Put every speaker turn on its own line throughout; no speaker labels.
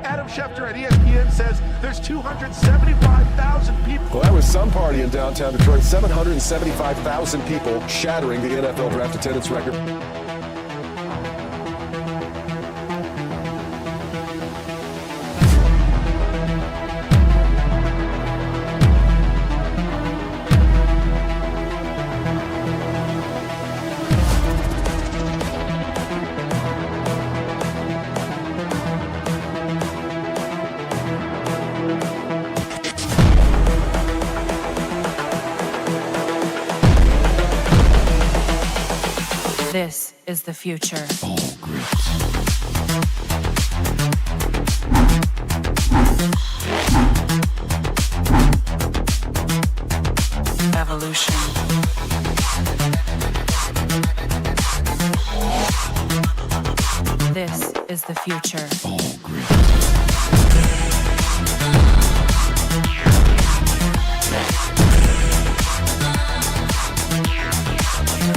Adam Schefter at ESPN says there's 275,000 people.
Well, that was some party in downtown Detroit. 775,000 people, shattering the NFL draft attendance record.
This is the future. Evolution. This is the future.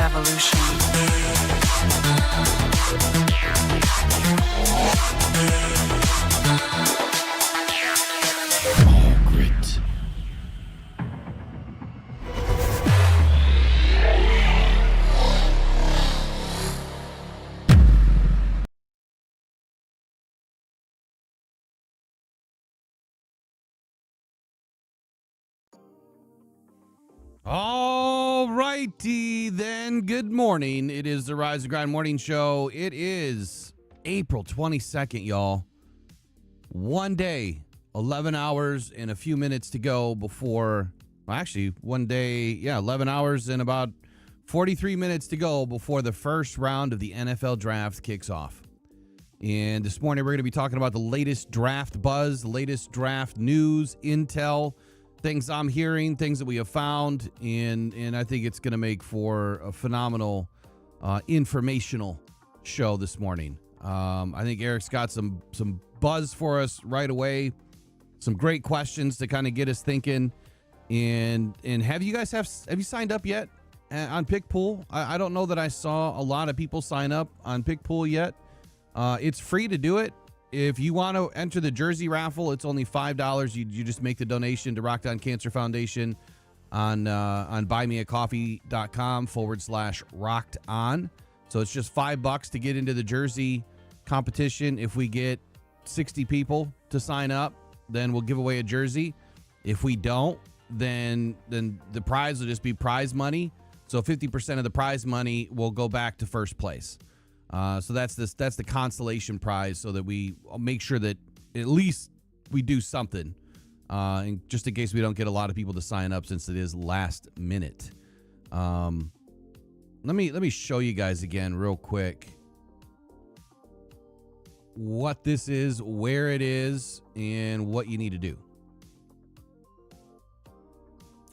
Evolution.
All righty then. Good morning. It is the Rise and Grind Morning Show. It is April 22nd, y'all. One day, 11 hours and a few minutes to go before, well, actually, one day, 11 hours and about 43 minutes to go before the first round of the NFL draft kicks off. And this morning, we're going to be talking about the latest draft buzz, the latest draft news, intel, things I'm hearing, things that we have found, and I think it's going to make for a phenomenal informational show this morning. I think Eric's got some buzz for us right away, some great questions to kind of get us thinking. And have you signed up yet on PickPool? I don't know that I saw a lot of people sign up on PickPool yet. It's free to do it. If you want to enter the jersey raffle, it's only $5. You just make the donation to Rock Down Cancer Foundation on buymeacoffee.com/rocked on. So it's just $5 to get into the jersey competition. If we get 60 people to sign up, then we'll give away a jersey. If we don't, then the prize will just be prize money. So 50% of the prize money will go back to first place. So that's the consolation prize, so that we make sure that at least we do something, and just in case we don't get a lot of people to sign up, since it is last minute. Let me show you guys again real quick what this is, where it is, and what you need to do.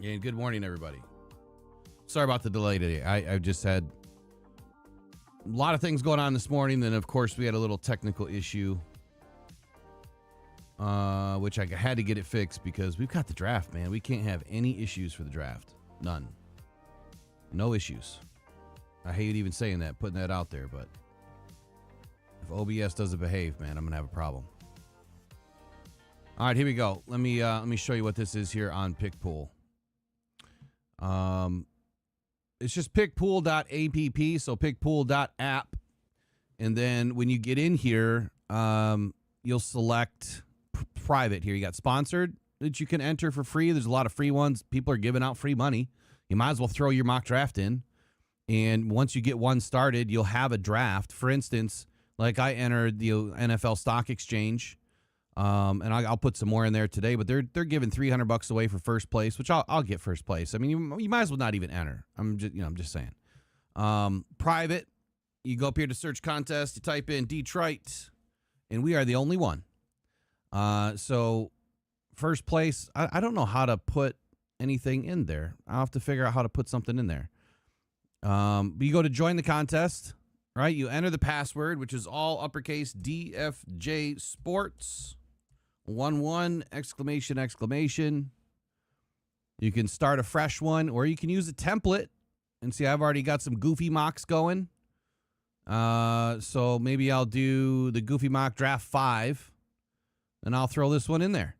And good morning, everybody. Sorry about the delay today. I just had a lot of things going on this morning. Then, of course, we had a little technical issue, which I had to get it fixed because we've got the draft, man. We can't have any issues for the draft. None. No issues. I hate even saying that, putting that out there, but if OBS doesn't behave, man, I'm going to have a problem. All right, here we go. Let me show you what this is here on PickPool. It's just pickpool.app, so pickpool.app. And then when you get in here, you'll select private here. You got sponsored that you can enter for free. There's a lot of free ones. People are giving out free money. You might as well throw your mock draft in. And once you get one started, you'll have a draft. For instance, like I entered the NFL Stock Exchange, and I'll put some more in there today, but they're giving $300 away for first place, which I'll get first place. I mean, you might as well not even enter. I'm just saying. Private, you go up here to search contest, you type in Detroit, and we are the only one. So first place, I don't know how to put anything in there. I'll have to figure out how to put something in there. But you go to join the contest, right? You enter the password, which is all uppercase DFJ Sports. 11 exclamation. You can start a fresh one, or you can use a template. And see, I've already got some goofy mocks going. So maybe I'll do the Goofy Mock Draft 5. then I'll throw this one in there.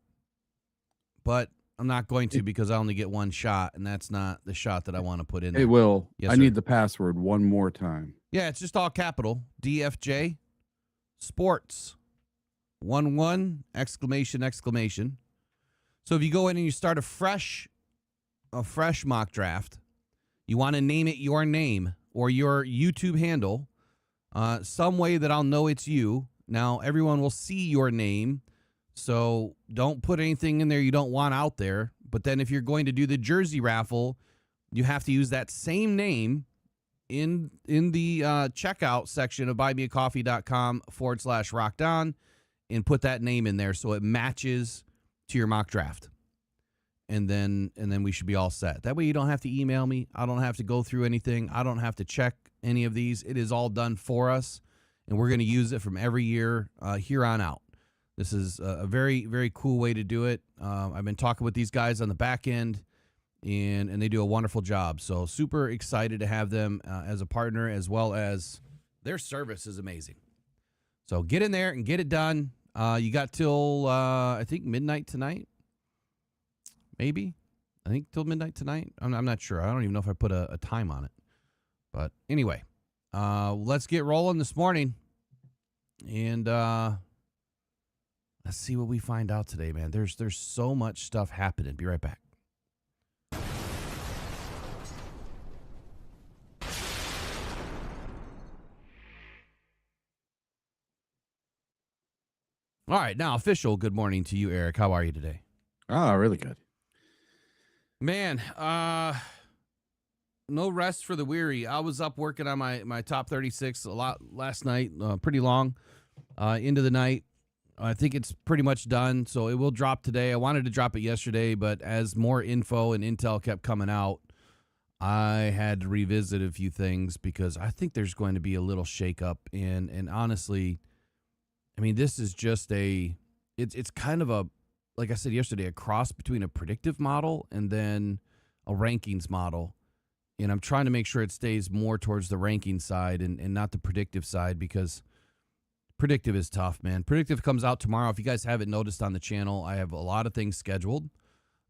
But I'm not going to because I only get one shot, and that's not the shot that I want to put in there.
Hey, Will,
Yes,
I
sir.
need the password one more time.
Yeah, it's just all capital. DFJ Sports. 11 exclamation exclamation. So if you go in and you start a fresh mock draft, you want to name it your name or your YouTube handle, some way that I'll know it's you. Now, everyone will see your name, so don't put anything in there you don't want out there. But then if you're going to do the jersey raffle, you have to use that same name in the checkout section of buymeacoffee.com/rockdown and put that name in there so it matches to your mock draft. And then we should be all set. That way you don't have to email me. I don't have to go through anything. I don't have to check any of these. It is all done for us, and we're going to use it from every year here on out. This is a very, very cool way to do it. I've been talking with these guys on the back end, and they do a wonderful job. So super excited to have them as a partner, as well as their service is amazing. So get in there and get it done. You got till, I think, midnight tonight. Maybe. I think till midnight tonight. I'm not sure. I don't even know if I put a time on it. But anyway, let's get rolling this morning. And let's see what we find out today, man. There's so much stuff happening. Be right back. All right, now official good morning to you, Eric. How are you today?
Oh, really good.
Man, no rest for the weary. I was up working on my top 36 a lot last night, pretty long into the night. I think it's pretty much done, so it will drop today. I wanted to drop it yesterday, but as more info and intel kept coming out, I had to revisit a few things because I think there's going to be a little shakeup. And honestly, I mean, this is just it's kind of a, like I said yesterday, a cross between a predictive model and then a rankings model. And I'm trying to make sure it stays more towards the ranking side and not the predictive side, because predictive is tough, man. Predictive comes out tomorrow. If you guys haven't noticed on the channel, I have a lot of things scheduled.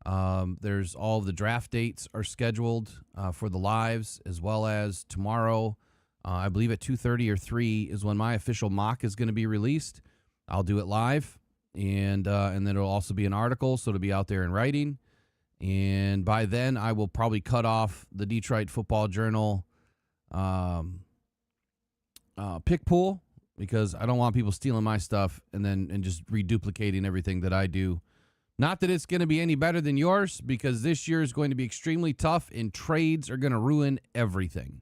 There's all of the draft dates are scheduled for the lives, as well as tomorrow. I believe at 2:30 or 3 is when my official mock is going to be released. I'll do it live. And then it'll also be an article, so it'll be out there in writing. And by then, I will probably cut off the Detroit Football Journal pick pool, because I don't want people stealing my stuff and just reduplicating everything that I do. Not that it's going to be any better than yours, because this year is going to be extremely tough, and trades are going to ruin everything,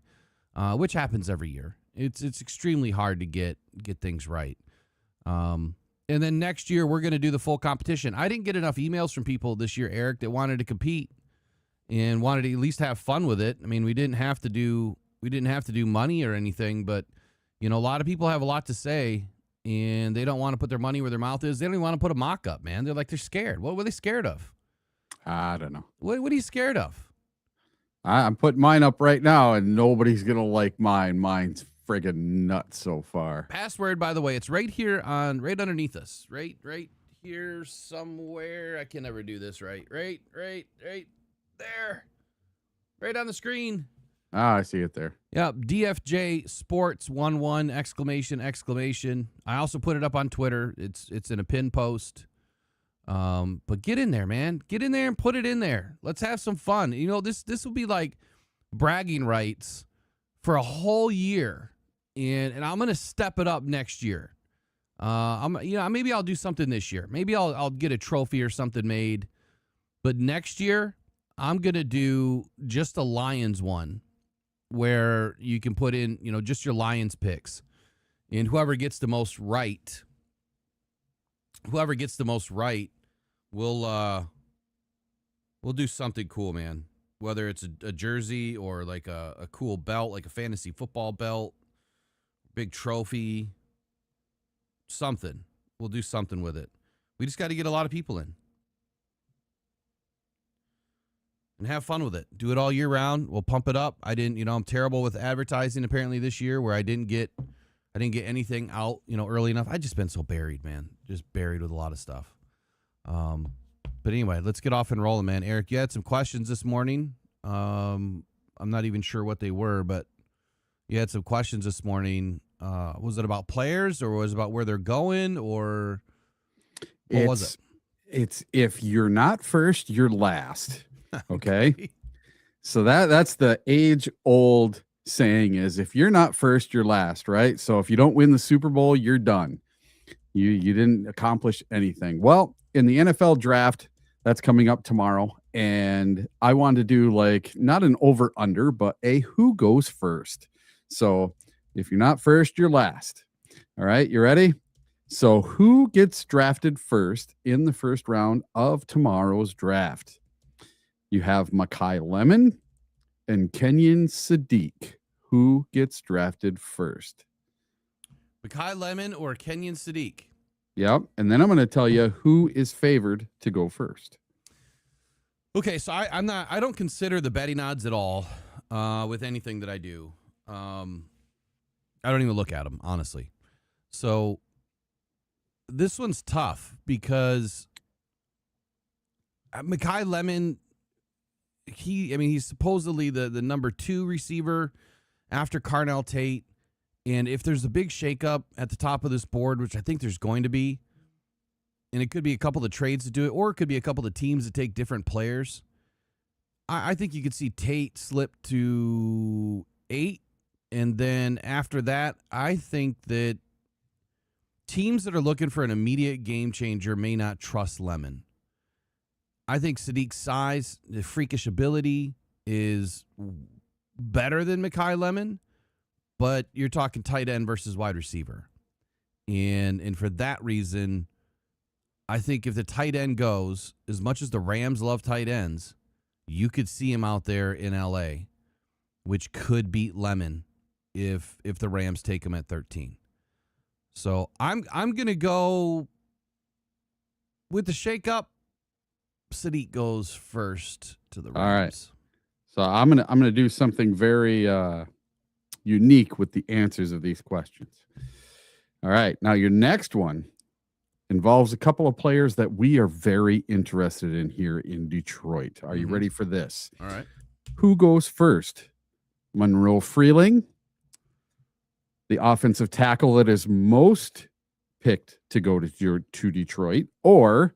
which happens every year. It's extremely hard to get things right. And then next year, we're going to do the full competition. I didn't get enough emails from people this year, Eric, that wanted to compete and wanted to at least have fun with it. I mean, we didn't have to do money or anything, but you know, a lot of people have a lot to say, and they don't want to put their money where their mouth is. They don't even want to put a mock up, man. They're scared. What were they scared of?
I don't know.
What are you scared of?
I'm putting mine up right now, and nobody's going to like mine. Mine's friggin' nuts so far.
Password, by the way, it's right here right underneath us. Right here somewhere. I can never do this right. Right there. Right on the screen.
Ah, I see it there.
Yep, DFJ Sports 11 exclamation. I also put it up on Twitter. It's in a pin post. But get in there, man. Get in there and put it in there. Let's have some fun. You know, this will be like bragging rights for a whole year. And I'm gonna step it up next year. Maybe I'll do something this year. Maybe I'll get a trophy or something made. But next year, I'm gonna do just a Lions one, where you can put in, just your Lions picks, and whoever gets the most right, we'll do something cool, man. Whether it's a jersey or like a cool belt, like a fantasy football belt, big trophy, something. We'll do something with it. We just got to get a lot of people in and have fun with it. Do it all year round. We'll pump it up. I'm terrible with advertising apparently this year, where I didn't get I didn't get anything out, early enough. I just been so buried, man. Just buried with a lot of stuff. But anyway, let's get off and rolling, man. Eric, you had some questions this morning. I'm not even sure what they were, but you had some questions this morning. Was it about players, or was it about where they're going, or what was it?
It's if you're not first, you're last. Okay. So that's the age-old saying is if you're not first, you're last, right? So if you don't win the Super Bowl, you're done. You didn't accomplish anything. Well, in the NFL draft, that's coming up tomorrow, and I wanted to do like not an over-under, but a who goes first. So if you're not first, you're last. All right, you ready? So who gets drafted first in the first round of tomorrow's draft? You have Mekhi Lemon and Kenyon Sadiq. Who gets drafted first?
Mekhi Lemon or Kenyon Sadiq?
Yep. And then I'm going to tell you who is favored to go first.
Okay, so I don't consider the betting odds at all with anything that I do. I don't even look at them, honestly. So this one's tough because Mekhi Lemon, he's supposedly the number 2 receiver after Carnell Tate. And if there's a big shakeup at the top of this board, which I think there's going to be, and it could be a couple of trades to do it, or it could be a couple of teams that take different players, I think you could see Tate slip to 8. And then after that, I think that teams that are looking for an immediate game changer may not trust Lemon. I think Sadiq's size, the freakish ability is better than Mekhi Lemon, but you're talking tight end versus wide receiver. And for that reason, I think if the tight end goes, as much as the Rams love tight ends, you could see him out there in L.A., which could beat Lemon if the Rams take him at 13. So I'm going to go with the shakeup. Sadiq goes first to the Rams.
All right. So I'm gonna do something very unique with the answers of these questions. All right. Now your next one involves a couple of players that we are very interested in here in Detroit. Are you ready for this?
All right.
Who goes first? Monroe Freeling, the offensive tackle that is most picked to go to Detroit, or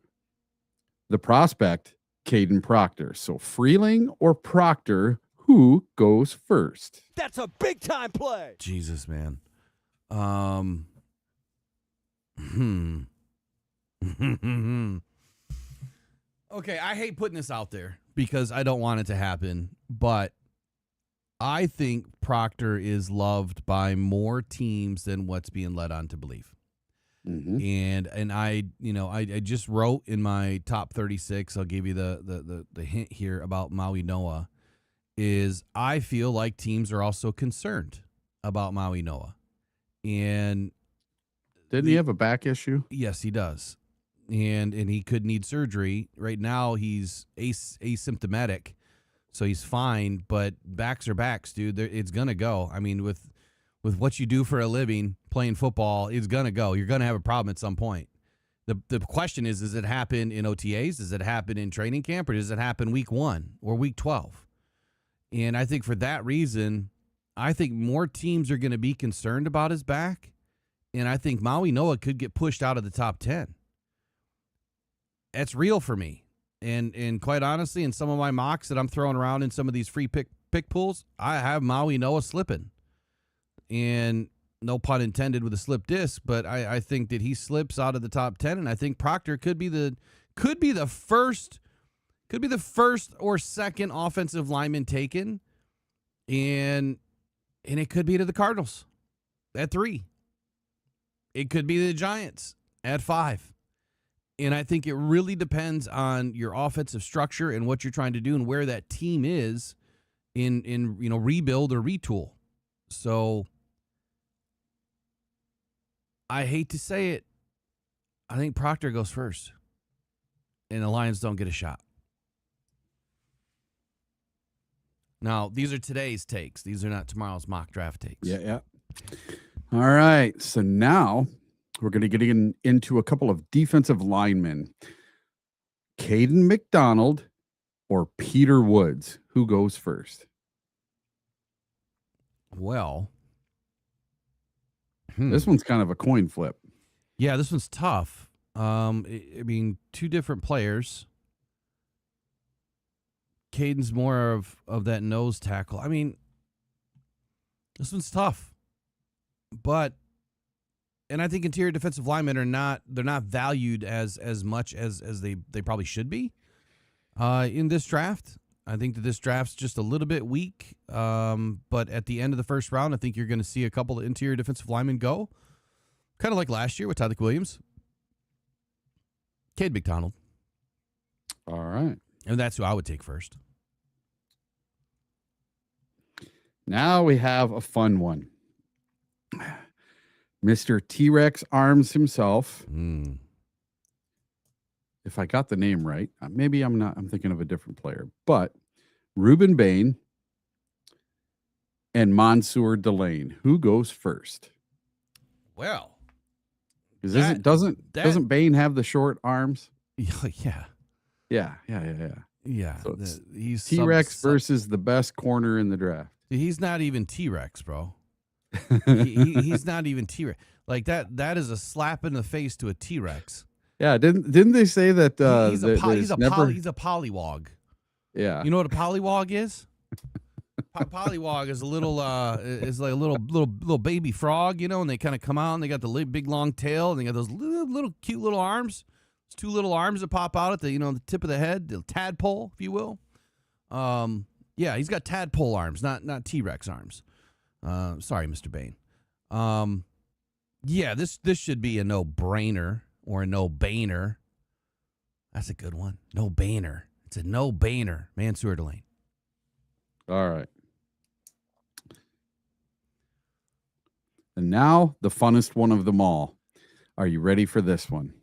the prospect, Caden Proctor. So Freeling or Proctor, who goes first?
That's a big time play.
Jesus, man. Okay, I hate putting this out there because I don't want it to happen, but I think Proctor is loved by more teams than what's being led on to believe. And I just wrote in my top 36, I'll give you the hint here about Maui Noah, is I feel like teams are also concerned about Maui Noah. And
didn't he have a back issue?
Yes, he does. And he could need surgery. Right now he's asymptomatic, so he's fine, but backs are backs, dude. It's going to go. I mean, with what you do for a living, playing football, it's going to go. You're going to have a problem at some point. The question is, does it happen in OTAs? Does it happen in training camp? Or does it happen week 1 or week 12? And I think for that reason, I think more teams are going to be concerned about his back. And I think Maui Noah could get pushed out of the top 10. That's real for me. And quite honestly, in some of my mocks that I'm throwing around in some of these free pick pools, I have Maui Noah slipping. And no pun intended with a slip disc, but I think that he slips out of the top 10, and I think Proctor could be the first or second offensive lineman taken, and it could be to the Cardinals at 3. It could be the Giants at 5. And I think it really depends on your offensive structure and what you're trying to do and where that team is in rebuild or retool. So I hate to say it, I think Proctor goes first, and the Lions don't get a shot. Now, these are today's takes. These are not tomorrow's mock draft takes.
Yeah. All right. So now we're going to get into a couple of defensive linemen. Caden McDonald or Peter Woods. Who goes first?
Well,
This one's kind of a coin flip.
yeah, this one's tough. I mean, two different players. Caden's more of that nose tackle. I mean, this one's tough. But and I think interior defensive linemen they're not valued as much as they probably should be in this draft. I think that this draft's just a little bit weak. But at the end of the first round, I think you're going to see a couple of interior defensive linemen go. Kind of like last year with Tyler Williams. Cade McDonald.
All right.
And that's who I would take first.
Now we have a fun one. Mr. T-Rex Arms himself. If I got the name right, maybe I'm not. I'm thinking of a different player. But Reuben Bain and Mansour Delane. Who goes first?
Well,
doesn't Bain have the short arms?
Yeah.
Yeah. So
he's
T-Rex versus the best corner in the draft.
He's not even T-Rex, bro. He's not even T-Rex. Like that is a slap in the face to a T-Rex.
Yeah, didn't they say that
he's a polywog.
Yeah.
You know what a polywog is? Polywog is a little is like a little baby frog, you know, and they kind of come out and they got the big long tail and they got those little cute little arms. It's two little arms that pop out at the tip of the head, the tadpole, if you will. Yeah, he's got tadpole arms, not T-Rex arms. Sorry, Mr. Bain. Yeah, this should be a no-brainer or a no-bainer. That's a good one. No-bainer. It's a no-bainer. Mansour Delane.
All right. And now the funnest one of them all. Are you ready for this one?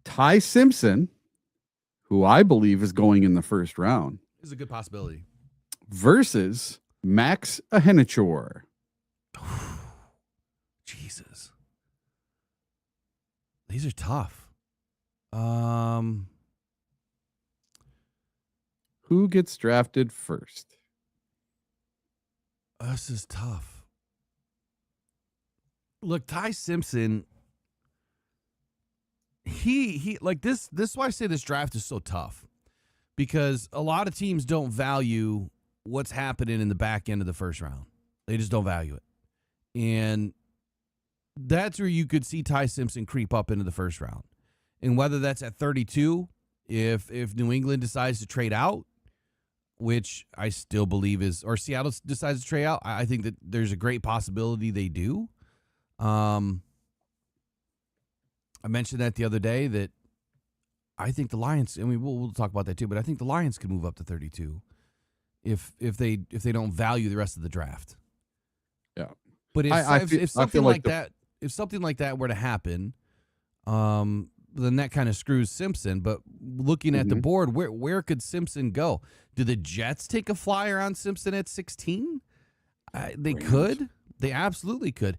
Ty Simpson, who I believe is going in the first round.
This is a good possibility.
Versus Max Ahenichor.
Jesus. These are tough.
Who gets drafted first?
This is tough. Look, Ty Simpson, he like this is why I say this draft is so tough. Because a lot of teams don't value what's happening in the back end of the first round. They just don't value it. And that's where you could see Ty Simpson creep up into the first round. And whether that's at 32, if New England decides to trade out, which I still believe is, or Seattle decides to trade out, I think that there's a great possibility they do. I mentioned that the other day that I think the Lions, I mean, we'll talk about that too, but I think the Lions could move up to 32 if they don't value the rest of the draft.
Yeah.
But if something like that were to happen, then that kind of screws Simpson. But looking at the board, where could Simpson go? Do the Jets take a flyer on Simpson at 16? They could. They absolutely could.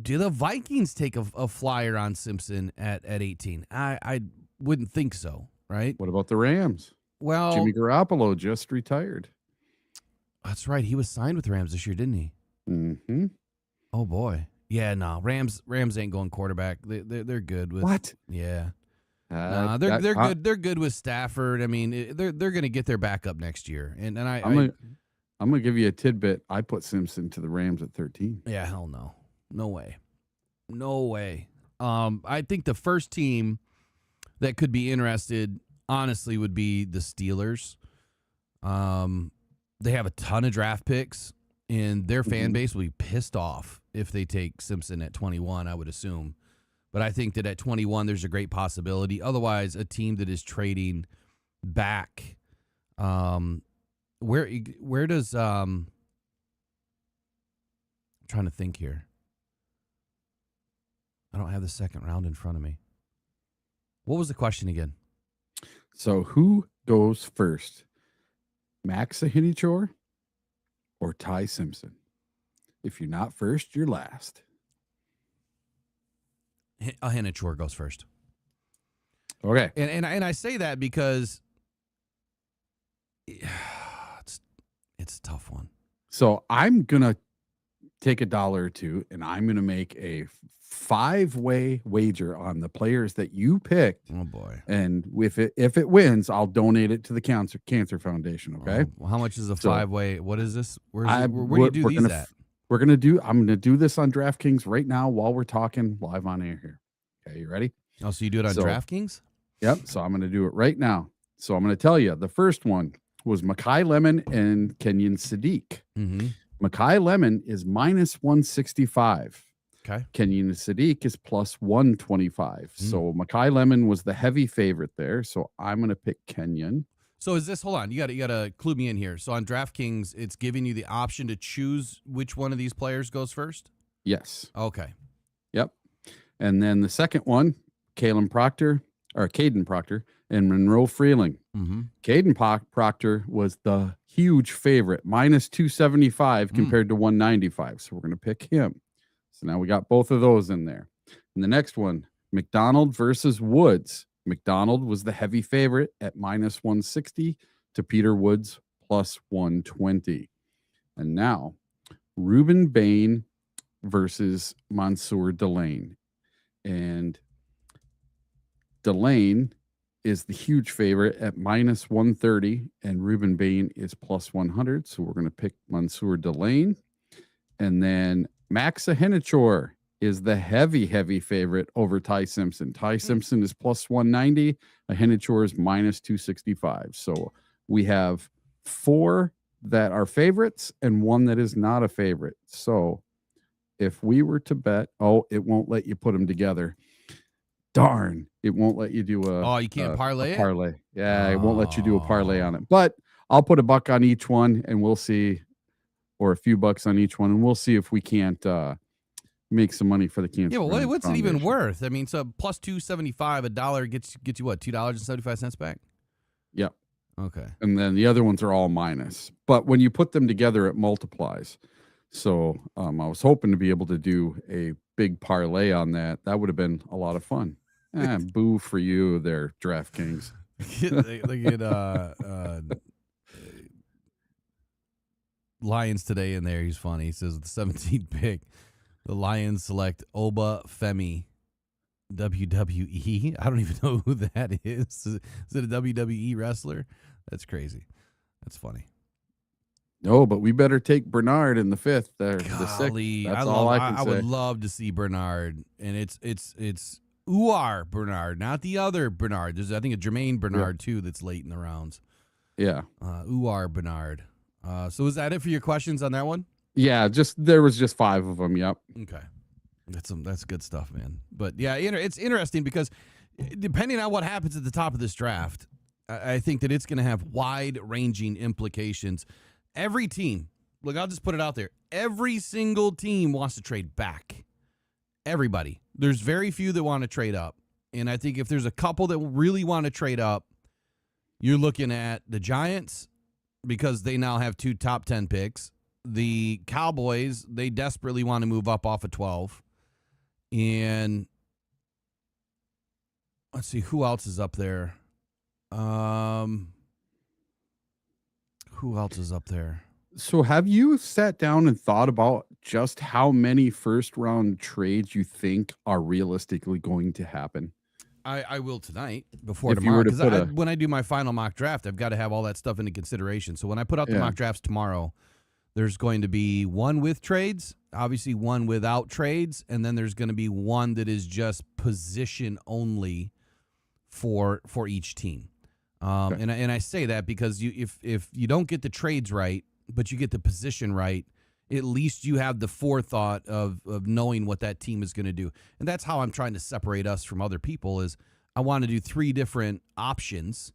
Do the Vikings take a flyer on Simpson at 18? I wouldn't think so, right?
What about the Rams?
Well,
Jimmy Garoppolo just retired.
That's right. He was signed with the Rams this year, didn't he?
Mm-hmm.
Oh boy. Yeah, no. Rams ain't going quarterback. They're good with
what?
Yeah. They're good. They're good with Stafford. I mean, they're going to get their backup next year. And I'm
gonna give you a tidbit. I put Simpson to the Rams at 13.
Yeah, hell no. No way. No way. I think the first team that could be interested, honestly, would be the Steelers. They have a ton of draft picks, and their fan base will be pissed off if they take Simpson at 21, I would assume. But I think that at 21, there's a great possibility. Otherwise, a team that is trading back, where does I'm trying to think here. I don't have the second round in front of me. What was the question again?
So who goes first? Max Ahenichor or Ty Simpson? If you're not first, you're last.
Hennichor goes first.
Okay.
And I say that because it's a tough one.
So I'm going to take $1 or $2 and I'm going to make a 5-way wager on the players that you picked.
Oh boy.
And if it wins, I'll donate it to the Cancer Foundation, okay?
Well, how much is a
So,
5-way? What is this? Where do
we're
you do these
gonna
at?
I'm going to do this on DraftKings right now while we're talking live on air here. Okay, you ready?
Oh, so you do it on DraftKings?
Yep. So I'm going to do it right now. So I'm going to tell you the first one was Makai Lemon and Kenyon Sadiq.
Mm-hmm.
Makai Lemon is minus 165.
Okay.
Kenyon Sadiq is plus 125. So Makai Lemon was the heavy favorite there. So I'm going to pick Kenyon.
So is this, hold on, you got to clue me in here. So on DraftKings, it's giving you the option to choose which one of these players goes first?
Yes.
Okay.
Yep. And then the second one, Caden Proctor and Monroe Freeling.
Mm-hmm.
Caden Proctor was the huge favorite, minus 275 compared to 195. So we're going to pick him. So now we got both of those in there. And the next one, McDonald versus Woods. McDonald was the heavy favorite at minus 160 to Peter Woods plus 120. And now Ruben Bain versus Mansour Delane. And Delane is the huge favorite at minus 130, and Ruben Bain is plus 100. So we're going to pick Mansour Delane. And then Maxa Hennichor is the heavy favorite over Ty Simpson. Ty Simpson is plus 190. Hennichor is minus 265. So we have 4 that are favorites and 1 that is not a favorite. So if we were to bet, it won't let you put them together. Darn, it won't let you do
you can't parlay
a
it?
parlay. Yeah, it won't let you do a parlay on it. But I'll put $1 on each one and we'll see, or a few bucks on each one, and we'll see if we can't make some money for the Cancer.
Yeah, well, what's it
Foundation.
even worth? I mean, so plus 275, $1 gets you what, $2.75 back?
Yep.
Okay.
And then the other ones are all minus. But when you put them together, it multiplies. So I was hoping to be able to do a big parlay on that. That would have been a lot of fun. Boo for you there, DraftKings.
Look at Lions today in there. He's funny. He says the 17th pick, the Lions select Oba Femi, WWE. I don't even know who that is. Is it a WWE wrestler? That's crazy. That's funny.
No, but we better take Bernard in the 5th. There, the 6th.
Golly,
That's all I can
I
say.
would love to see Bernard, and it's Uar Bernard, not the other Bernard. There's I think a Jermaine Bernard too that's late in the rounds.
Yeah.
Uar Bernard. So is that it for your questions on that one?
Yeah, there was just 5 of them. Yep.
Okay, that's good stuff, man. But yeah, it's interesting because depending on what happens at the top of this draft, I think that it's going to have wide-ranging implications. Every team, look, I'll just put it out there. Every single team wants to trade back. Everybody. There's very few that want to trade up. And I think if there's a couple that really want to trade up, you're looking at the Giants because they now have 2 top 10 picks. The Cowboys, they desperately want to move up off of 12. And let's see, who else is up there? Who else is up there?
So have you sat down and thought about just how many first-round trades you think are realistically going to happen?
I will tonight before
If you
tomorrow
were to
because
put
when I do my final mock draft, I've got to have all that stuff into consideration. So when I put out the mock drafts tomorrow, there's going to be one with trades, obviously one without trades, and then there's going to be one that is just position only for each team.
Okay.
And I say that because if you don't get the trades right, but you get the position right, at least you have the forethought of knowing what that team is going to do. And that's how I'm trying to separate us from other people is I want to do 3 different options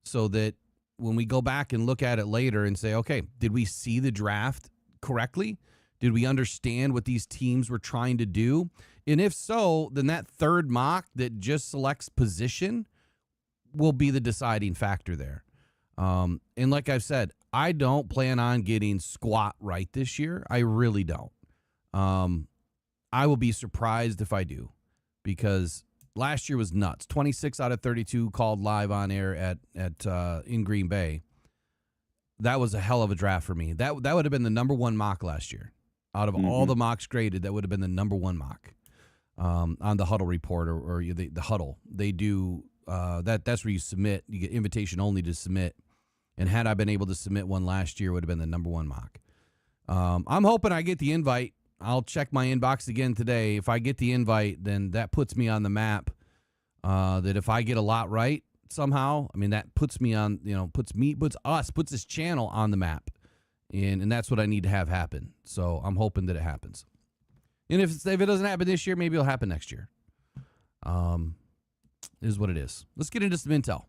so that when we go back and look at it later and say, okay, did we see the draft correctly? Did we understand what these teams were trying to do? And if so, then that third mock that just selects position will be the deciding factor there. And like I've said, I don't plan on getting squat right this year. I really don't. I will be surprised if I do, because last year was nuts. 26 out of 32 called live on air at in Green Bay. That was a hell of a draft for me. That would have been the number one mock last year. Out of all the mocks graded, that would have been the number one mock on the Huddle Report or the Huddle. They do that's where you submit. You get invitation only to submit. And had I been able to submit one last year, it would have been the number one mock. I'm hoping I get the invite. I'll check my inbox again today. If I get the invite, then that puts me on the map. That if I get a lot right somehow, I mean, that puts me on, puts this channel on the map. And that's what I need to have happen. So I'm hoping that it happens. And if it doesn't happen this year, maybe it'll happen next year. Is what it is. Let's get into some intel.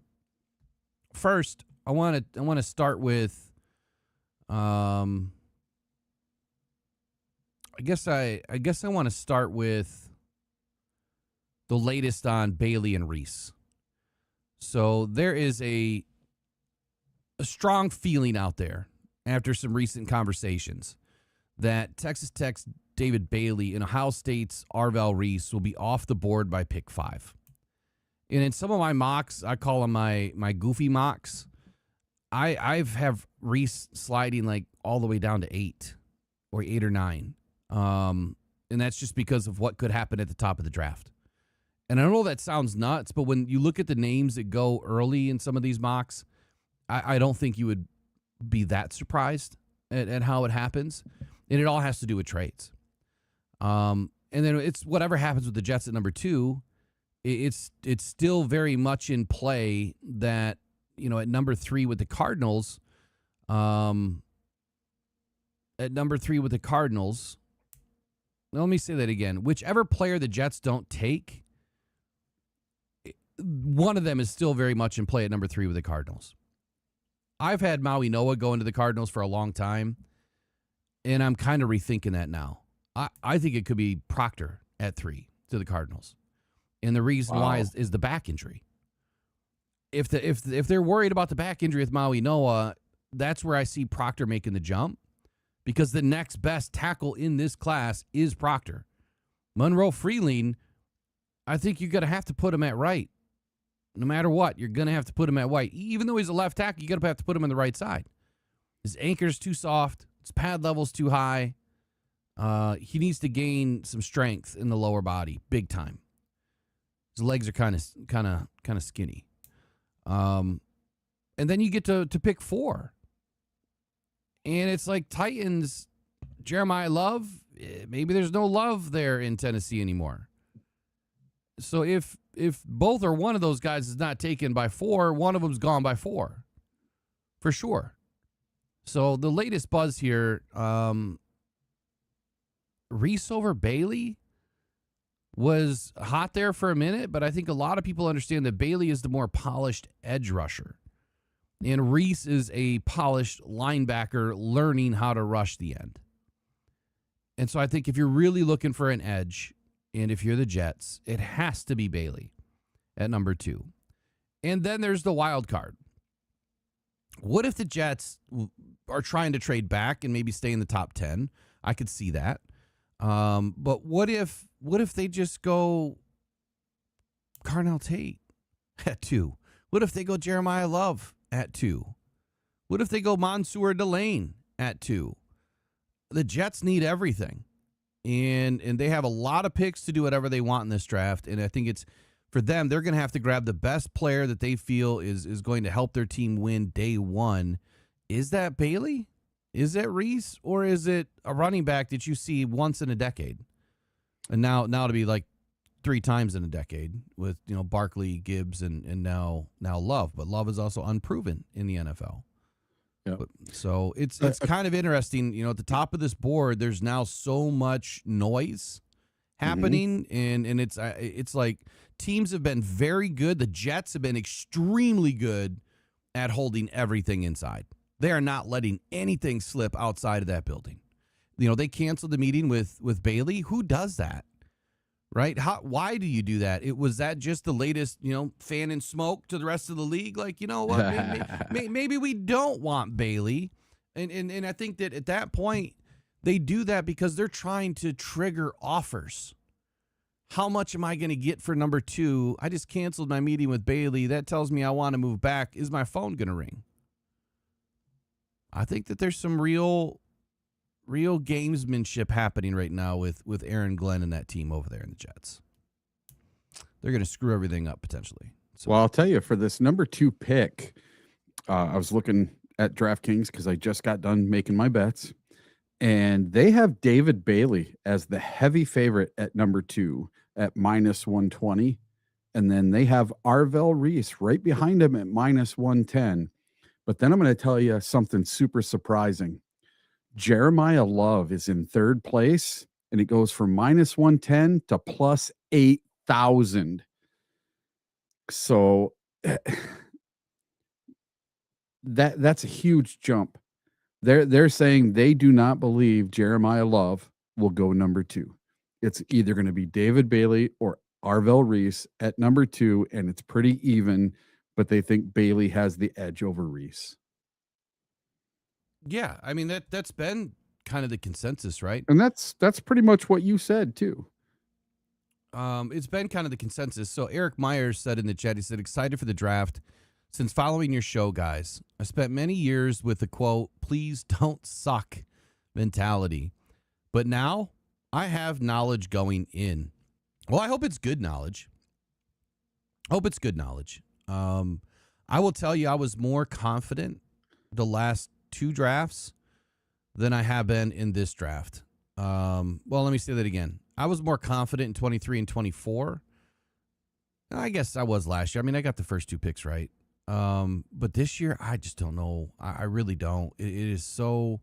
First, I want to start with, I guess I want to start with the latest on Bailey and Reese. So there is a strong feeling out there after some recent conversations that Texas Tech's David Bailey and Ohio State's Arvell Reese will be off the board by pick 5. And in some of my mocks, I call them my goofy mocks. I have Reese sliding like all the way down to 8 or 8 or 9. And that's just because of what could happen at the top of the draft. And I know that sounds nuts, but when you look at the names that go early in some of these mocks, I don't think you would be that surprised at how it happens. And it all has to do with trades. And then it's whatever happens with the Jets at number 2. It's still very much in play that, at number 3 with the Cardinals, let me say that again. Whichever player the Jets don't take, one of them is still very much in play at number 3 with the Cardinals. I've had Maui Noah go into the Cardinals for a long time, and I'm kind of rethinking that now. I think it could be Proctor at 3 to the Cardinals. And the reason why is the back injury. If they're worried about the back injury with Maui Noah, that's where I see Proctor making the jump, because the next best tackle in this class is Proctor. Monroe Freeling, I think you're going to have to put him at right. No matter what, you're going to have to put him at right. Even though he's a left tackle, you're going to have to put him on the right side. His anchor's too soft. His pad level's too high. He needs to gain some strength in the lower body, big time. His legs are kind of skinny. And then you get to pick 4. And it's like Titans, Jeremiah Love, maybe there's no love there in Tennessee anymore. So if both or one of those guys is not taken by 4, one of them's gone by 4. For sure. So the latest buzz here, Reese over Bailey was hot there for a minute, but I think a lot of people understand that Bailey is the more polished edge rusher. And Reese is a polished linebacker learning how to rush the end. And so I think if you're really looking for an edge, and if you're the Jets, it has to be Bailey at number 2. And then there's the wild card. What if the Jets are trying to trade back and maybe stay in the top 10? I could see that. But what if they just go Carnell Tate at 2? What if they go Jeremiah Love at 2? What if they go Mansour Delane at 2? The Jets need everything. And they have a lot of picks to do whatever they want in this draft. And I think it's for them, they're going to have to grab the best player that they feel is going to help their team win day one. Is that Bailey? Is that Reese? Or is it a running back that you see once in a decade? And now to be like 3 times in a decade with, Barkley, Gibbs, and now Love. But Love is also unproven in the NFL.
Yep.
So it's kind of interesting. At the top of this board, there's now so much noise happening, and it's like teams have been very good. The Jets have been extremely good at holding everything inside. They are not letting anything slip outside of that building. They canceled the meeting with Bailey. Who does that? Right? Why do you do that? Was that just the latest, fan and smoke to the rest of the league? Like, you know what? Maybe we don't want Bailey. And I think that at that point, They do that because they're trying to trigger offers. How much am I going to get for number 2? I just canceled my meeting with Bailey. That tells me I want to move back. Is my phone going to ring? I think that there's some real gamesmanship happening right now with Aaron Glenn and that team over there in the Jets. They're going to screw everything up potentially. So.
Well, I'll tell you, for this number 2 pick, I was looking at DraftKings because I just got done making my bets, and they have David Bailey as the heavy favorite at number 2 at minus 120. And then they have Arvell Reese right behind him at minus 110. But then I'm going to tell you something super surprising. Jeremiah Love is in 3rd place, and it goes from minus 110 to plus 8,000. So that's a huge jump. They're saying they do not believe Jeremiah Love will go number 2. It's either going to be David Bailey or Arvell Reese at number 2, and it's pretty even, but they think Bailey has the edge over Reese.
Yeah, I mean that's been kind of the consensus, right?
And that's pretty much what you said too.
It's been kind of the consensus. So Eric Myers said in the chat, he said, excited for the draft. Since following your show, guys, I spent many years with the quote, please don't suck mentality. But now I have knowledge going in. Well, I hope it's good knowledge. I will tell you, I was more confident the last 2 drafts than I have been in this draft. Well, let me say that again. I was more confident in 23 and 24. I guess I was last year. I mean, I got the first 2 picks right. But this year, I just don't know. I really don't. It is so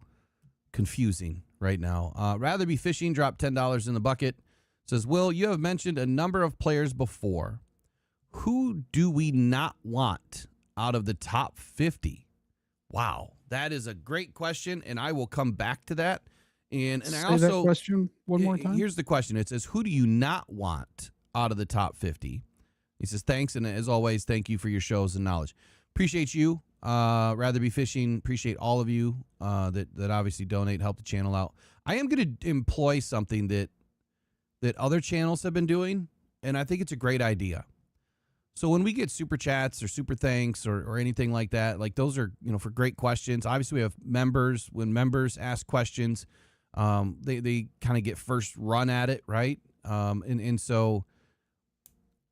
confusing right now. Rather be fishing, drop $10 in the bucket. Says, Will, you have mentioned a number of players before. Who do we not want out of the top 50? Wow, that is a great question, and I will come back to that. And I also
that question one more time.
Here's the question. It says, who do you not want out of the top 50? He says, thanks, and as always, thank you for your shows and knowledge. Appreciate you. Rather be fishing. Appreciate all of you that obviously donate, help the channel out. I am going to employ something that other channels have been doing, and I think it's a great idea. So when we get super chats or super thanks or anything like that, like those are, for great questions. Obviously, we have members. When members ask questions, they kind of get first run at it, right? And so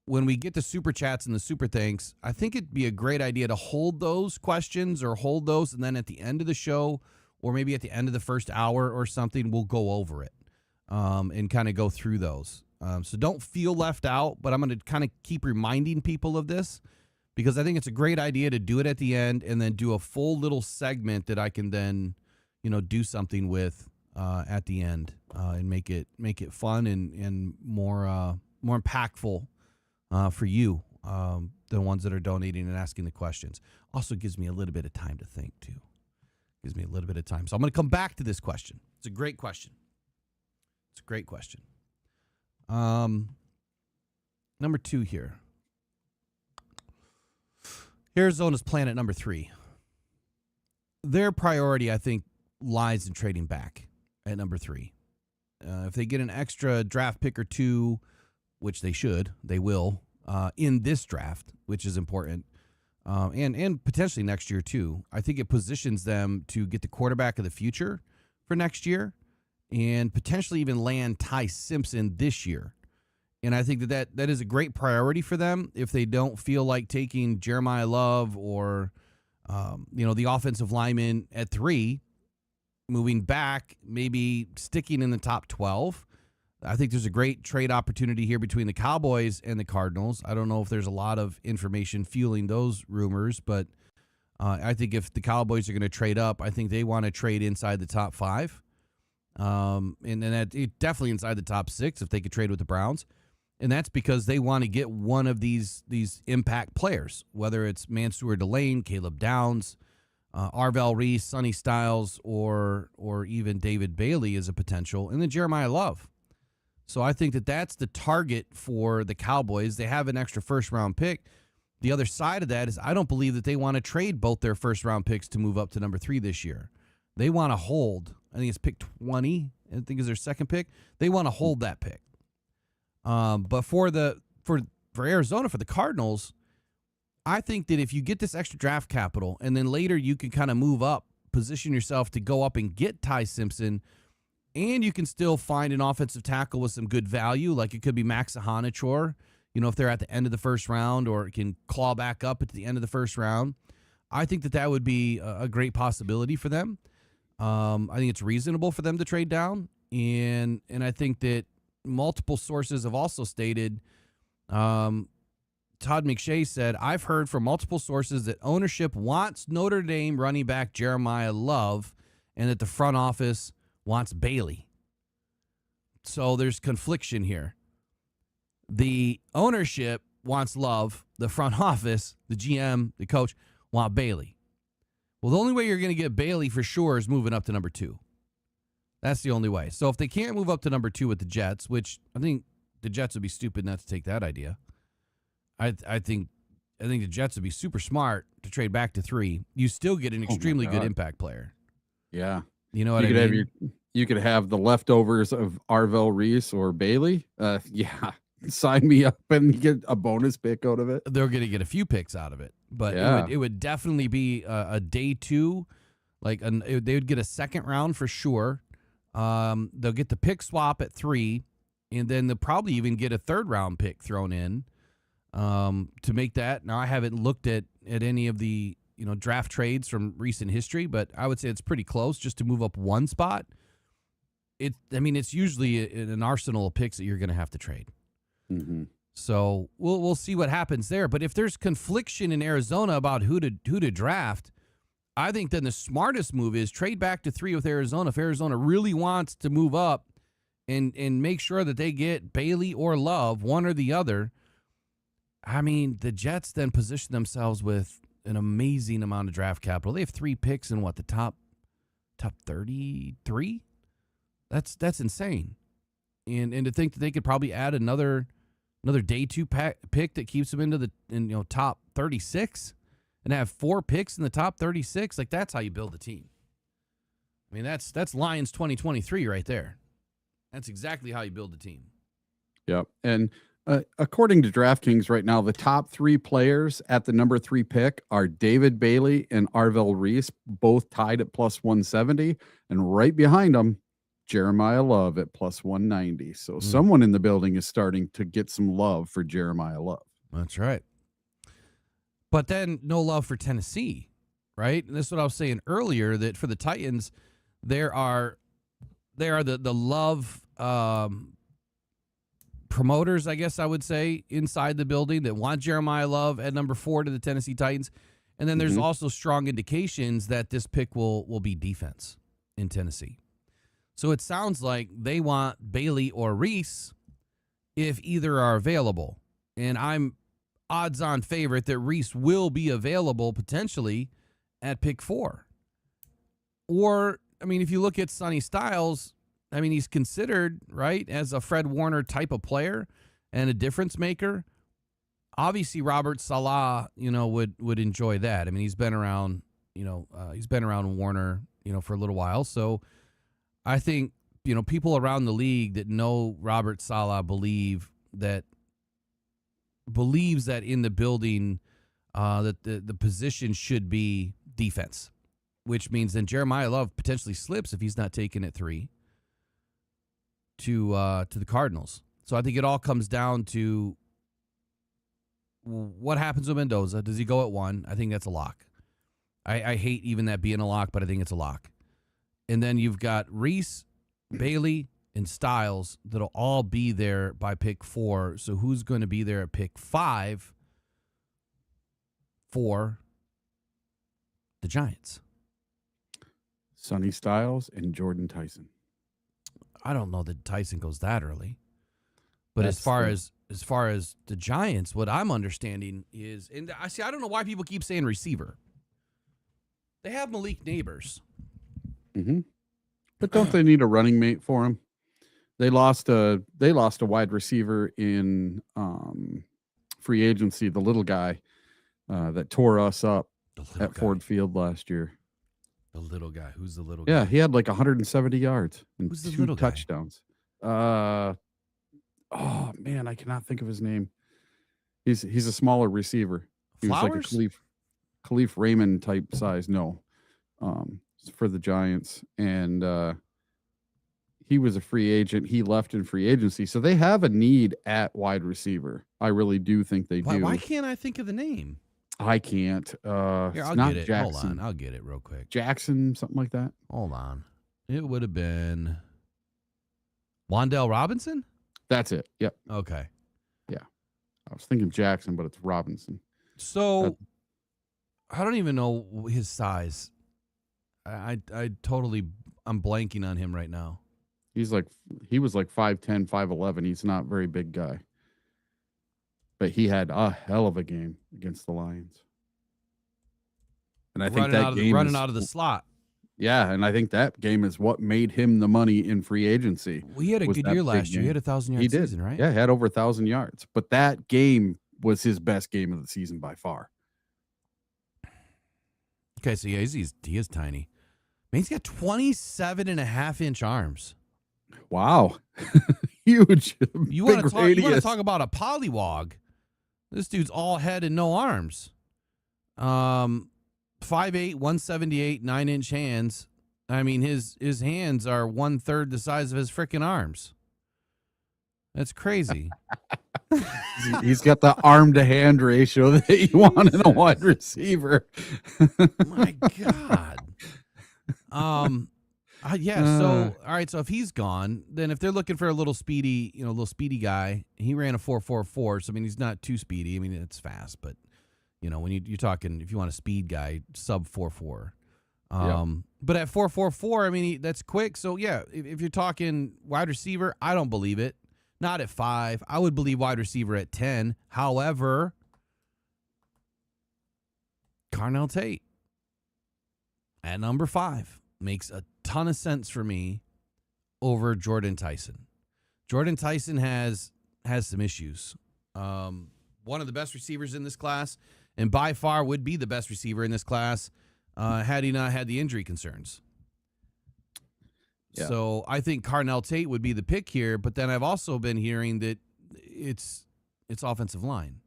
when we get the super chats and the super thanks, I think it'd be a great idea to hold those questions or hold those, and then at the end of the show or maybe at the end of the first hour or something, we'll go over it and kind of go through those. So don't feel left out, but I'm going to kind of keep reminding people of this because I think it's a great idea to do it at the end and then do a full little segment that I can then, do something with at the end and make it fun and more impactful for you, the ones that are donating and asking the questions. Also gives me a little bit of time to think too. Gives me a little bit of time. So I'm going to come back to this question. It's a great question. Number 2 here. Arizona's plan at number 3. Their priority, I think, lies in trading back at number 3. If they get an extra draft pick or 2, which they will, in this draft, which is important, and potentially next year too, I think it positions them to get the quarterback of the future for next year and potentially even land Ty Simpson this year. And I think that is a great priority for them if they don't feel like taking Jeremiah Love or, the offensive lineman at 3, moving back, maybe sticking in the top 12. I think there's a great trade opportunity here between the Cowboys and the Cardinals. I don't know if there's a lot of information fueling those rumors, but I think if the Cowboys are going to trade up, I think they want to trade inside the top 5. And that definitely inside the top 6 if they could trade with the Browns. And that's because they want to get one of these impact players, whether it's Mansour Delane, Caleb Downs, Arvell Reese, Sonny Styles, or even David Bailey as a potential, and then Jeremiah Love. So I think that's the target for the Cowboys. They have an extra first-round pick. The other side of that is I don't believe that they want to trade both their first-round picks to move up to number 3 this year. They want to hold I think it's pick 20. I think is their second pick. They want to hold that pick. But for Arizona, for the Cardinals, I think that if you get this extra draft capital and then later you can kind of move up, position yourself to go up and get Ty Simpson, and you can still find an offensive tackle with some good value, like it could be Max Ahanichor, if they're at the end of the first round, or it can claw back up at the end of the first round. I think that would be a great possibility for them. I think it's reasonable for them to trade down, and I think that multiple sources have also stated, Todd McShay said, I've heard from multiple sources that ownership wants Notre Dame running back Jeremiah Love and that the front office wants Bailey. So there's confliction here. The ownership wants Love, the front office, the GM, the coach, want Bailey. Well, the only way you're going to get Bailey for sure is moving up to number 2. That's the only way. So if they can't move up to number 2 with the Jets, which I think the Jets would be stupid not to take that idea. I think the Jets would be super smart to trade back to 3. You still get an extremely good impact player.
Yeah.
You know what I mean?
You could have the leftovers of Arvell Reese or Bailey. Yeah. Sign me up and get a bonus pick out of it.
They're going to get a few picks out of it, but it would definitely be a day 2. They would get a second round for sure. They'll get the pick swap at 3, and then they'll probably even get a third round pick thrown in to make that. Now, I haven't looked at any of the draft trades from recent history, but I would say it's pretty close just to move up one spot. It's usually an arsenal of picks that you're going to have to trade.
Mm-hmm.
So we'll see what happens there. But if there's confliction in Arizona about who to draft, I think then the smartest move is trade back to 3 with Arizona. If Arizona really wants to move up and make sure that they get Bailey or Love, one or the other, the Jets then position themselves with an amazing amount of draft capital. They have 3 picks in the top 33? That's insane. And to think that they could probably add another day 2 pick that keeps them into the top 36 and have 4 picks in the top 36, that's how you build a team. That's Lions 2023 right there. That's exactly how you build a team.
Yep. And according to DraftKings right now, the top 3 players at the number 3 pick are David Bailey and Arvell Reese, both tied at plus 170, and right behind them, Jeremiah Love at plus 190. So someone in the building is starting to get some love for Jeremiah Love.
That's right. But then no love for Tennessee, right? And this is what I was saying earlier, that for the Titans, there are the love promoters, I guess I would say, inside the building that want Jeremiah Love at number 4 to the Tennessee Titans. And then there's also strong indications that this pick will be defense in Tennessee. So it sounds like they want Bailey or Reese if either are available. And I'm odds-on favorite that Reese will be available potentially at pick 4. Or, if you look at Sonny Styles, he's considered, right, as a Fred Warner type of player and a difference maker. Obviously, Robert Saleh, would enjoy that. He's been around, Warner, for a little while. So I think, people around the league that know Robert Saleh believes that in the building that the position should be defense, which means then Jeremiah Love potentially slips if he's not taken at 3 to the Cardinals. So I think it all comes down to what happens with Mendoza. Does he go at 1? I think that's a lock. I hate even that being a lock, but I think it's a lock. And then you've got Reese, Bailey, and Styles that'll all be there by pick 4. So who's going to be there at pick 5 for the Giants?
Sonny Styles and Jordan Tyson.
I don't know that Tyson goes that early. But as far as the Giants, what I'm understanding is, and I don't know why people keep saying receiver. They have Malik Neighbors.
Mm-hmm. But don't they need a running mate for him? They lost a wide receiver in free agency, the little guy that tore us up at Ford Field last year.
The little guy. Who's the little
Yeah,
guy?
he had like 170 yards and
Who's the
2
little guy?
touchdowns. Oh man, I cannot think of his name. He's a smaller receiver. He was like a
Flowers?
Khalif Raymond type size. No, for the Giants, and he was a free agent. He left in free agency, so they have a need at wide receiver. I really do think they do.
Why can't I think of the name?
I can't.
Here,
It's
I'll
not
get it.
Jackson.
Hold on. I'll get it real quick.
Jackson, something like that.
Hold on. It would have been Wandale Robinson?
That's it. Yep.
Okay.
I was thinking Jackson, but it's Robinson.
So I don't even know his size. I'm blanking on him right now.
He was like 5'10", 5'11". He's not a very big guy. But he had a hell of a game against the Lions. And I think that game
running out of the slot.
Yeah, and I think that game is what made him the money in free agency.
He had a good year last year. He had 1,000-yard season, right?
Yeah, had over 1,000 yards. But that game was his best game of the season by far.
Okay, so yeah, he is tiny. Man, he's got 27.5-inch arms.
Wow. Huge.
You want to talk about a polywog? This dude's all head and no arms. 5'8", 178, 9-inch hands. I mean, his hands are 1/3 the size of his freaking arms. That's crazy.
He's got the arm to hand ratio that you want in a wide receiver.
My God. So all right. So if he's gone, then if they're looking for a little speedy guy, he ran a 4.44. So I mean, he's not too speedy. I mean, it's fast, but when you're talking, if you want a speed guy, sub 4.4. But at 4.44, I mean, that's quick. So yeah, if you're talking wide receiver, I don't believe it. Not at 5. I would believe wide receiver at 10. However, Carnell Tate at number 5 makes a ton of sense for me over Jordan Tyson. Jordan Tyson has some issues. One of the best receivers in this class, and by far would be the best receiver in this class had he not had the injury concerns.
Yeah.
So I think Carnell Tate would be the pick here, but then I've also been hearing that it's offensive line.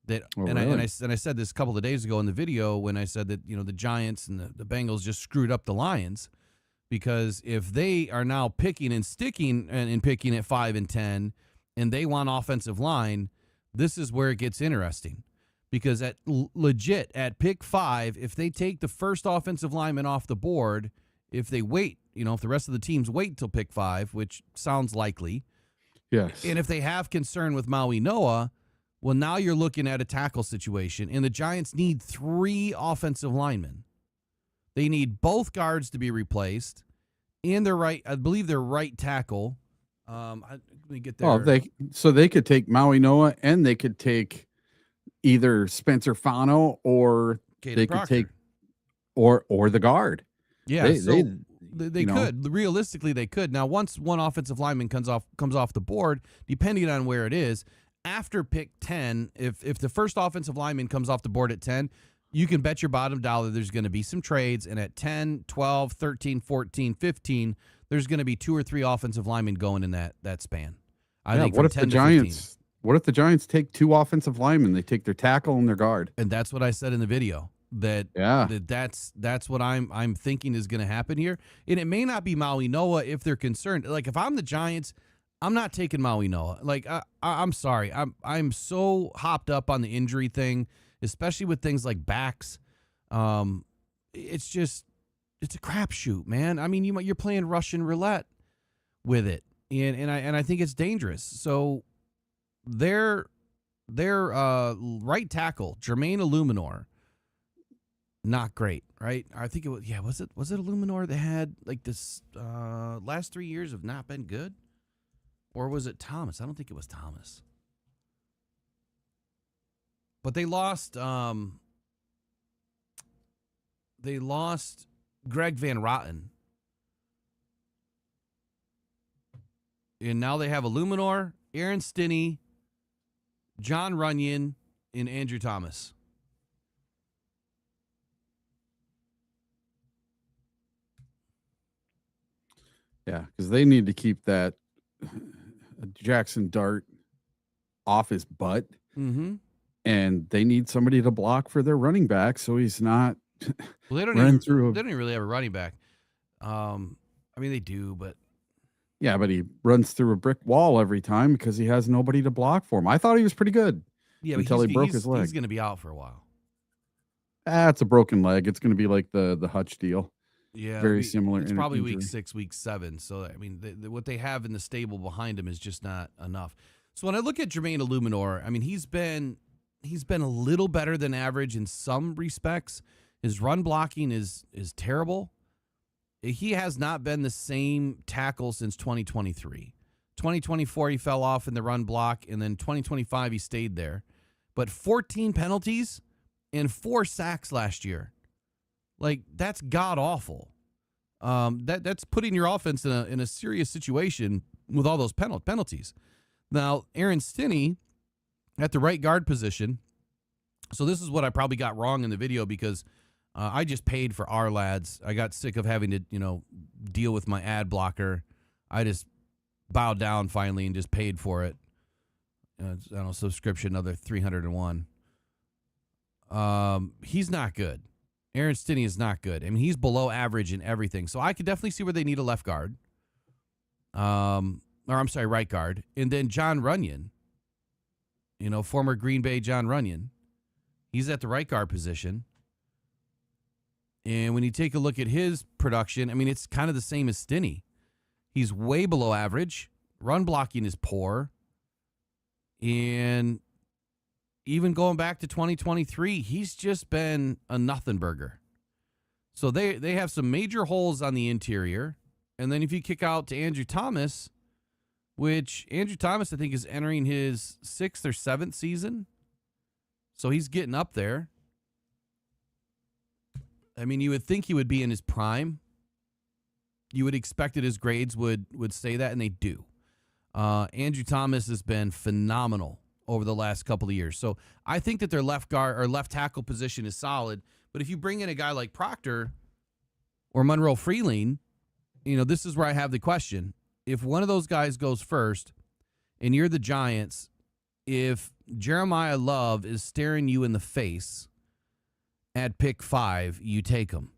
I said this a couple of days ago in the video when I said that the Giants and the Bengals just screwed up the Lions, because if they are now picking and sticking and picking at 5 and 10 and they want offensive line, this is where it gets interesting. Because at pick 5, if they take the first offensive lineman off the board, if they wait, if the rest of the teams wait till pick 5, which sounds likely,
yes,
and if they have concern with Maui Noah, well, now you're looking at a tackle situation, and the Giants need 3 offensive linemen. They need both guards to be replaced, and I believe their right tackle. Let me get there.
Oh, they could take Maui Noah, and they could take either Spencer Fano, or
Caden
they
Proctor.
could take or the guard.
Yeah, they
you
could. Realistically, they could. Now, once one offensive lineman comes off the board, depending on where it is, after pick 10, if the first offensive lineman comes off the board at 10, you can bet your bottom dollar there's going to be some trades, and at 10, 12, 13, 14, 15, there's going to be 2 or 3 offensive linemen going in that span. I think
what if
from 10
the
to
Giants
15.
What if the Giants take 2 offensive linemen? They take their tackle and their guard.
And that's what I said in the video. That's what I'm thinking is going to happen here. And it may not be Maui Noah if they're concerned. Like, if I'm the Giants, I'm not taking Maui Noah. Like, I'm sorry. I'm so hopped up on the injury thing, especially with things like backs. It's a crapshoot, man. I mean, you're playing Russian roulette with it, and I think it's dangerous. So their right tackle, Jermaine Illuminor, not great, right? I think it was. Yeah, was it Illuminor that had like this last 3 years have not been good, or was it Thomas? I don't think it was Thomas. But they lost. They lost Greg Van Rotten, and now they have Illuminor, Aaron Stinney, John Runyon, and Andrew Thomas.
Yeah, because they need to keep that Jackson Dart off his butt,
Mm-hmm.
and they need somebody to block for their running back so he's not
Well, they don't
running
even
through.
they don't even really have a running back. I mean they do, but
Yeah, but he runs through a brick wall every time because he has nobody to block for him. I thought he was pretty good
yeah, but
until he broke his leg.
He's going to be out for a while.
It's a broken leg. It's going to be like the Hutch deal.
Yeah,
Very similar.
It's probably
injury.
week 6, week 7. So I mean, what they have in the stable behind him is just not enough. So when I look at Jermaine Illuminor, I mean, he's been a little better than average in some respects. His run blocking is terrible. He has not been the same tackle since 2023. 2024, he fell off in the run block, and then 2025, he stayed there. But 14 penalties and 4 sacks last year. Like, that's god-awful. That's putting your offense in a serious situation with all those penalties. Now, Aaron Stinney at the right guard position. So this is what I probably got wrong in the video because I just paid for our lads. I got sick of having to, deal with my ad blocker. I just bowed down finally and just paid for it. I don't know, subscription, another $301. He's not good. Aaron Stinney is not good. I mean, he's below average in everything. So I could definitely see where they need a left guard. Right guard. And then John Runyon, former Green Bay John Runyon. He's at the right guard position. And when you take a look at his production, I mean, it's kind of the same as Stinney. He's way below average. Run blocking is poor. And even going back to 2023, he's just been a nothing burger. So they have some major holes on the interior. And then if you kick out to Andrew Thomas, which Andrew Thomas, I think, is entering his 6th or 7th season. So he's getting up there. I mean, you would think he would be in his prime. You would expect that his grades would say that, and they do. Andrew Thomas has been phenomenal over the last couple of years. So I think that their left guard or left tackle position is solid. But if you bring in a guy like Proctor or Monroe Freeling, this is where I have the question. If one of those guys goes first and you're the Giants, if Jeremiah Love is staring you in the face at pick 5, you take him.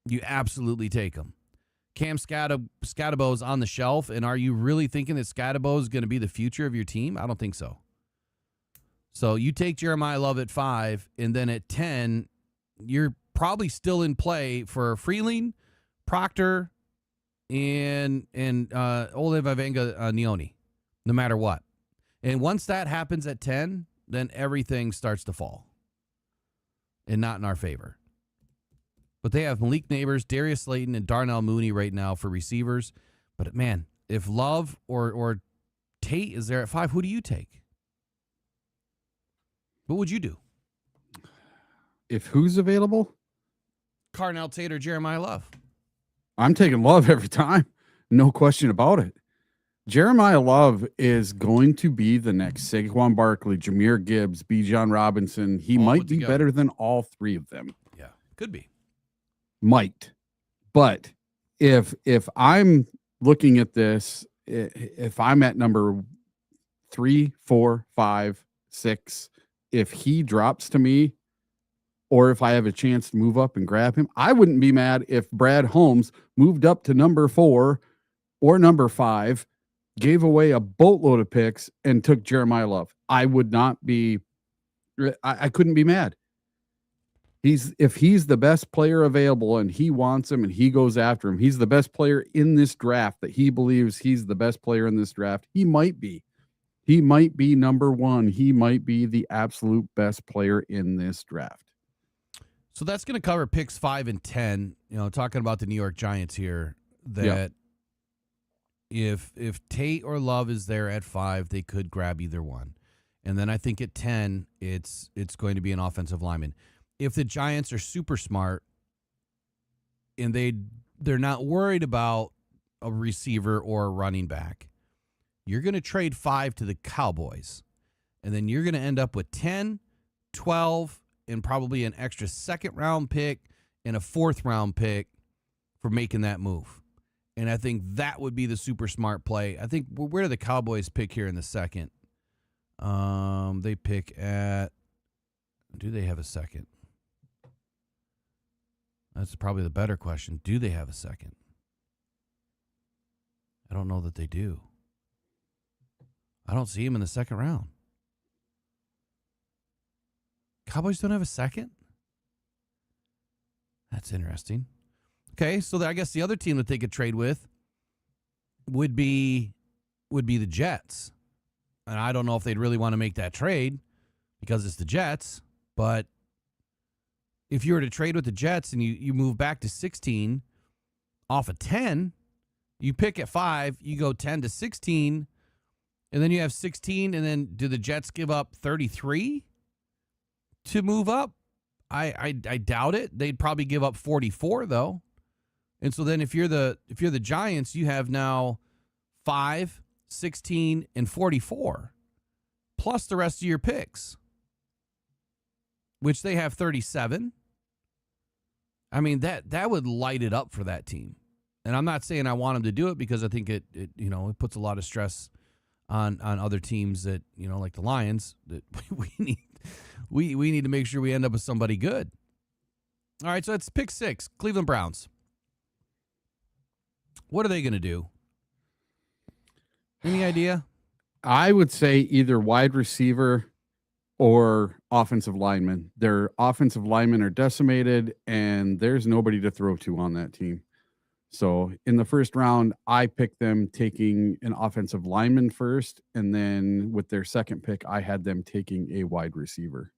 You absolutely take him. Cam Scatterbo's on the shelf, and are you really thinking that Scatterbo is going to be the future of your team? I don't think so. So you take Jeremiah Love at 5, and then at 10, you're probably still in play for Freeling, Proctor, and Olive Ivenga Neoni, no matter what. And once that happens at 10, then everything starts to fall. And not in our favor. But they have Malik Neighbors, Darius Slayton, and Darnell Mooney right now for receivers. But, man, if Love or Tate is there at 5, who do you take? What would you do?
If who's available?
Carnell Tate or Jeremiah Love?
I'm taking Love every time. No question about it. Jeremiah Love is going to be the next Saquon Barkley, Jahmyr Gibbs, Bijan Robinson. He
All
might
put
be
together.
better than all 3 of them.
Yeah, could be.
Might. But if I'm looking at this, if I'm at number 3, 4, 5, 6, if he drops to me, or if I have a chance to move up and grab him, I wouldn't be mad if Brad Holmes moved up to number 4 or number 5, gave away a boatload of picks, and took Jeremiah Love. I would not be, I couldn't be mad. If he's the best player available and he wants him and he goes after him, he's the best player in this draft, that he believes he's the best player in this draft. He might be number 1. He might be the absolute best player in this draft.
So that's going to cover picks 5 and 10. Talking about the New York Giants here, that if Tate or Love is there at 5, they could grab either one. And then I think at 10, it's going to be an offensive lineman. If the Giants are super smart and they're not worried about a receiver or a running back, you're going to trade 5 to the Cowboys. And then you're going to end up with 10, 12, and probably an extra 2nd-round pick and a 4th-round pick for making that move. And I think that would be the super smart play. I think where do the Cowboys pick here in the second? They pick at. Do they have a second? That's probably the better question. Do they have a second? I don't know that they do. I don't see him in the second round. Cowboys don't have a second? That's interesting. Okay, so I guess the other team that they could trade with would be the Jets. And I don't know if they'd really want to make that trade because it's the Jets. But if you were to trade with the Jets and you move back to 16 off of 10, you pick at 5, you go 10 to 16, and then you have 16, and then do the Jets give up 33 to move up? I doubt it. They'd probably give up 44 though. And so then if you're the Giants, you have now 5, 16, and 44 plus the rest of your picks, which they have 37. I mean, that would light it up for that team. And I'm not saying I want them to do it because I think it puts a lot of stress on other teams that, like the Lions, that we need to make sure we end up with somebody good. All right, so it's pick 6, Cleveland Browns. What are they going to do? Any idea?
I would say either wide receiver or offensive lineman. Their offensive linemen are decimated, and there's nobody to throw to on that team. So in the first round, I picked them taking an offensive lineman first, and then with their second pick, I had them taking a wide receiver.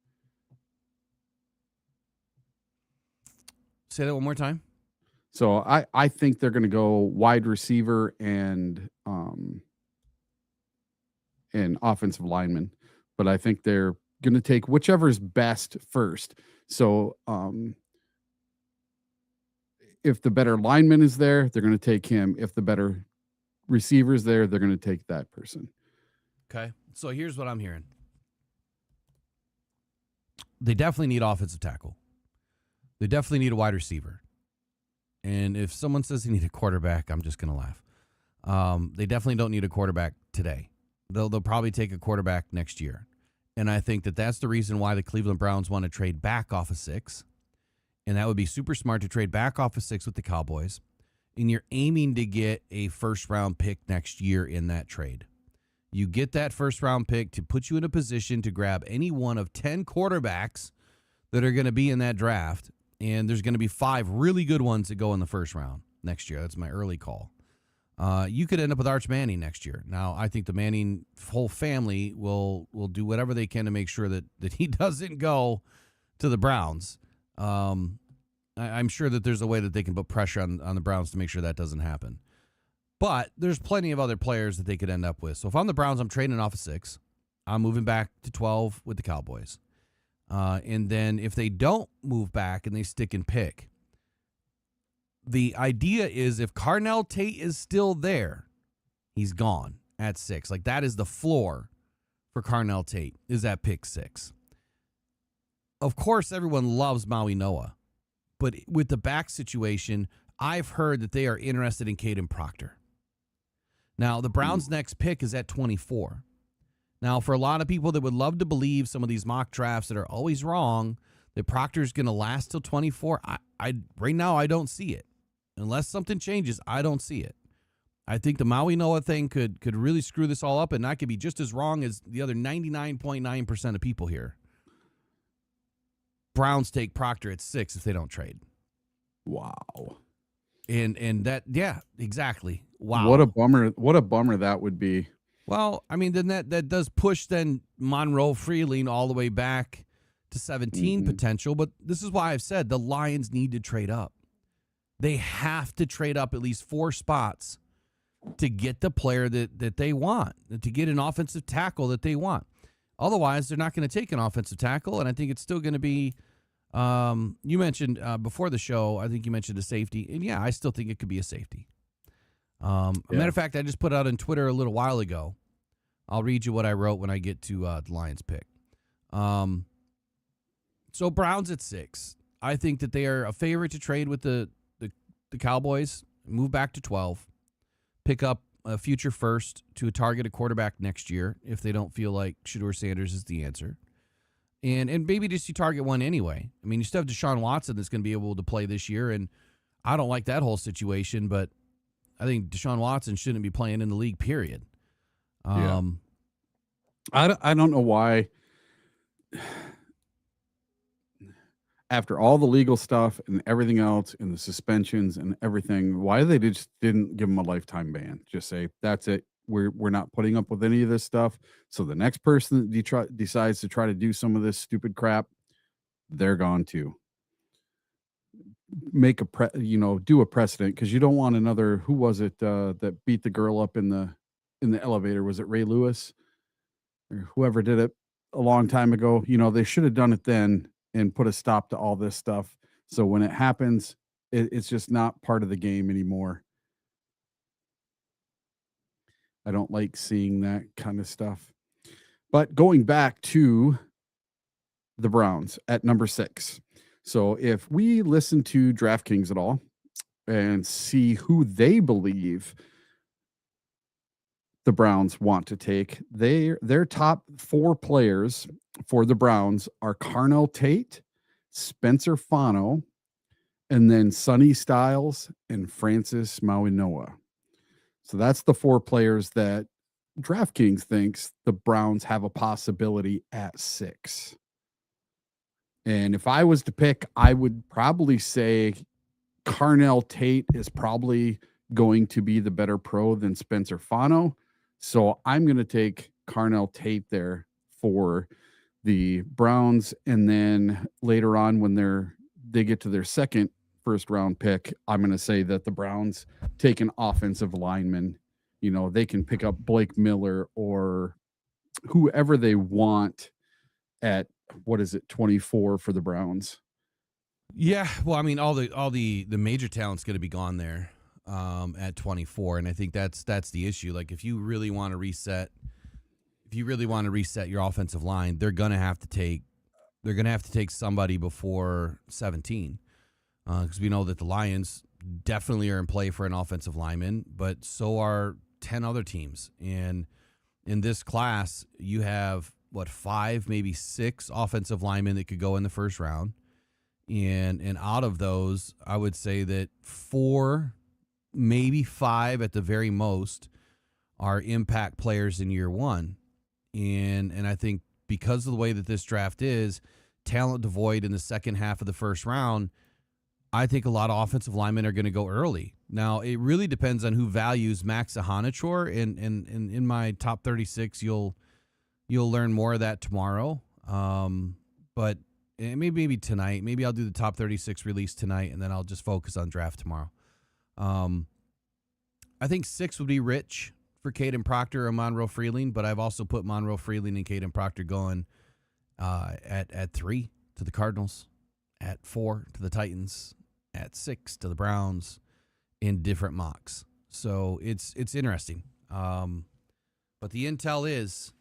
Say that one more time.
So I think they're going to go wide receiver and offensive lineman, but I think they're going to take whichever's best first. So if the better lineman is there, they're going to take him. If the better receiver is there, they're going to take that person.
Okay. So here's what I'm hearing. They definitely need offensive tackle. They definitely need a wide receiver. And if someone says they need a quarterback, I'm just going to laugh. They definitely don't need a quarterback today. They'll probably take a quarterback next year. And I think that that's the reason why the Cleveland Browns want to trade back off of 6. And that would be super smart to trade back off of 6 with the Cowboys. And you're aiming to get a first-round pick next year in that trade. You get that first-round pick to put you in a position to grab any one of 10 quarterbacks that are going to be in that draft. And there's going to be 5 really good ones that go in the first round next year. That's my early call. You could end up with Arch Manning next year. Now, I think the Manning whole family will do whatever they can to make sure that he doesn't go to the Browns. I'm sure that there's a way that they can put pressure on the Browns to make sure that doesn't happen. But there's plenty of other players that they could end up with. So if I'm the Browns, I'm trading off of 6. I'm moving back to 12 with the Cowboys. And then if they don't move back and they stick and pick, the idea is if Carnell Tate is still there, he's gone at 6. Like that is the floor for Carnell Tate, is at pick 6. Of course, everyone loves Maui Noah, but with the back situation, I've heard that they are interested in Caden Proctor. Now, the Browns' next pick is at 24. Now, for a lot of people that would love to believe some of these mock drafts that are always wrong, that Proctor's going to last till 24, I right now I don't see it. Unless something changes, I don't see it. I think the Maui Noah thing could really screw this all up, and I could be just as wrong as the other 99.9% of people here. Browns take Proctor at 6 if they don't trade.
Wow.
And that, yeah, exactly. Wow.
What a bummer that would be.
Well, I mean, then that does push then Monroe Freeling all the way back to 17 potential. But this is why I've said the Lions need to trade up. They have to trade up at least 4 spots to get the player that they want, to get an offensive tackle that they want. Otherwise, they're not going to take an offensive tackle, and I think it's still going to be you mentioned before the show, I think you mentioned a safety, and yeah, I still think it could be a safety. A matter of fact, I just put out on Twitter a little while ago. I'll read you what I wrote when I get to the Lions pick. So Browns at 6. I think that they are a favorite to trade with the Cowboys. move back to 12, pick up a future first to target a quarterback next year if they don't feel like Shedeur Sanders is the answer. And maybe just you target one anyway. I mean, you still have Deshaun Watson that's going to be able to play this year, and I don't like that whole situation, but I think Deshaun Watson shouldn't be playing in the league, period.
I don't know why, after all the legal stuff and everything else and the suspensions and everything, why they just didn't give him a lifetime ban. Just say, that's it. We're not putting up with any of this stuff. So the next person that decides to try to do some of this stupid crap, they're gone too. Make do a precedent, because you don't want another. Who was it that beat the girl up in the elevator? Was it Ray Lewis or whoever did it a long time ago? They should have done it then and put a stop to all this stuff. So when it happens, it's just not part of the game anymore. I don't like seeing that kind of stuff. But going back to the Browns at number 6. So if we listen to DraftKings at all and see who they believe the Browns want to take, their top 4 players for the Browns are Carnell Tate, Spencer Fano, and then Sonny Styles and Francis Mauigoa. So that's the 4 players that DraftKings thinks the Browns have a possibility at 6. And if I was to pick, I would probably say Carnell Tate is probably going to be the better pro than Spencer Fano. So I'm going to take Carnell Tate there for the Browns. And then later on, when they get to their second first round pick, I'm going to say that the Browns take an offensive lineman. They can pick up Blake Miller or whoever they want at, 24 for the Browns.
Yeah, well, I mean, all the major talent's going to be gone there at 24, and I think that's the issue. Like, if you really want to reset your offensive line, they're going to have to take somebody before 17, because we know that the Lions definitely are in play for an offensive lineman, but so are 10 other teams. And in this class, you have 5, maybe 6 offensive linemen that could go in the first round. And out of those, I would say that 4, maybe 5 at the very most are impact players in year 1. And I think because of the way that this draft is, talent devoid in the second half of the first round, I think a lot of offensive linemen are going to go early. Now, it really depends on who values Max Ahanichor. And in my top 36, you'll learn more of that tomorrow. But maybe tonight. Maybe I'll do the top 36 release tonight, and then I'll just focus on draft tomorrow. I think 6 would be rich for Caden Proctor or Monroe Freeling, but I've also put Monroe Freeling and Caden Proctor going at 3 to the Cardinals, at 4 to the Titans, at 6 to the Browns in different mocks. So it's interesting. But the intel is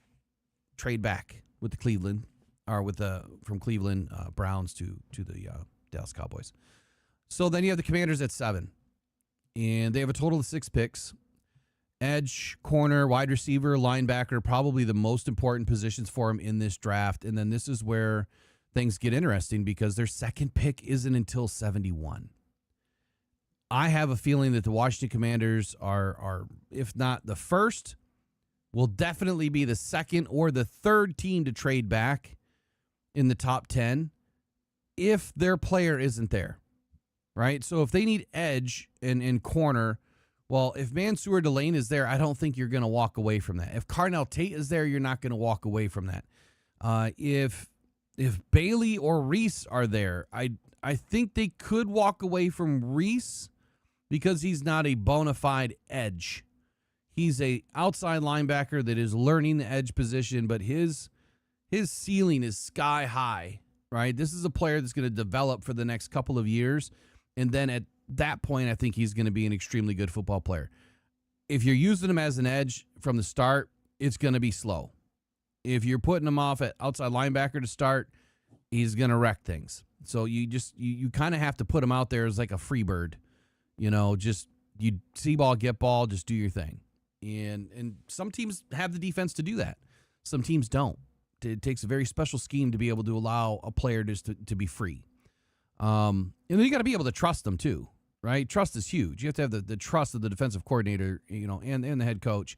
trade back with the Cleveland, or from Cleveland Browns to the Dallas Cowboys. So then you have the Commanders at 7, and they have a total of 6 picks. Edge, corner, wide receiver, linebacker, probably the most important positions for him in this draft. And then this is where things get interesting, because their second pick isn't until 71. I have a feeling that the Washington Commanders are, if not the first, will definitely be the second or the third team to trade back in the top 10 if their player isn't there, right? So if they need edge and corner, well, if Mansour Delane is there, I don't think you're going to walk away from that. If Carnell Tate is there, you're not going to walk away from that. If Bailey or Reese are there, I think they could walk away from Reese because he's not a bona fide edge. He's a outside linebacker that is learning the edge position, but his ceiling is sky high, right? This is a player that's going to develop for the next couple of years, and then at that point, I think he's going to be an extremely good football player. If you're using him as an edge from the start, it's going to be slow. If you're putting him off at outside linebacker to start, he's going to wreck things. So you kind of have to put him out there as like a free bird, just you see ball, get ball, just do your thing. And some teams have the defense to do that. Some teams don't. It takes a very special scheme to be able to allow a player just to be free. And then you got to be able to trust them too, right? Trust is huge. You have to have the trust of the defensive coordinator, and the head coach,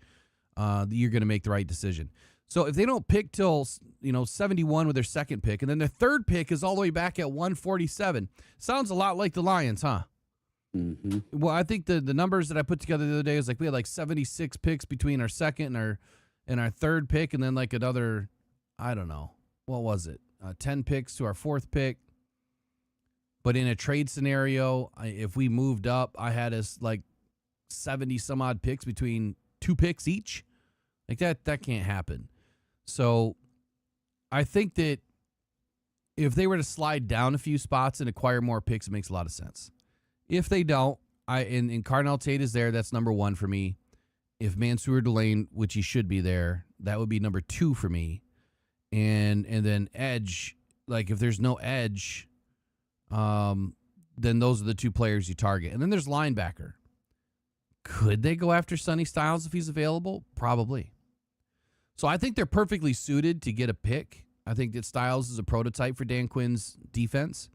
that you're going to make the right decision. So if they don't pick till 71 with their second pick, and then their third pick is all the way back at 147, sounds a lot like the Lions, huh?
Mm-hmm.
Well, I think the numbers that I put together the other day is like we had like 76 picks between our second and our third pick, and then like another, I don't know, what was it? 10 picks to our fourth pick. But in a trade scenario, if we moved up, I had us like 70 some odd picks between 2 picks each. Like that can't happen. So I think that if they were to slide down a few spots and acquire more picks, it makes a lot of sense. If they don't, and Carnell Tate is there, that's number 1 for me. If Mansour Delane, which he should be there, that would be number 2 for me. And then edge, like if there's no edge, then those are the 2 players you target. And then there's linebacker. Could they go after Sonny Styles if he's available? Probably. So I think they're perfectly suited to get a pick. I think that Styles is a prototype for Dan Quinn's defense.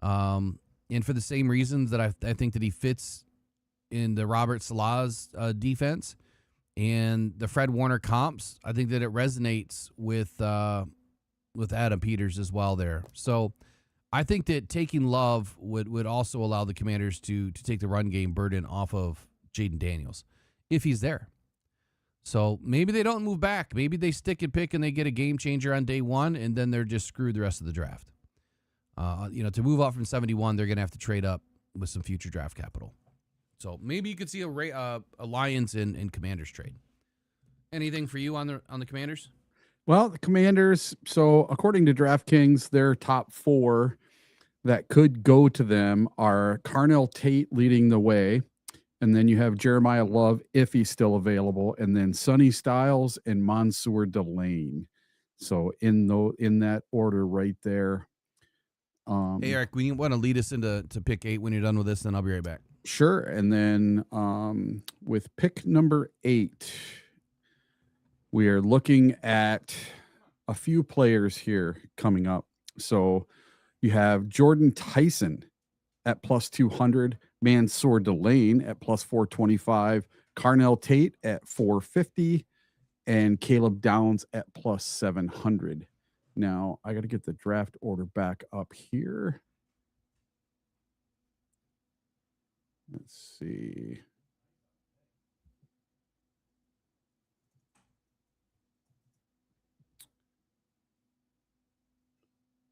And for the same reasons that I think that he fits in the Robert Salah's defense and the Fred Warner comps, I think that it resonates with Adam Peters as well there. So I think that taking Love would also allow the Commanders to take the run game burden off of Jaden Daniels if he's there. So maybe they don't move back. Maybe they stick and pick and they get a game changer on day 1, and then they're just screwed the rest of the draft. To move up from 71, they're going to have to trade up with some future draft capital. So maybe you could see a Lions and Commanders trade. Anything for you on the Commanders?
Well, the Commanders, so according to DraftKings, their top 4 that could go to them are Carnell Tate leading the way, and then you have Jeremiah Love if he's still available, and then Sonny Styles and Mansour Delane. So in that order right there.
Hey, Eric, we want to lead us into pick 8 when you're done with this, then I'll be right back.
Sure. And then with pick number 8, we are looking at a few players here coming up. So you have Jordan Tyson at plus 200, Mansour Delane at plus 425, Carnell Tate at 450, and Caleb Downs at plus 700. Now, I got to get the draft order back up here. Let's see.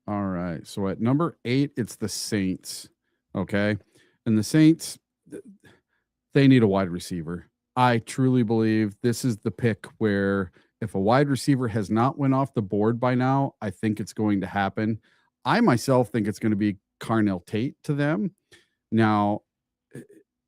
All right. So at number 8, it's the Saints. Okay. And the Saints, they need a wide receiver. I truly believe this is the pick where if a wide receiver has not went off the board by now, I think it's going to happen. I myself think it's going to be Carnell Tate to them. Now,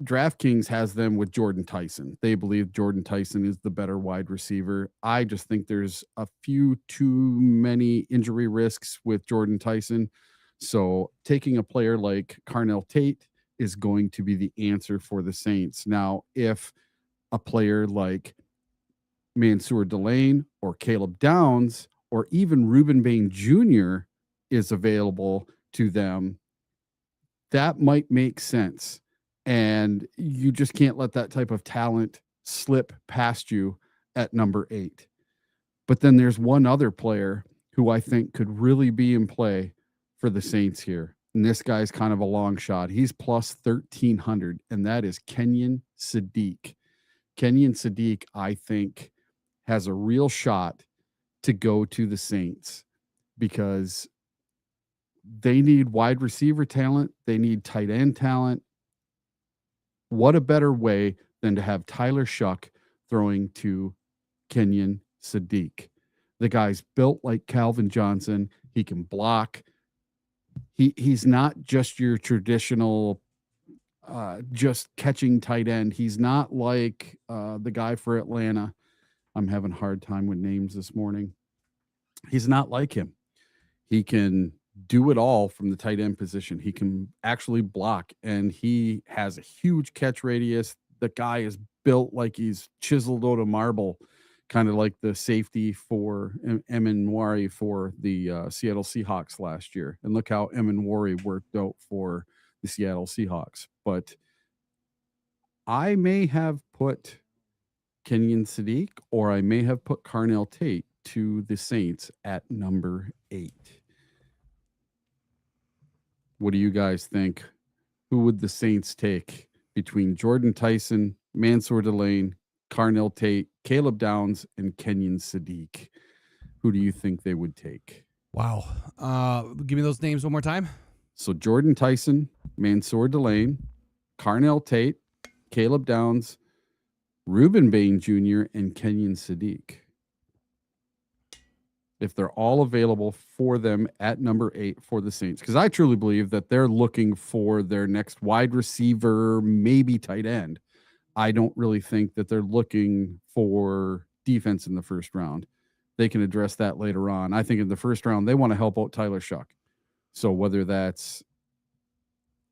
DraftKings has them with Jordan Tyson. They believe Jordan Tyson is the better wide receiver. I just think there's a few too many injury risks with Jordan Tyson. So taking a player like Carnell Tate is going to be the answer for the Saints. Now, if a player like Mansour Delane or Caleb Downs or even Reuben Bain Jr. is available to them, that might make sense. And you just can't let that type of talent slip past you at number 8. But then there's one other player who I think could really be in play for the Saints here. And this guy's kind of a long shot. He's plus 1,300, and that is Kenyon Sadiq. Kenyon Sadiq, I think, has a real shot to go to the Saints because they need wide receiver talent. They need tight end talent. What a better way than to have Tyler Shuck throwing to Kenyon Sadiq. The guy's built like Calvin Johnson. He can block. He's not just your traditional just catching tight end. He's not like the guy for Atlanta. I'm having a hard time with names this morning. He's not like him. He can do it all from the tight end position. He can actually block, and he has a huge catch radius. The guy is built like he's chiseled out of marble, kind of like the safety for Emin for the Seattle Seahawks last year. And look how Emin worked out for the Seattle Seahawks. But I may have put Kenyon Sadiq, or I may have put Carnell Tate to the Saints at number 8. What do you guys think? Who would the Saints take between Jordan Tyson, Mansour Delane, Carnell Tate, Caleb Downs, and Kenyon Sadiq? Who do you think they would take?
Wow. Give me those names one more time.
So Jordan Tyson, Mansour Delane, Carnell Tate, Caleb Downs, Reuben Bain Jr., and Kenyon Sadiq. If they're all available for them at number 8 for the Saints, because I truly believe that they're looking for their next wide receiver, maybe tight end. I don't really think that they're looking for defense in the first round. They can address that later on. I think in the first round, they want to help out Tyler Shuck. So whether that's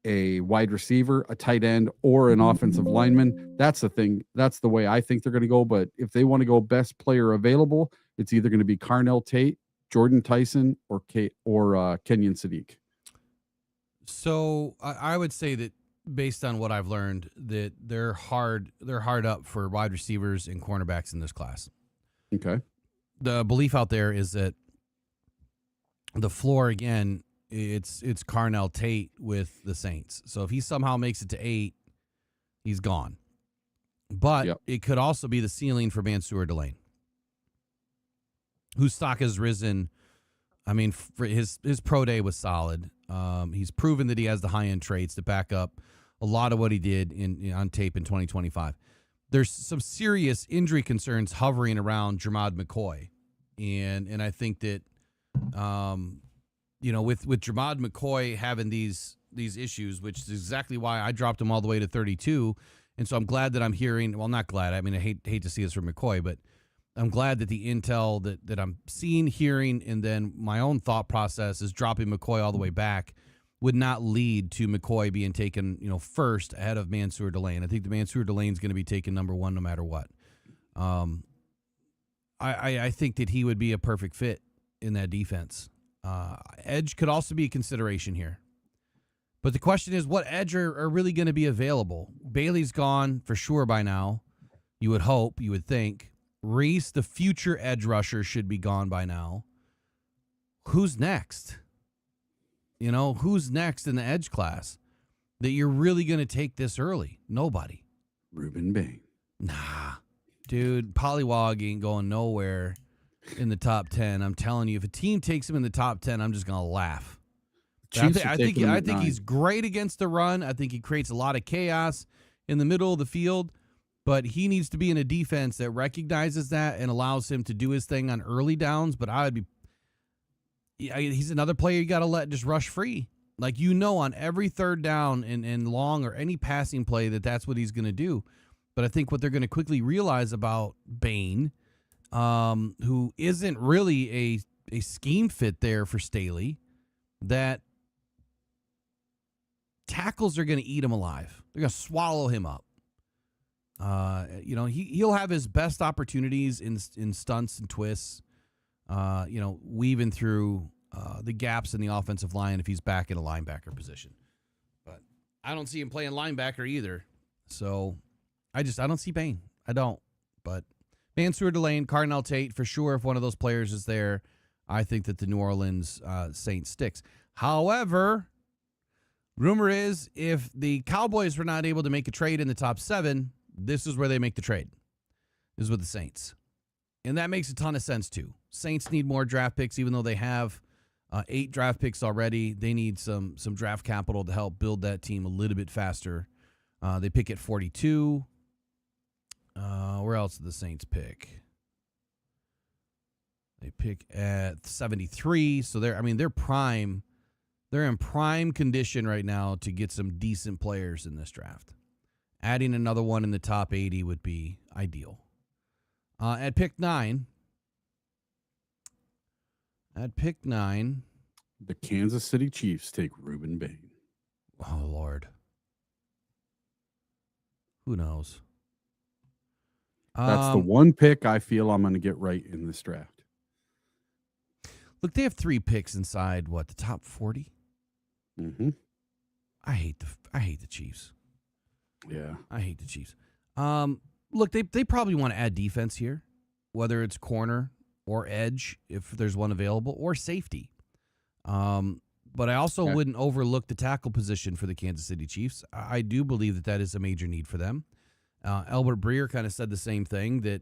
a wide receiver, a tight end, or an offensive lineman, that's the thing. That's the way I think they're going to go. But if they want to go best player available, it's either going to be Carnell Tate, Jordan Tyson, or Kenyon Sadiq.
So I would say that based on what I've learned, that they're hard up for wide receivers and cornerbacks in this class.
Okay.
The belief out there is that the floor, again, it's Carnell Tate with the Saints. So if he somehow makes it to 8, he's gone. But It could also be the ceiling for Mansour Delane, whose stock has risen. I mean, for his pro day was solid. He's proven that he has the high-end traits to back up a lot of what he did on tape in 2025. There's some serious injury concerns hovering around Jermod McCoy. And I think that, with Jermod McCoy having these issues, which is exactly why I dropped him all the way to 32. And so I'm glad that I'm hearing, well, not glad. I mean, I hate to see this from McCoy, but I'm glad that the intel that I'm seeing, hearing, and then my own thought process is dropping McCoy all the way back would not lead to McCoy being taken, first ahead of Mansour Delane. I think the Mansour Delane's going to be taken number 1 no matter what. I think that he would be a perfect fit in that defense. Edge could also be a consideration here. But the question is, what edge are really going to be available? Bailey's gone for sure by now. You would hope, you would think. Reese, the future edge rusher, should be gone by now. Who's next? Who's next in the edge class that you're really going to take this early? Nobody.
Reuben Bain.
Nah. Dude, Pollywog ain't going nowhere in the top 10. I'm telling you, if a team takes him in the top 10, I'm just going to laugh. I think he's great against the run. I think he creates a lot of chaos in the middle of the field. But he needs to be in a defense that recognizes that and allows him to do his thing on early downs. But he's another player you got to let just rush free. Like, on every third down and long or any passing play that's what he's going to do. But I think what they're going to quickly realize about Bain, who isn't really a scheme fit there for Staley, that tackles are going to eat him alive. They're going to swallow him up. He'll have his best opportunities in stunts and twists, weaving through the gaps in the offensive line if he's back in a linebacker position. But I don't see him playing linebacker either. So I don't see Bain. I don't. But Mansour Delane, Carnell Tate, for sure, if one of those players is there, I think that the New Orleans Saints sticks. However, rumor is if the Cowboys were not able to make a trade in the top 7, this is where they make the trade. This is with the Saints. And that makes a ton of sense, too. Saints need more draft picks, even though they have 8 draft picks already. They need some draft capital to help build that team a little bit faster. They pick at 42. Where else do the Saints pick? They pick at 73. So they're prime. They're in prime condition right now to get some decent players in this draft. Adding another one in the top 80 would be ideal. At pick 9,
The Kansas City Chiefs take Reuben Bain.
Oh, Lord. Who knows?
That's the one pick I feel I'm going to get right in this draft.
Look, they have 3 picks inside, the top 40?
Mm-hmm.
I hate the Chiefs.
Yeah.
I hate the Chiefs. Look, they probably want to add defense here, whether it's corner or edge, if there's one available, or safety. But I also wouldn't overlook the tackle position for the Kansas City Chiefs. I do believe that is a major need for them. Albert Breer kind of said the same thing, that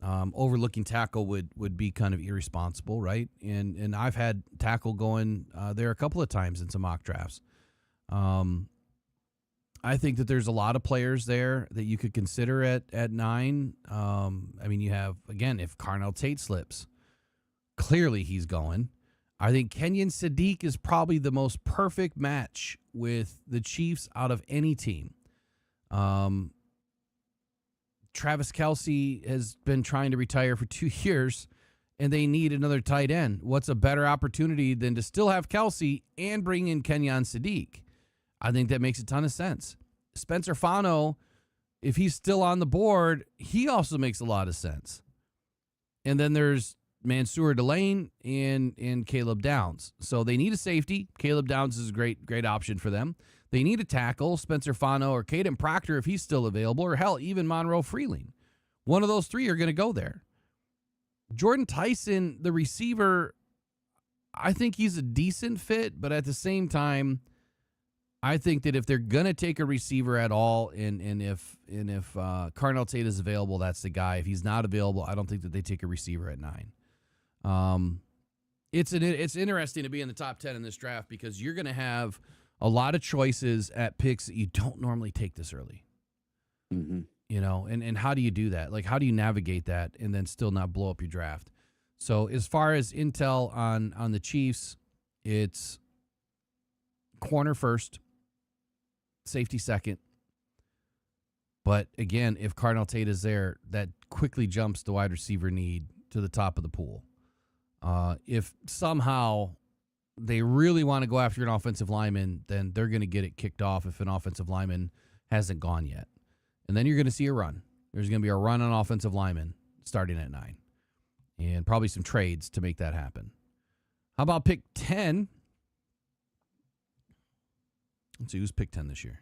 overlooking tackle would be kind of irresponsible, right? And I've had tackle going there a couple of times in some mock drafts. I think that there's a lot of players there that you could consider at 9. I mean, you have, again, if Carnell Tate slips, clearly he's going. I think Kenyon Sadiq is probably the most perfect match with the Chiefs out of any team. Travis Kelce has been trying to retire for 2 years, and they need another tight end. What's a better opportunity than to still have Kelce and bring in Kenyon Sadiq? I think that makes a ton of sense. Spencer Fano, if he's still on the board, he also makes a lot of sense. And then there's Mansour Delane and Caleb Downs. So they need a safety. Caleb Downs is a great option for them. They need a tackle, Spencer Fano or Caden Proctor if he's still available, or hell, even Monroe Freeling. One of those 3 are going to go there. Jordan Tyson, the receiver, I think he's a decent fit, but at the same time, I think that if they're going to take a receiver at all, and if Carnell Tate is available, that's the guy. If he's not available, I don't think that they take a receiver at 9. It's interesting to be in the top 10 in this draft because you're going to have a lot of choices at picks that you don't normally take this early.
Mm-hmm.
You know, and how do you do that? Like, how do you navigate that and then still not blow up your draft? So as far as intel on the Chiefs, it's corner first, safety second. But again, if Carnell Tate is there, that quickly jumps the wide receiver need to the top of the pool. If somehow they really want to go after an offensive lineman, then they're going to get it kicked off if an offensive lineman hasn't gone yet. And then you're going to see a run. There's going to be a run on offensive linemen starting at 9. And probably some trades to make that happen. How about pick 10? Let's see, who's pick 10 this year?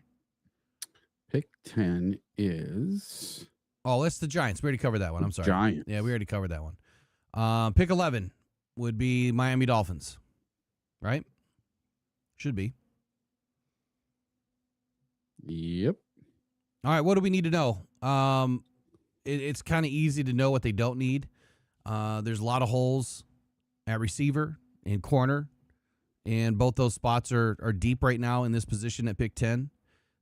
Pick 10 is...
Oh, that's the Giants. We already covered that one. I'm sorry.
Giants.
Yeah, we already covered that one. Pick 11 would be Miami Dolphins. Right? Should be.
Yep.
All right, what do we need to know? It's kind of easy to know what they don't need. There's a lot of holes at receiver and corner, and both those spots are deep right now in this position at pick 10.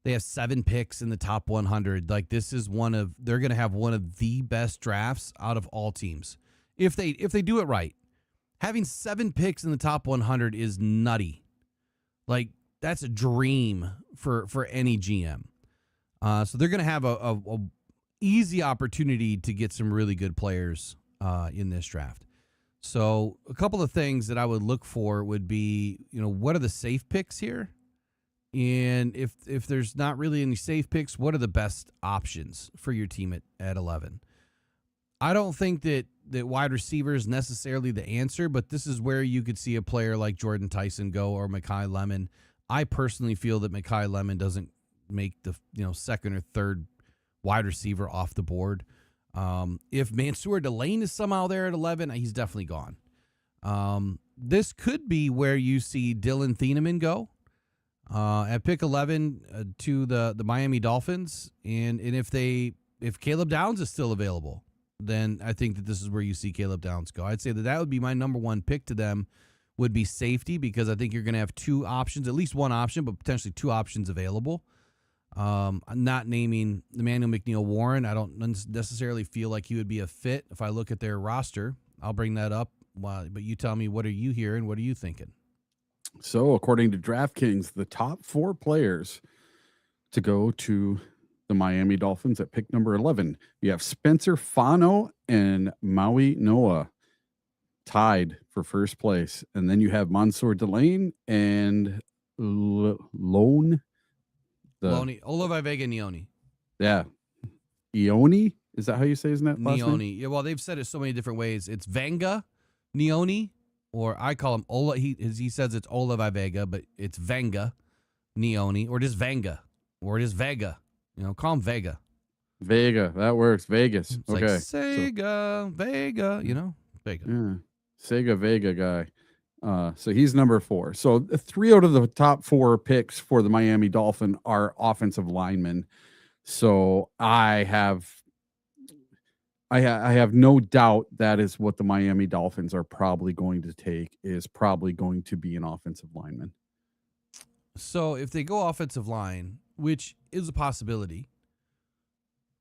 They have 7 picks in the top 100. Like, this is they're going to have one of the best drafts out of all teams if they do it right. Having 7 picks in the top 100 is nutty. Like, that's a dream for any GM. So they're going to have a easy opportunity to get some really good players in this draft. So a couple of things that I would look for would be, what are the safe picks here? And if there's not really any safe picks, what are the best options for your team at 11? I don't think that wide receiver is necessarily the answer, but this is where you could see a player like Jordan Tyson go or Mekhi Lemon. I personally feel that Mekhi Lemon doesn't make the second or third wide receiver off the board. If Mansour Delane is somehow there at 11, he's definitely gone. This could be where you see Dylan Thieneman go at pick 11 to the Miami Dolphins, and if Caleb Downs is still available, then I think that this is where you see Caleb Downs go. I'd say that would be my number one pick to them, would be safety, because I think you're going to have 2 options, at least one option, but potentially 2 options available. I'm not naming Emmanuel McNeil-Warren. I don't necessarily feel like he would be a fit if I look at their roster. I'll bring that up, but you tell me, what are you hearing? What are you thinking?
So according to DraftKings, the top 4 players to go to the Miami Dolphins at pick number 11. You have Spencer Fano and Maui Noah. tied for first place. And then you have Mansour Delane and Lone.
Olavai Vega Neoni.
Yeah. Ioni? Is that how you say his last name?
Neoni. Yeah, well, they've said it so many different ways. It's Vanga Neoni, or I call him Ola. He says it's Olavai Vega, but it's Vanga Neoni, or just Vanga, or just Vega. Call him Vega.
Vega. That works. Vegas.
It's
okay.
like Sega, Vega, Vega.
Yeah. Sega Vega guy. So he's number 4. So 3 out of the top 4 picks for the Miami Dolphin are offensive linemen. So I have no doubt that is what the Miami Dolphins are probably going to take, is probably going to be an offensive lineman.
So if they go offensive line, which is a possibility,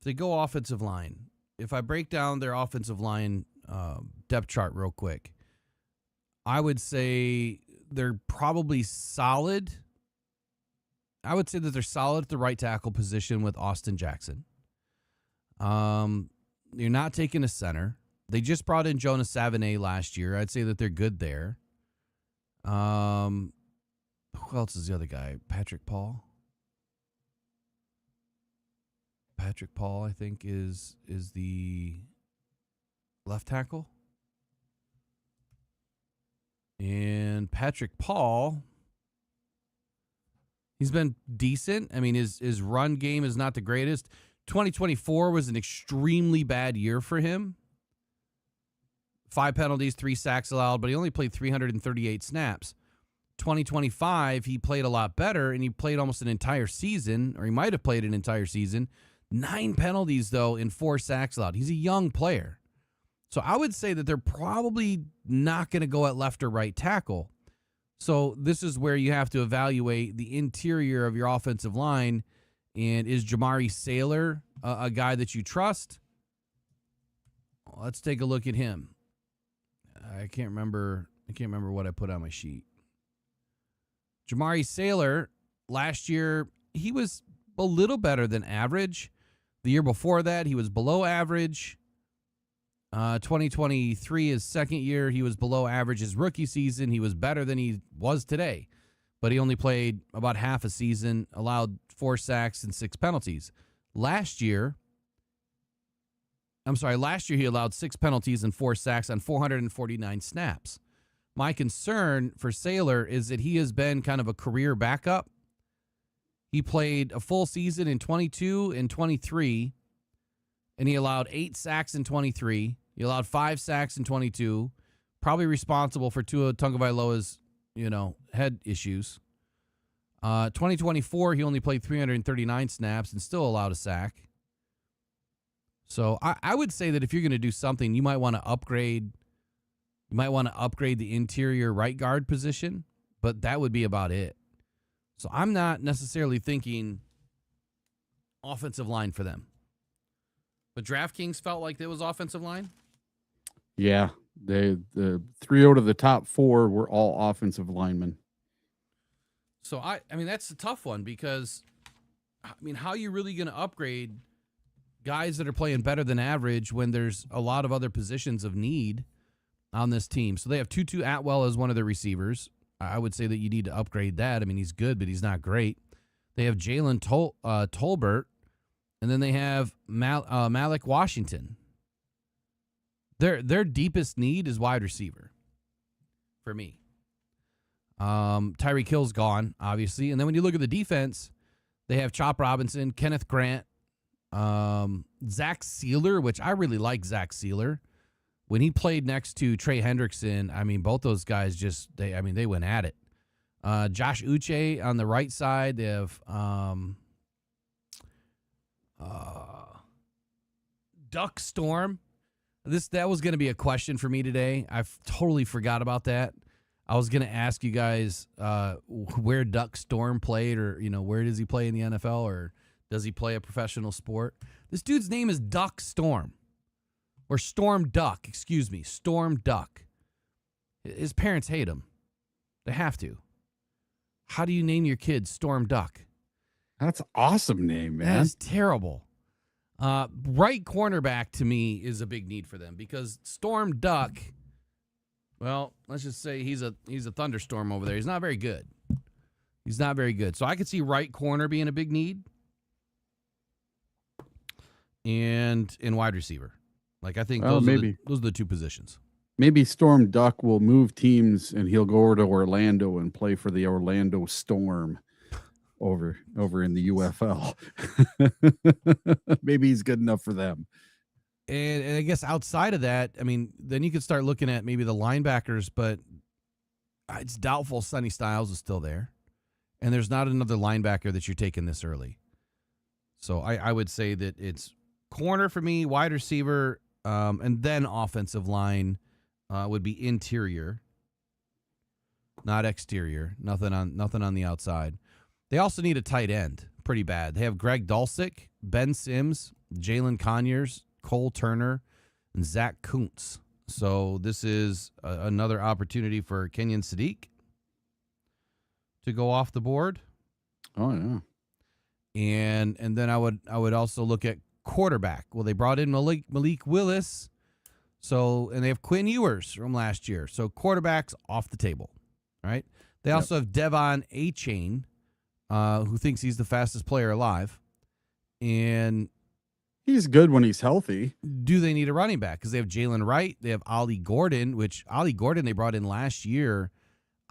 if they go offensive line, if I break down their offensive line depth chart real quick, I would say they're probably solid. I would say that they're solid at the right tackle position with Austin Jackson. You're not taking a center. They just brought in Jonas Savigny last year. I'd say that they're good there. Who else is the other guy? Patrick Paul. Patrick Paul, I think, is the left tackle. And Patrick Paul, he's been decent. I mean, his run game is not the greatest. 2024 was an extremely bad year for him. 5 penalties, 3 sacks allowed, but he only played 338 snaps. 2025, he played a lot better, and he played almost an entire season, or he might have played an entire season. 9 penalties, though, and 4 sacks allowed. He's a young player. So I would say that they're probably not going to go at left or right tackle. So this is where you have to evaluate the interior of your offensive line. And is Jamari Sailor a guy that you trust? Let's take a look at him. I can't remember what I put on my sheet. Jamari Sailor, last year, he was a little better than average. The year before that, he was below average. 2023, his second year, he was below average. His rookie season, he was better than he was today. But he only played about half a season, allowed 4 sacks and 6 penalties. Last year he allowed 6 penalties and 4 sacks on 449 snaps. My concern for Sailor is that he has been kind of a career backup. He played a full season in 22 and 23, and he allowed 8 sacks in 23. He allowed 5 sacks in 22, probably responsible for Tua Tagovailoa's, head issues. 2024, he only played 339 snaps and still allowed a sack. So I would say that if you're going to do something, you might want to upgrade. You might want to upgrade the interior right guard position, but that would be about it. So I'm not necessarily thinking offensive line for them. But DraftKings felt like there was offensive line?
Yeah. The 3 out of the top 4 were all offensive linemen.
So, I mean, that's a tough one because, how are you really going to upgrade guys that are playing better than average when there's a lot of other positions of need on this team? So they have Tutu Atwell as one of their receivers. I would say that you need to upgrade that. I mean, he's good, but he's not great. They have Jalen Tolbert, and then they have Malik Washington. Their deepest need is wide receiver for me. Tyreek Hill's gone, obviously. And then when you look at the defense, they have Chop Robinson, Kenneth Grant, Zach Sealer, which I really like Zach Sealer. When he played next to Trey Hendrickson, both those guys they went at it. Josh Uche on the right side. They have Duck Storm. That was going to be a question for me today. I totally forgot about that. I was going to ask you guys where Duck Storm played, or where does he play in the NFL, or does he play a professional sport? This dude's name is Duck Storm, or Storm Duck. Excuse me, Storm Duck. His parents hate him. They have to. How do you name your kid Storm Duck?
That's an awesome name, man.
That's terrible. Right cornerback to me is a big need for them because Storm Duck Well, let's just say he's a thunderstorm over there. He's not very good. He's not very good. So I could see right corner being a big need. And in wide receiver. Like, I think those are the two positions.
Maybe Storm Duck will move teams and he'll go over to Orlando and play for the Orlando Storm over in the UFL. Maybe he's good enough for them.
And I guess outside of that, I mean, then you could start looking at maybe the linebackers, but it's doubtful Sonny Styles is still there. And there's not another linebacker that you're taking this early. So I would say that it's corner for me, wide receiver, and then offensive line would be interior, not exterior. Nothing on the outside. They also need a tight end pretty bad. They have Greg Dulcich, Ben Sims, Jalen Conyers, Cole Turner, and Zach Kuntz. So this is another opportunity for Kenyon Sadiq to go off the board.
Oh yeah.
And then I would also look at quarterback. Well, they brought in Malik Willis. So, and they have Quinn Ewers from last year. So quarterback's off the table. All right. They also have Devon A-Chain, who thinks he's the fastest player alive. And
he's good when he's healthy.
Do they need a running back? Because they have Jalen Wright. They have Ollie Gordon, which Ollie Gordon they brought in last year.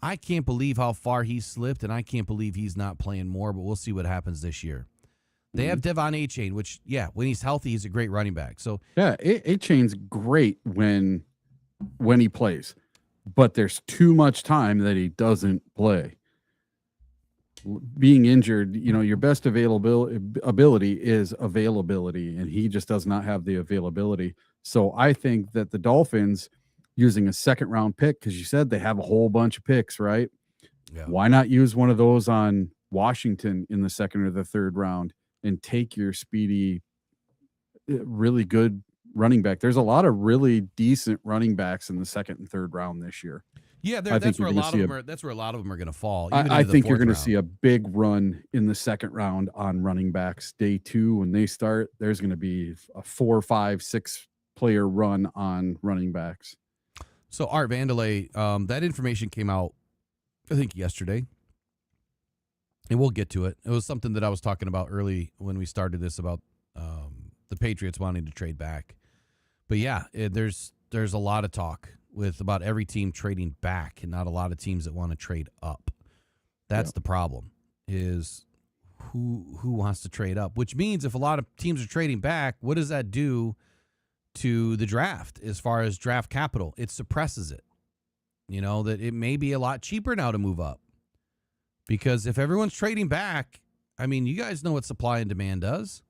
I can't believe how far he slipped, and I can't believe he's not playing more, but we'll see what happens this year. They have Devon A-Chain, which, when he's healthy, he's a great running back. So
A-Chain's great when he plays, but there's too much time that he doesn't play. Being injured, your best ability is availability, and he just does not have the availability. So I think that the Dolphins, using a second-round pick, because you said they have a whole bunch of picks, right?
Yeah.
Why not use one of those on Washington in the second or the third round and take your speedy, really good running back? There's a lot of really decent running backs in the second and third round this year.
Yeah, that's where a lot of them are going to fall.
I think you're going to see a big run in the second round on running backs. Day 2, when they start, there's going to be a 4, 5, 6 player run on running backs.
So Art Vandelay, that information came out, I think, yesterday. And we'll get to it. It was something that I was talking about early when we started this about the Patriots wanting to trade back. But there's a lot of talk with about every team trading back and not a lot of teams that want to trade up. That's the problem, is who wants to trade up, which means if a lot of teams are trading back, what does that do to the draft as far as draft capital? It suppresses it. That it may be a lot cheaper now to move up. Because if everyone's trading back, I mean, you guys know what supply and demand does.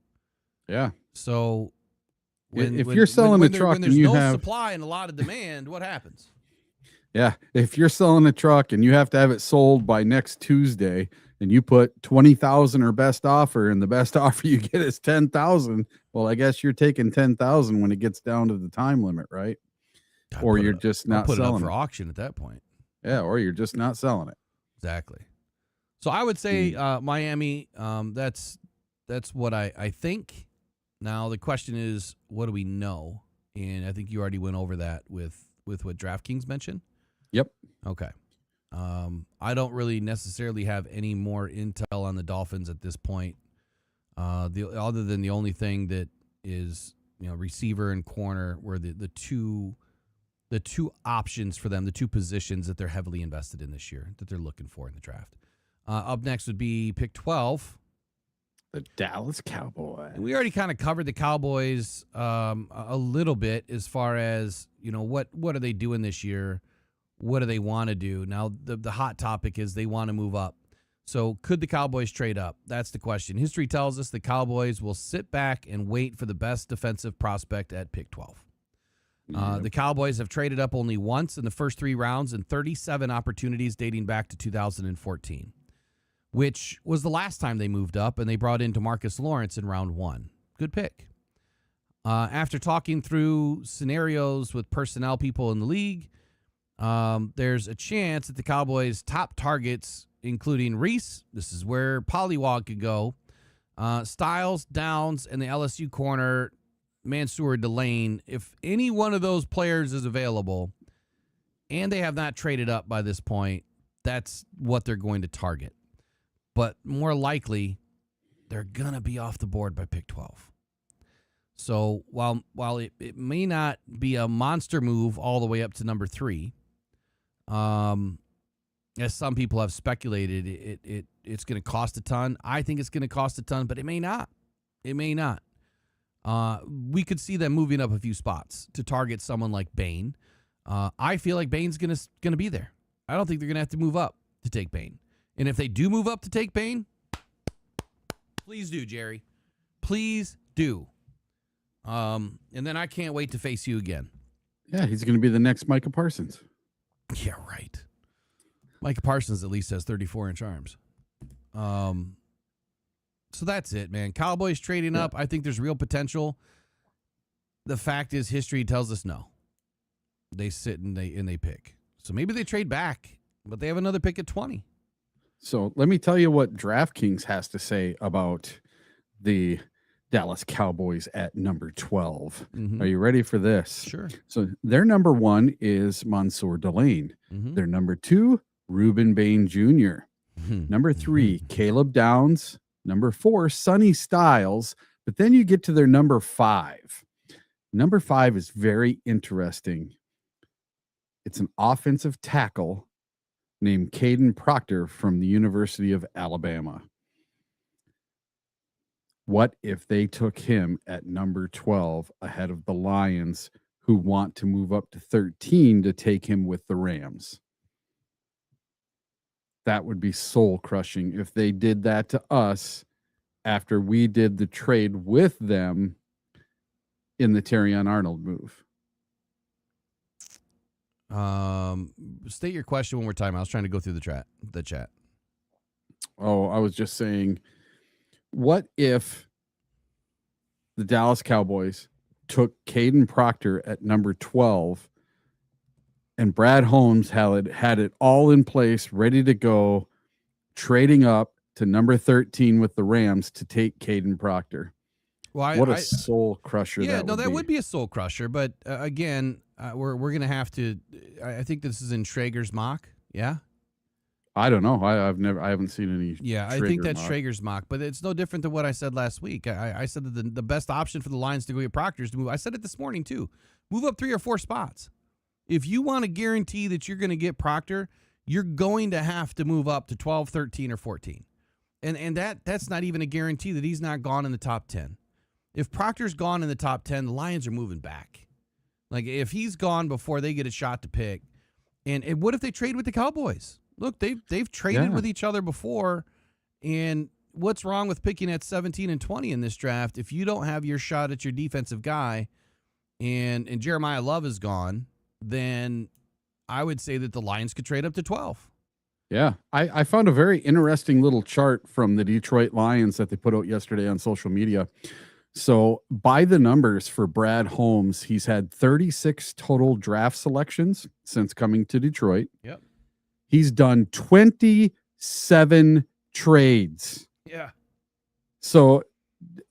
Yeah.
So
if you're selling a truck
when there's
and you
no
have
supply and a lot of demand, what happens?
Yeah. If you're selling a truck and you have to have it sold by next Tuesday and you put 20,000 or best offer and the best offer you get is 10,000, well, I guess you're taking 10,000 when it gets down to the time limit, right? Or you're just not
selling it
selling
for auction at that point.
Yeah. Or you're just not selling it.
Exactly. So I would say Miami, that's what I think. Now, the question is, what do we know? And I think you already went over that with what DraftKings mentioned.
Yep.
Okay. I don't really necessarily have any more intel on the Dolphins at this point. Other than the only thing that is, receiver and corner were the two options for them, the two positions that they're heavily invested in this year that they're looking for in the draft. Up next would be pick 12.
The Dallas Cowboys.
And we already kind of covered the Cowboys a little bit as far as, what are they doing this year? What do they want to do? Now, the hot topic is they want to move up. So could the Cowboys trade up? That's the question. History tells us the Cowboys will sit back and wait for the best defensive prospect at pick 12. The Cowboys have traded up only once in the first 3 rounds and 37 opportunities dating back to 2014. Which was the last time they moved up, and they brought in DeMarcus Lawrence in round 1. Good pick. After talking through scenarios with personnel people in the league, there's a chance that the Cowboys' top targets, including Reese, this is where Pollywog could go, Styles, Downs, and the LSU corner, Mansour Delane, if any one of those players is available, and they have not traded up by this point, that's what they're going to target. But more likely, they're going to be off the board by pick 12. So while it may not be a monster move all the way up to number 3, as some people have speculated, it's going to cost a ton. I think it's going to cost a ton, but it may not. It may not. We could see them moving up a few spots to target someone like Bane. I feel like Bane's going to be there. I don't think they're going to have to move up to take Bane. And if they do move up to take Bane, please do, Jerry. Please do. And then I can't wait to face you again.
Yeah, he's going to be the next Micah Parsons.
Yeah, right. Micah Parsons at least has 34-inch arms. So that's it, man. Cowboys trading up. I think there's real potential. The fact is, history tells us no. They sit and they pick. So maybe they trade back, but they have another pick at 20.
So let me tell you what DraftKings has to say about the Dallas Cowboys at number 12.
Mm-hmm.
Are you ready for this?
Sure.
So their number 1 is Mansour Delane.
Mm-hmm.
Their number 2, Reuben Bain Jr. Number 3, Caleb Downs. Number 4, Sonny Styles. But then you get to their number 5. Number 5 is very interesting. It's an offensive tackle named Caden Proctor from the University of Alabama. What if they took him at number 12 ahead of the Lions, who want to move up to 13 to take him with the Rams? That would be soul crushing if they did that to us after we did the trade with them in the Terrion Arnold move.
State your question one more time. I was trying to go through the chat.
Oh, I was just saying, what if the Dallas Cowboys took Caden Proctor at number 12 and Brad Holmes had it all in place, ready to go, trading up to number 13 with the Rams to take Caden Proctor?
Well,
what a soul crusher!
Yeah,
that
would be a soul crusher. But again, we're gonna have to. I think this is in Traeger's mock. Yeah.
I don't know. I haven't seen any.
Yeah, I think that's Traeger's mock, but it's no different than what I said last week. I said that the best option for the Lions to go get Proctor is to move. I said it this morning too. Move up 3 or 4 spots. If you want to guarantee that you're going to get Proctor, you're going to have to move up to 12, 13, or 14. And that's not even a guarantee that he's not gone in the top 10. If Proctor's gone in the top 10, the Lions are moving back. Like, if he's gone before they get a shot to pick, and what if they trade with the Cowboys? Look, they've traded with each other before, and what's wrong with picking at 17 and 20 in this draft if you don't have your shot at your defensive guy, and Jeremiah Love is gone, then I would say that the Lions could trade up to 12.
Yeah, I found a very interesting little chart from the Detroit Lions that they put out yesterday on social media. So by the numbers for Brad Holmes, he's had 36 total draft selections since coming to Detroit.
Yep.
He's done 27 trades.
Yeah.
So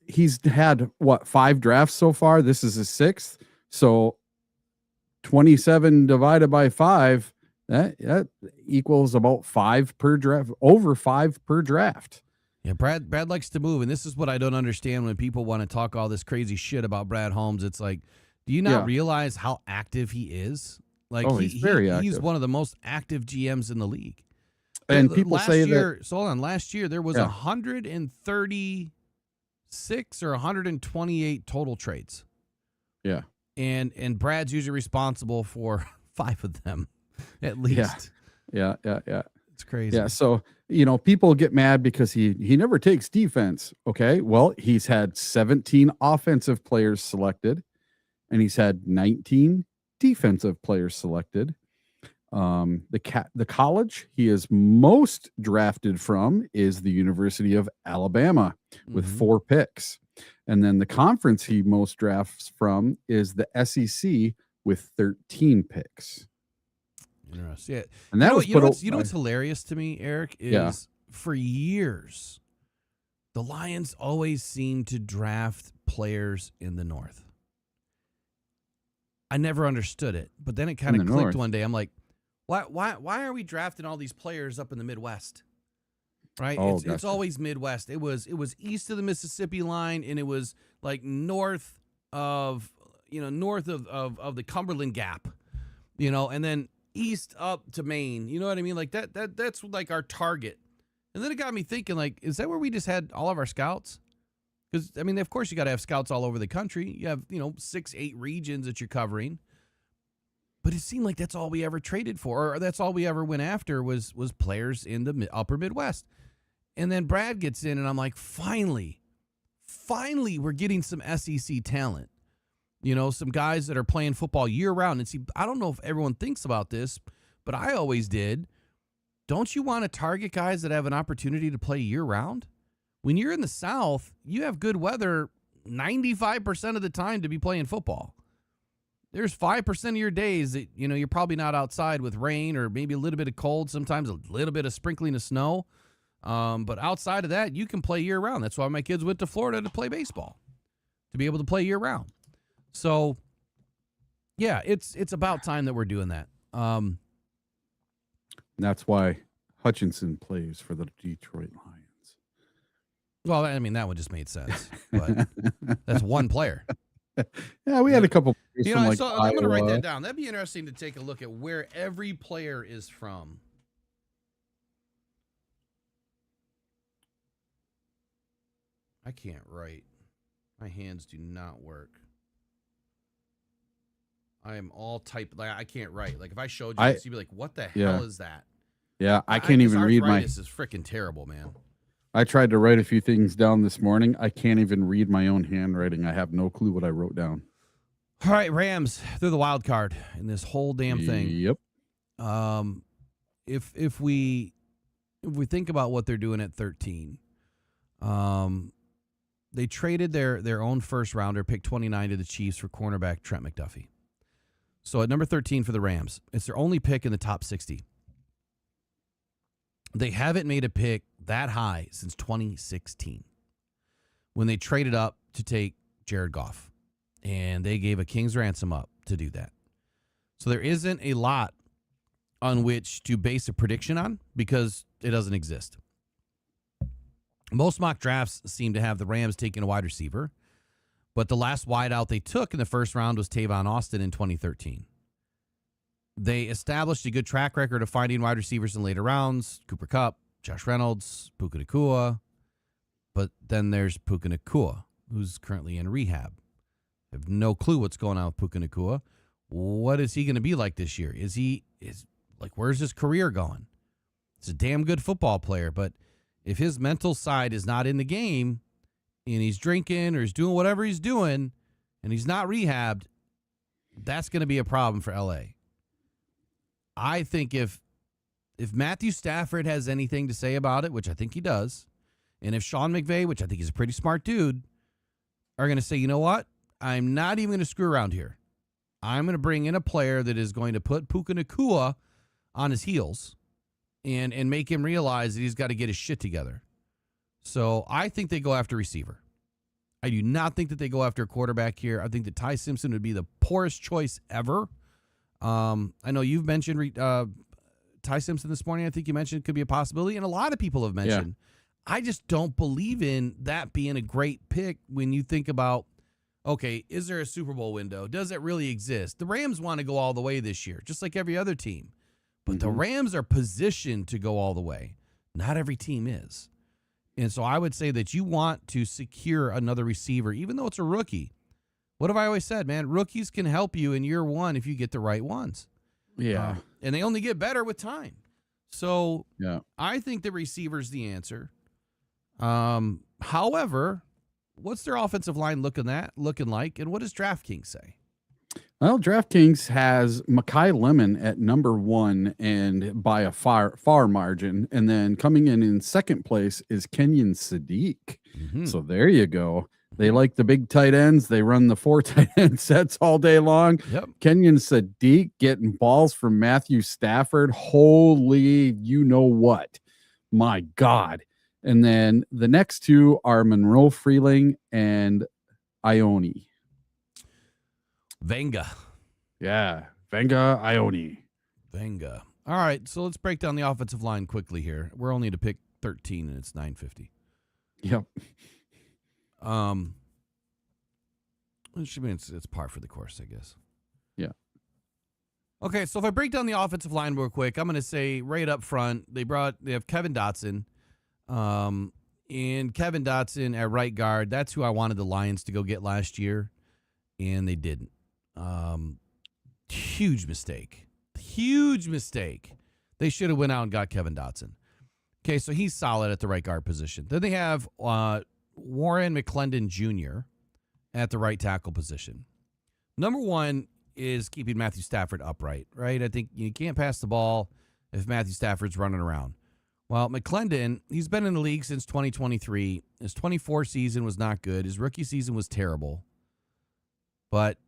he's had, 5 drafts so far? This is his 6th. So 27 divided by 5, that equals about 5 per draft, over 5 per draft.
Yeah, Brad likes to move, and this is what I don't understand when people want to talk all this crazy shit about Brad Holmes. It's like, do you not realize how active he is? Like,
he's very active.
He's one of the most active GMs in the league.
And people say that.
So hold on, last year there was 136 or 128 total trades.
Yeah.
And Brad's usually responsible for 5 of them, at least.
Yeah.
It's crazy.
Yeah, so, people get mad because he never takes defense. Okay, well, he's had 17 offensive players selected, and he's had 19 defensive players selected. The college he is most drafted from is the University of Alabama with 4 picks. And then the conference he most drafts from is the SEC with 13 picks.
Interesting. Yeah.
And that
what's hilarious to me, Eric, is for years the Lions always seem to draft players in the North. I never understood it, but then it kind of clicked one day. I'm like, Why are we drafting all these players up in the Midwest? Right?
Oh,
It's
gotcha.
always Midwest. It was east of the Mississippi line, and it was like north of the Cumberland Gap, and then east up to Maine. You know what I mean? Like that's like our target. And then it got me thinking, like, is that where we just had all of our scouts? Because I mean, of course, you got to have scouts all over the country. You have 6-8 regions that you're covering. But it seemed like that's all we ever traded for, or that's all we ever went after was players in the upper Midwest. And then Brad gets in, and I'm like, finally, we're getting some SEC talent. Some guys that are playing football year-round. And see, I don't know if everyone thinks about this, but I always did. Don't you want to target guys that have an opportunity to play year-round? When you're in the South, you have good weather 95% of the time to be playing football. There's 5% of your days that, you're probably not outside with rain or maybe a little bit of cold, sometimes a little bit of sprinkling of snow. But outside of that, you can play year-round. That's why my kids went to Florida to play baseball, to be able to play year-round. So, yeah, it's about time that we're doing that.
That's why Hutchinson plays for the Detroit Lions.
Well, I mean, that one just made sense. But that's one player.
Yeah, we had a couple.
I'm going to write that down. That'd be interesting to take a look at where every player is from. I can't write. My hands do not work. I am all typed. Like, I can't write. Like, if I showed you this, you'd be like, what the hell is that?
Yeah, I can't even read my.
This is freaking terrible, man.
I tried to write a few things down this morning. I can't even read my own handwriting. I have no clue what I wrote down.
All right, Rams, they're the wild card in this whole damn thing.
Yep.
If we think about what they're doing at 13, they traded their own first rounder, pick 29 to the Chiefs for cornerback Trent McDuffie. So at number 13 for the Rams, it's their only pick in the top 60. They haven't made a pick that high since 2016 when they traded up to take Jared Goff, and they gave a king's ransom up to do that. So there isn't a lot on which to base a prediction on because it doesn't exist. Most mock drafts seem to have the Rams taking a wide receiver, but the last wideout they took in the first round was Tavon Austin in 2013. They established a good track record of finding wide receivers in later rounds, Cooper Kupp, Josh Reynolds, Puka Nacua, but then there's Puka Nacua, who's currently in rehab. I have no clue what's going on with Puka Nacua. What is he going to be like this year? Where's his career going? He's a damn good football player, but if his mental side is not in the game and he's drinking or he's doing whatever he's doing and he's not rehabbed, that's going to be a problem for LA. I think if Matthew Stafford has anything to say about it, which I think he does, and if Sean McVay, which I think is a pretty smart dude, are going to say, you know what? I'm not even going to screw around here. I'm going to bring in a player that is going to put Puka Nacua on his heels and make him realize that he's got to get his shit together. So I think they go after receiver. I do not think that they go after a quarterback here. I think that Ty Simpson would be the poorest choice ever. I know you've mentioned Ty Simpson this morning. I think you mentioned could be a possibility, and a lot of people have mentioned. Yeah. I just don't believe in that being a great pick when you think about, okay, is there a Super Bowl window? Does it really exist? The Rams want to go all the way this year, just like every other team. But the Rams are positioned to go all the way. Not every team is. And so I would say that you want to secure another receiver, even though it's a rookie. What have I always said, man? Rookies can help you in year one if you get the right ones.
Yeah.
And they only get better with time. So
yeah,
I think the receiver's the answer. However, what's their offensive line looking like, and what does DraftKings say?
Well, DraftKings has Mekhi Lemon at number 1 and by a far margin. And then coming in second place is Kenyon Sadiq. Mm-hmm. So there you go. They like the big tight ends. They run the 4 tight end sets all day long.
Yep.
Kenyon Sadiq getting balls from Matthew Stafford. Holy, you know what? My God. And then the next two are Monroe Freeling and Ione.
Venga.
Yeah. Venga Ione.
Venga. All right, so let's break down the offensive line quickly here. We're only to pick 13, and it's 9:50.
Yep.
Which means it's par for the course, I guess.
Yeah.
Okay, so if I break down the offensive line real quick, I'm going to say right up front, they have Kevin Dotson. And Kevin Dotson at right guard, that's who I wanted the Lions to go get last year, and they didn't. Huge mistake. Huge mistake. They should have went out and got Kevin Dotson. Okay, so he's solid at the right guard position. Then they have Warren McClendon Jr. at the right tackle position. Number one is keeping Matthew Stafford upright, right? I think you can't pass the ball if Matthew Stafford's running around. Well, McClendon, he's been in the league since 2023. His 24 season was not good. His rookie season was terrible. But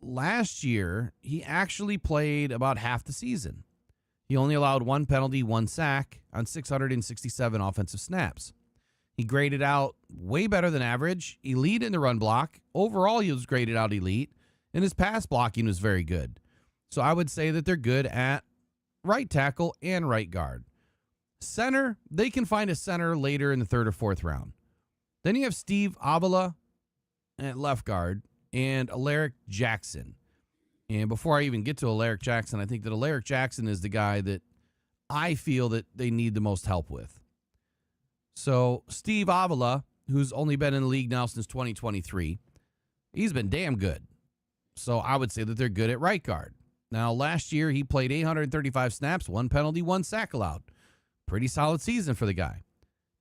last year, he actually played about half the season. He only allowed 1 penalty, 1 sack on 667 offensive snaps. He graded out way better than average, elite in the run block. Overall, he was graded out elite, and his pass blocking was very good. So I would say that they're good at right tackle and right guard. Center, they can find a center later in the 3rd or 4th round. Then you have Steve Avila at left guard and Alaric Jackson. And before I even get to Alaric Jackson, I think that Alaric Jackson is the guy that I feel that they need the most help with. So Steve Avila, who's only been in the league now since 2023, he's been damn good. So I would say that they're good at right guard. Now, last year, he played 835 snaps, 1 penalty, 1 sack allowed. Pretty solid season for the guy.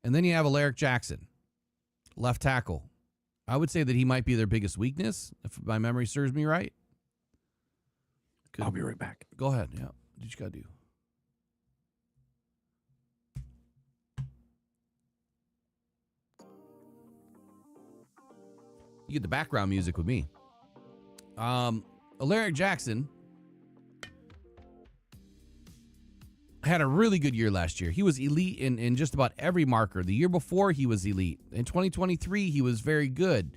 And then you have Alaric Jackson, left tackle. I would say that he might be their biggest weakness, if my memory serves me right.
I'll be right back.
Go ahead. Yeah. What you got to do? You get the background music with me. Alaric Jackson had a really good year last year. He was elite in just about every marker. The year before, he was elite. In 2023, he was very good.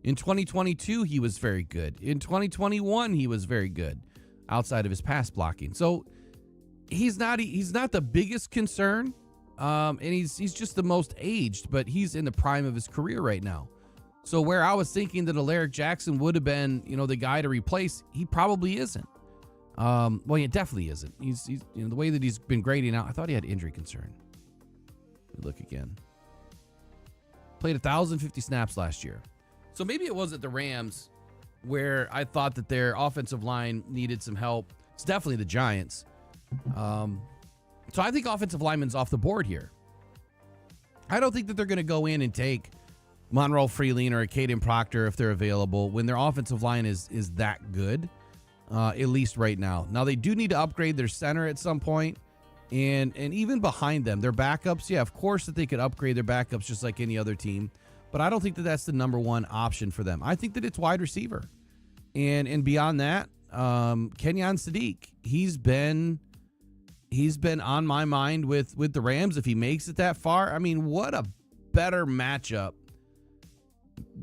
In 2022, he was very good. In 2021, he was very good outside of his pass blocking. So he's not the biggest concern, and he's just the most aged, but he's in the prime of his career right now. So where I was thinking that Alaric Jackson would have been, the guy to replace, he probably isn't. Well, he definitely isn't. He's the way that he's been grading out. I thought he had injury concern. Let me look again. Played 1,050 snaps last year. So maybe it wasn't the Rams where I thought that their offensive line needed some help. It's definitely the Giants. So I think offensive lineman's off the board here. I don't think that they're going to go in and take Monroe Freeling or a Caden Proctor if they're available when their offensive line is that good. At least right now. Now, they do need to upgrade their center at some point, and even behind them, their backups, yeah, of course that they could upgrade their backups just like any other team, but I don't think that that's the number one option for them. I think that it's wide receiver. And beyond that, Kenyon Sadiq, he's been on my mind with the Rams if he makes it that far. I mean, what a better matchup.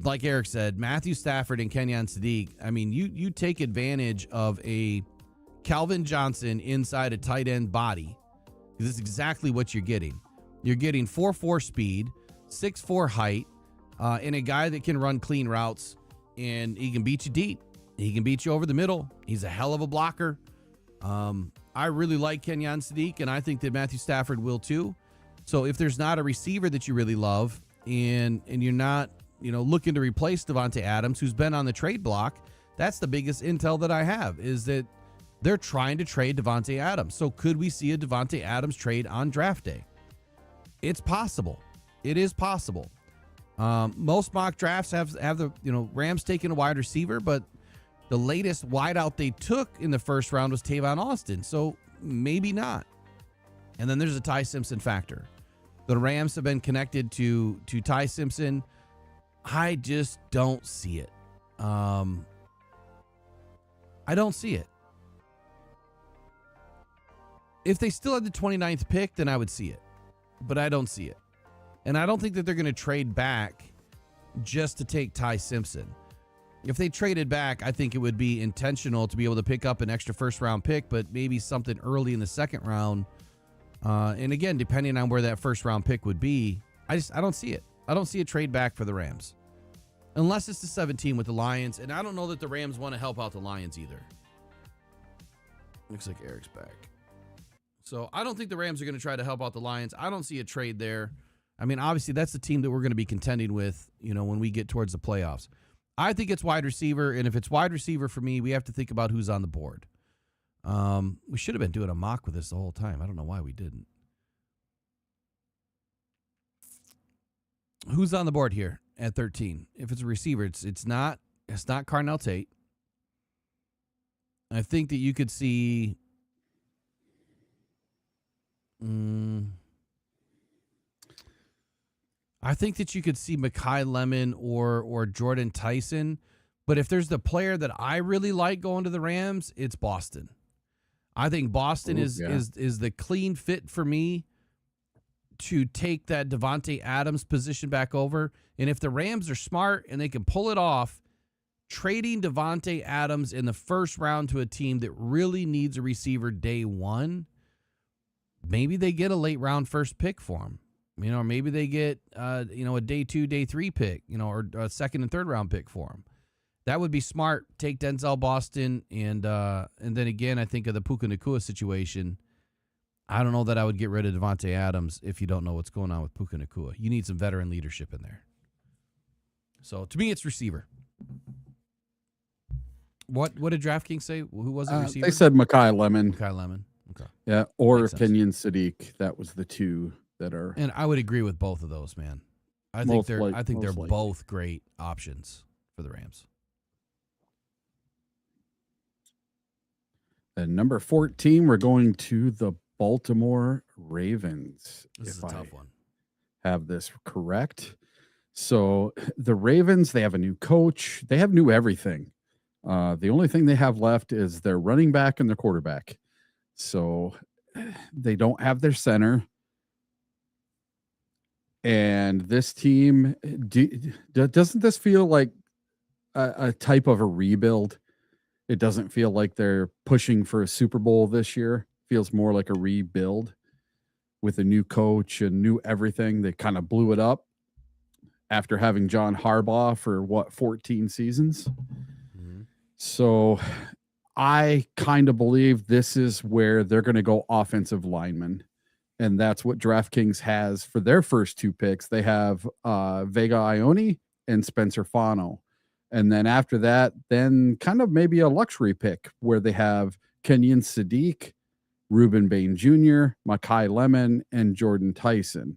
Like Eric said, Matthew Stafford and Kenyon Sadiq. I mean, you take advantage of a Calvin Johnson inside a tight end body. This is exactly what you're getting. You're getting 4.4 speed, 6'4 height, and a guy that can run clean routes, and he can beat you deep. He can beat you over the middle. He's a hell of a blocker. I really like Kenyon Sadiq, and I think that Matthew Stafford will too. So if there's not a receiver that you really love, and you're not looking to replace Davante Adams, who's been on the trade block, that's the biggest intel that I have, is that they're trying to trade Davante Adams. So could we see a Davante Adams trade on draft day? It's possible. It is possible. Most mock drafts have the Rams taking a wide receiver, but the latest wideout they took in the first round was Tavon Austin. So maybe not. And then there's a Ty Simpson factor. The Rams have been connected to Ty Simpson. I just don't see it. I don't see it. If they still had the 29th pick, then I would see it. But I don't see it. And I don't think that they're going to trade back just to take Ty Simpson. If they traded back, I think it would be intentional to be able to pick up an extra first-round pick, but maybe something early in the second round. And again, depending on where that first-round pick would be, I don't see it. I don't see a trade back for the Rams. Unless it's the 17 with the Lions. And I don't know that the Rams want to help out the Lions either. Looks like Eric's back. So I don't think the Rams are going to try to help out the Lions. I don't see a trade there. I mean, obviously, that's the team that we're going to be contending with, when we get towards the playoffs. I think it's wide receiver, and if it's wide receiver for me, we have to think about who's on the board. We should have been doing a mock with this the whole time. I don't know why we didn't. Who's on the board here at 13? If it's a receiver, it's not Carnell Tate. I think that you could see I think that you could see Mekhi Lemon or Jordan Tyson, but if there's the player that I really like going to the Rams, it's Boston. I think Boston is the clean fit for me to take that Devontae Adams position back over. And if the Rams are smart and they can pull it off, trading Devontae Adams in the first round to a team that really needs a receiver day one, maybe they get a late round first pick for him. Or maybe they get a day 2, day 3 pick, or a second and third round pick for him. That would be smart. Take Denzel Boston, and then again, I think of the Puka Nacua situation. I don't know that I would get rid of Devontae Adams if you don't know what's going on with Puka Nacua. You need some veteran leadership in there. So to me, it's receiver. What did DraftKings say? Who was it? Receiver?
They said Mekhi Lemon.
Mekhi Lemon. Okay.
Yeah, or Kenyon Sadiq. That was the two that are.
And I would agree with both of those, man. I think they're both great options for the Rams.
And number 14, we're going to the Baltimore Ravens.
This is a tough one.
Have this correct. So the Ravens, they have a new coach. They have new everything. The only thing they have left is their running back and their quarterback. So they don't have their center. And this team, doesn't this feel like a type of a rebuild? It doesn't feel like they're pushing for a Super Bowl this year. Feels more like a rebuild with a new coach and new everything. They kind of blew it up after having John Harbaugh for 14 seasons. Mm-hmm. So I kind of believe this is where they're going to go offensive lineman. And that's what DraftKings has for their first two picks. They have Vega Ione and Spencer Fano. And then after that, then kind of maybe a luxury pick where they have Kenyon Sadiq, Reuben Bain Jr., Mekhi Lemon, and Jordan Tyson.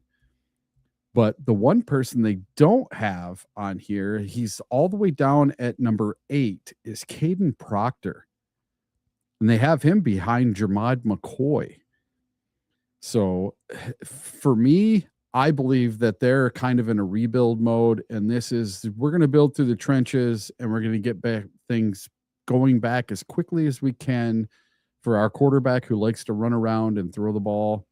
But the one person they don't have on here, he's all the way down at number 8, is Caden Proctor. And they have him behind Jermod McCoy. So for me, I believe that they're kind of in a rebuild mode. And we're going to build through the trenches and we're going to get back things going back as quickly as we can for our quarterback who likes to run around and throw the ball.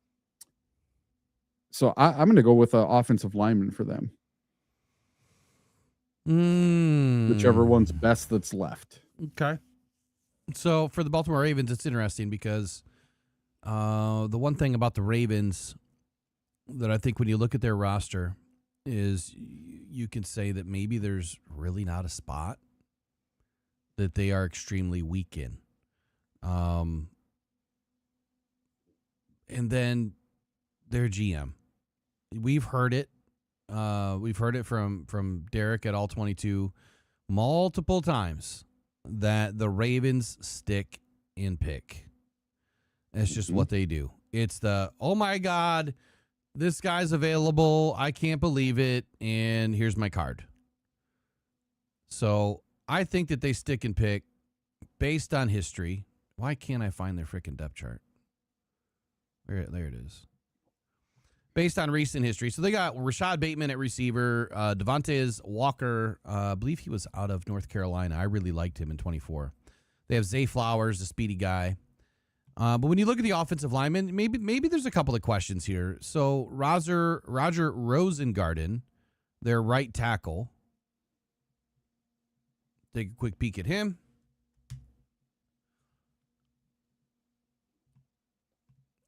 So I'm going to go with an offensive lineman for them. Whichever one's best that's left.
Okay. So for the Baltimore Ravens, it's interesting because the one thing about the Ravens that I think when you look at their roster is you can say that maybe there's really not a spot that they are extremely weak in. And then their GM. We've heard it. We've heard it from Derek at All 22 multiple times that the Ravens stick in pick. That's just what they do. It's the, oh my God, this guy's available. I can't believe it. And here's my card. So I think that they stick and pick based on history. Why can't I find their freaking depth chart? There it is. Based on recent history. So they got Rashad Bateman at receiver, Devontae Walker. I believe he was out of North Carolina. I really liked him in 24. They have Zay Flowers, the speedy guy. But when you look at the offensive linemen, maybe there's a couple of questions here. So Roger Rosengarten, their right tackle. Take a quick peek at him.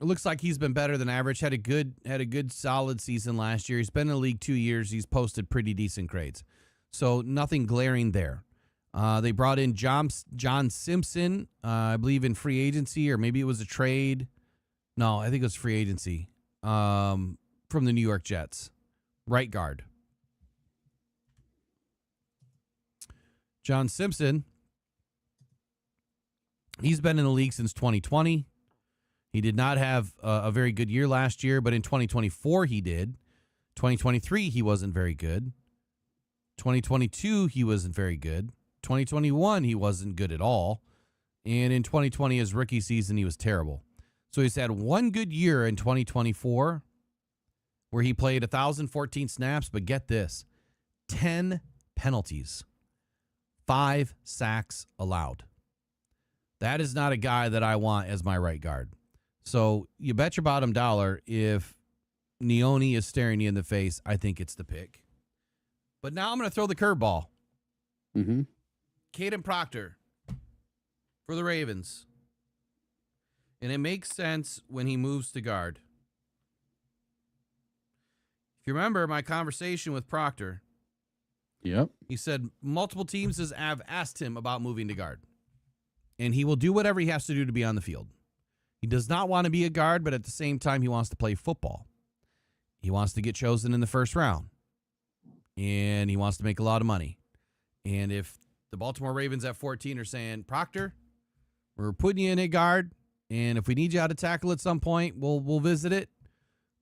It looks like he's been better than average. Had a good solid season last year. He's been in the league 2 years. He's posted pretty decent grades. So nothing glaring there. They brought in John Simpson, I believe in free agency, or maybe it was a trade. No, I think it was free agency from the New York Jets. Right guard. John Simpson, he's been in the league since 2020. He did not have a very good year last year, but in 2024 he did. 2023 he wasn't very good. 2022 he wasn't very good. 2021 he wasn't good at all. And in 2020, his rookie season, he was terrible. So he's had one good year in 2024 where he played 1,014 snaps, but get this, 10 penalties, 5 sacks allowed. That is not a guy that I want as my right guard. So you bet your bottom dollar if Neone is staring you in the face, I think it's the pick. But now I'm going to throw the curveball.
Mm-hmm.
Caden Proctor for the Ravens. And it makes sense when he moves to guard. If you remember my conversation with Proctor,
Yep.
he said multiple teams have asked him about moving to guard. And he will do whatever he has to do to be on the field. He does not want to be a guard, but at the same time, he wants to play football. He wants to get chosen in the first round. And he wants to make a lot of money. And if the Baltimore Ravens at 14 are saying, Proctor, we're putting you in a guard, and if we need you out to tackle at some point, we'll visit it.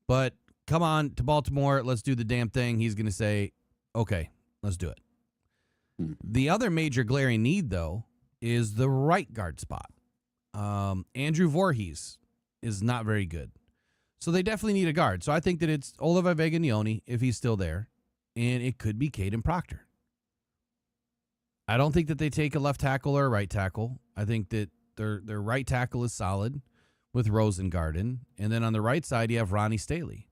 But come on to Baltimore, let's do the damn thing. He's going to say, okay, let's do it. The other major glaring need, though, is the right guard spot. Andrew Voorhees is not very good. So they definitely need a guard. So I think that it's Oliver Veganioni, if he's still there, and it could be Caden Proctor. I don't think that they take a left tackle or a right tackle. I think that their right tackle is solid with Rosengarten. And then on the right side, you have Ronnie Staley.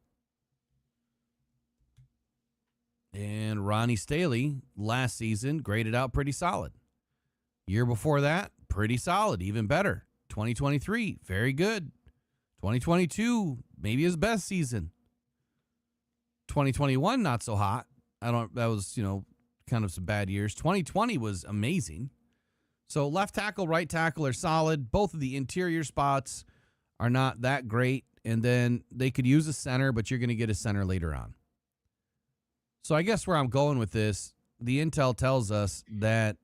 And Ronnie Staley, last season, graded out pretty solid. Year before that, pretty solid, even better. 2023, very good. 2022, maybe his best season. 2021, not so hot. That was, kind of some bad years. 2020 was amazing. So left tackle, right tackle are solid. Both of the interior spots are not that great. And then they could use a center, but you're going to get a center later on. So I guess where I'm going with this, the intel tells us that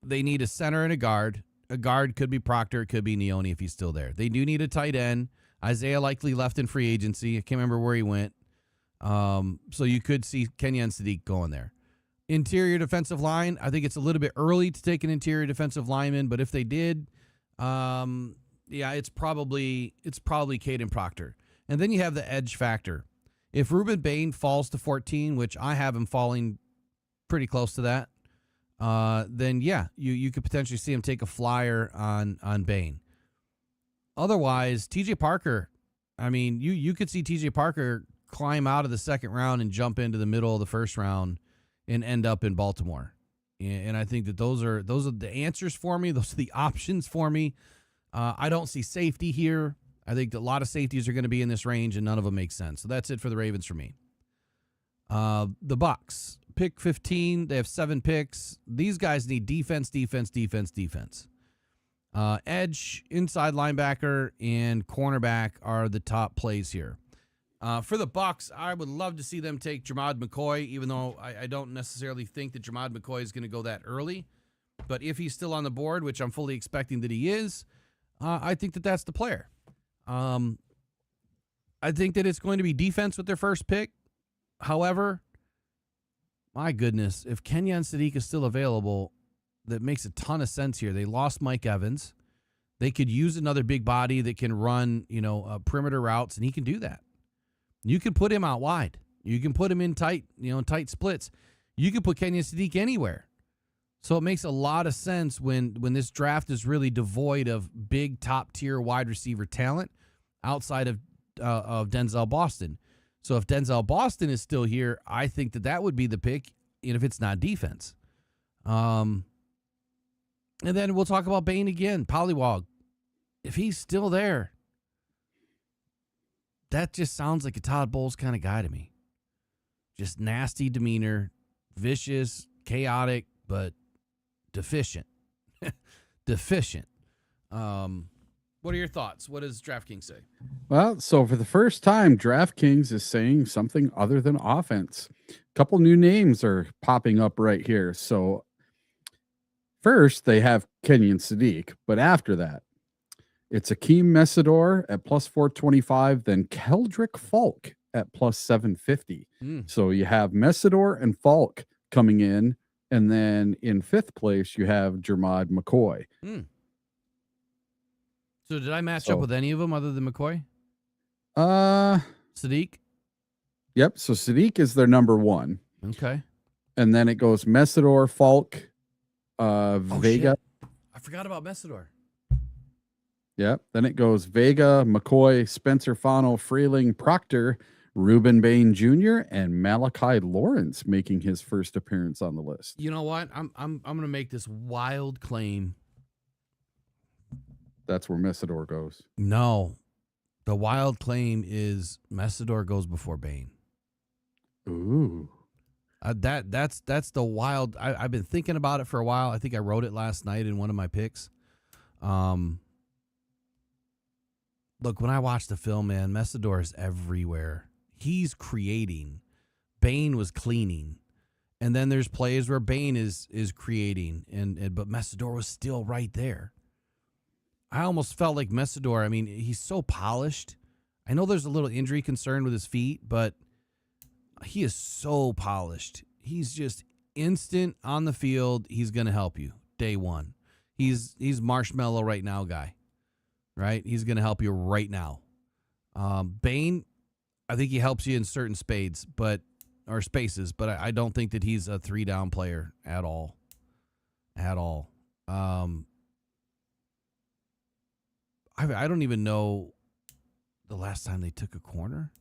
they need a center and a guard. A guard could be Proctor, it could be Neone if he's still there. They do need a tight end. Isaiah likely left in free agency. I can't remember where he went. So you could see Kenyon Sadiq going there. Interior defensive line, I think it's a little bit early to take an interior defensive lineman, but if they did, it's probably Caden Proctor. And then you have the edge factor. If Ruben Bain falls to 14, which I have him falling pretty close to that, then you could potentially see him take a flyer on Bain. Otherwise, TJ Parker, you could see TJ Parker climb out of the second round and jump into the middle of the first round and end up in Baltimore. And I think that those are the answers for me. Those are the options for me. I don't see safety here. I think that a lot of safeties are going to be in this range, and none of them make sense. So that's it for the Ravens for me. The Bucs, pick 15. They have 7 picks. These guys need defense. Edge, inside linebacker, and cornerback are the top plays here. For the Bucs, I would love to see them take Jermod McCoy, even though I don't necessarily think that Jermod McCoy is going to go that early. But if he's still on the board, which I'm fully expecting that he is, I think that that's the player. I think that it's going to be defense with their first pick. However, my goodness, if Kenyon Sadiq is still available, that makes a ton of sense here. They lost Mike Evans. They could use another big body that can run, perimeter routes, and he can do that. You can put him out wide. You can put him in tight splits. You can put Kenyon Sadiq anywhere. So it makes a lot of sense when this draft is really devoid of big top-tier wide receiver talent outside of Denzel Boston. So if Denzel Boston is still here, I think that would be the pick, and if it's not defense. And then we'll talk about Bane again. Polywog. If he's still there, that just sounds like a Todd Bowles kind of guy to me. Just nasty demeanor, vicious, chaotic, but deficient. Deficient. What are your thoughts? What does DraftKings say?
Well, so for the first time, DraftKings is saying something other than offense. A couple new names are popping up right here. So first, they have Kenyon Sadiq, but after that, it's Akeem Mesidor at plus 425, then Keldrick Falk at plus 750. So you have Mesidor and Falk coming in, and then in fifth place, you have Jermod McCoy.
So did I match up with any of them other than McCoy? Sadiq?
Yep. So Sadiq is their number one.
Okay.
And then it goes Mesidor, Falk, Vega.
Shit. I forgot about Mesidor.
Yep. Then it goes Vega, McCoy, Spencer Fano, Freeling, Proctor, Ruben Bain Jr., and Malachi Lawrence making his first appearance on the list.
You know what? I'm gonna make this wild claim.
That's where Mesidor goes.
No. The wild claim is Mesidor goes before Bane.
Ooh.
That's the wild. I've been thinking about it for a while. I think I wrote it last night in one of my picks. Look, when I watch the film, man, Mesidor is everywhere. He's creating. Bane was cleaning. And then there's plays where Bane is creating, but Mesidor was still right there. I almost felt like Mesidor, I mean, he's so polished. I know there's a little injury concern with his feet, but he is so polished. He's just instant on the field. He's going to help you day one. He's marshmallow right now guy, right? He's going to help you right now. Bane, I think he helps you in certain spaces, but I don't think that he's a 3-down player at all. At all. I don't even know the last time they took a corner.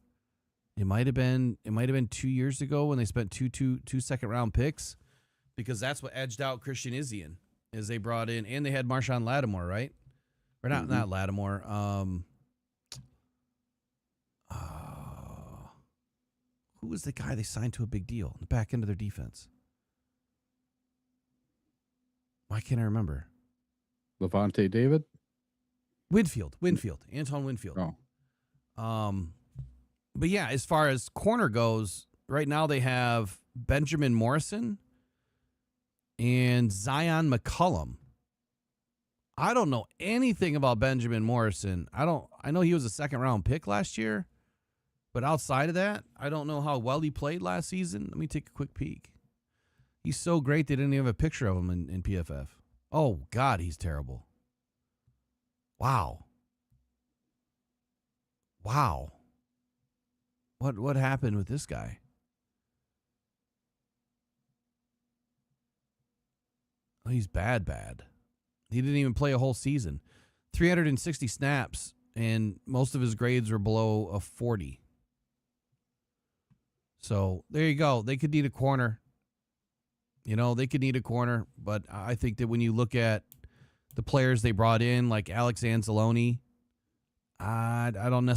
It might have been 2 years ago when they spent two second round picks, because that's what edged out Christian Izzian, is they brought in, and they had Marshawn Lattimore, right? Or not Lattimore. Who was the guy they signed to a big deal in the back end of their defense? Why can't I remember?
Levante David?
Winfield, Anton Winfield.
Oh.
But yeah, as far as corner goes, right now they have Benjamin Morrison and Zion McCullum. I don't know anything about Benjamin Morrison. I know he was a second round pick last year, but outside of that, I don't know how well he played last season. Let me take a quick peek. He's so great they didn't even have a picture of him in PFF. Oh God, he's terrible. Wow. What happened with this guy? Oh, he's bad. He didn't even play a whole season. 360 snaps, and most of his grades were below a 40. So there you go. They could need a corner. But I think that when you look at the players they brought in, like Alex Anzalone, I don't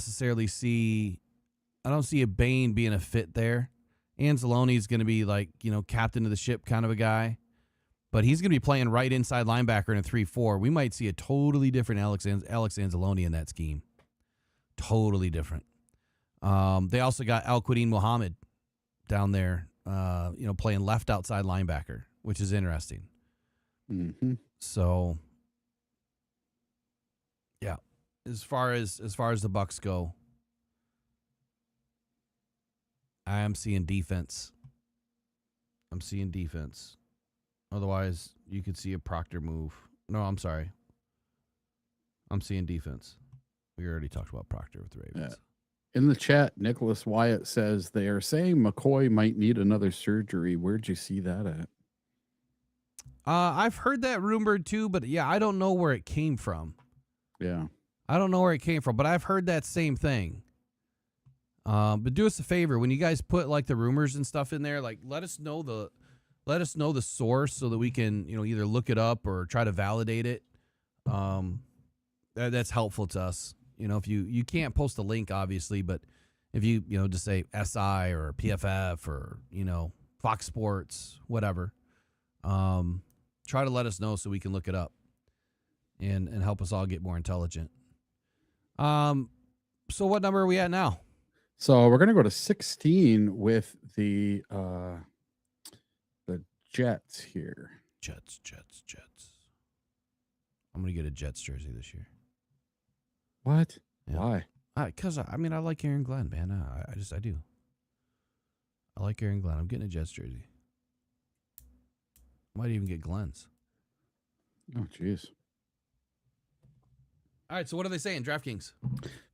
see a Bane being a fit there. Anzalone is going to be like, captain of the ship kind of a guy, but he's going to be playing right inside linebacker in a 3-4. We might see a totally different Alex Anzalone in that scheme. Totally different. They also got Al-Quadin Muhammad down there, playing left outside linebacker, which is interesting.
Mm-hmm.
So, yeah, as far as the Bucks go, I am seeing defense. Otherwise, you could see a Proctor move. No, I'm sorry. I'm seeing defense. We already talked about Proctor with the Ravens.
Yeah. In the chat, Nicholas Wyatt says they are saying McCoy might need another surgery. Where'd you see that at?
I've heard that rumored too, but yeah, I don't know where it came from.
Yeah.
I don't know where it came from, but I've heard that same thing. But do us a favor, when you guys put like the rumors and stuff in there, like let us know let us know the source so that we can, either look it up or try to validate it. That's helpful to us. If you can't post a link, obviously, but if you, just say SI or PFF or, Fox Sports, whatever, try to let us know so we can look it up and help us all get more intelligent. So what number are we at now?
So we're going to go to 16 with the Jets here.
Jets. I'm going to get a Jets jersey this year.
What?
Yeah.
Why?
Because, I like Aaron Glenn, man. I do. I like Aaron Glenn. I'm getting a Jets jersey. Might even get Glenn's.
Oh, jeez.
All right, so what are they saying, DraftKings?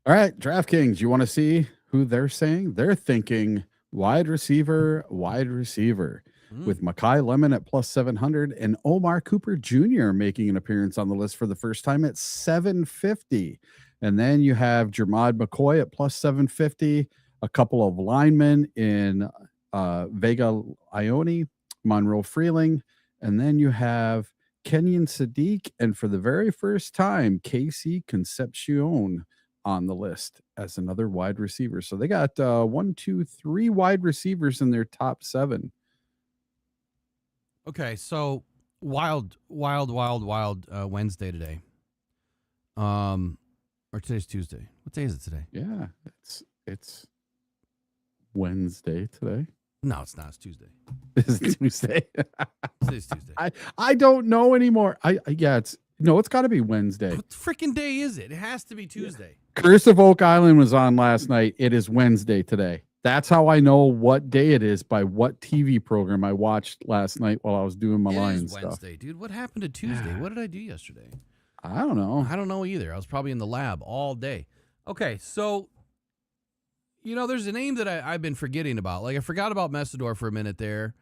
All right, DraftKings, you want to see who they're saying? They're thinking wide receiver, with Mekhi Lemon at plus 700 and Omar Cooper Jr. making an appearance on the list for the first time at 750. And then you have Jermod McCoy at plus 750, a couple of linemen in Vega Ione, Monroe Freeling, and then you have Kenyon Sadiq, and for the very first time, Casey Concepcion on the list as another wide receiver. So they got 1, 2, 3 wide receivers in their top 7.
Okay, so wild Wednesday today. Or today's Tuesday. What day is it today?
Yeah, it's Wednesday today.
No, it's not. It's Tuesday.
This is Tuesday.
Today's Tuesday.
I don't know anymore. It's got to be Wednesday.
What freaking day is it? It has to be Tuesday.
Yeah. Curse of Oak Island was on last night. It is Wednesday today. That's how I know what day it is by what TV program I watched last night while I was doing my Lions stuff.
Wednesday, dude. What happened to Tuesday? What did I do yesterday?
I don't know.
I don't know either. I was probably in the lab all day. Okay, so there's a name that I've been forgetting about. Like I forgot about Messidor for a minute there,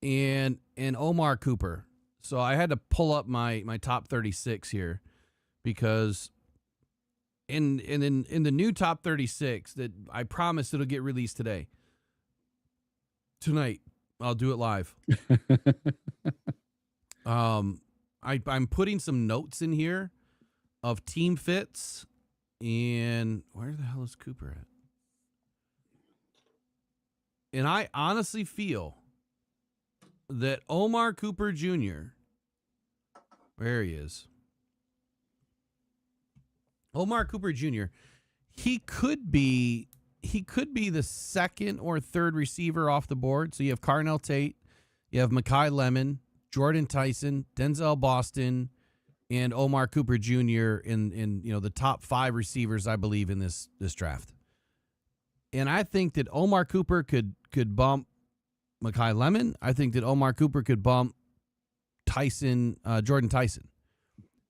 and Omar Cooper. So I had to pull up my top 36 here because in the new top 36 that I promise it'll get released tonight. I'll do it live. I'm putting some notes in here of team fits, and where the hell is Cooper at? And I honestly feel that Omar Cooper Jr., where he is, Omar Cooper Jr., he could be the second or third receiver off the board. So you have Carnell Tate, you have Mekhi Lemon, Jordan Tyson, Denzel Boston, and Omar Cooper Jr. in the top 5 receivers, I believe, in this draft. And I think that Omar Cooper could bump Mekhi Lemon. I think that Omar Cooper could bump Jordan Tyson,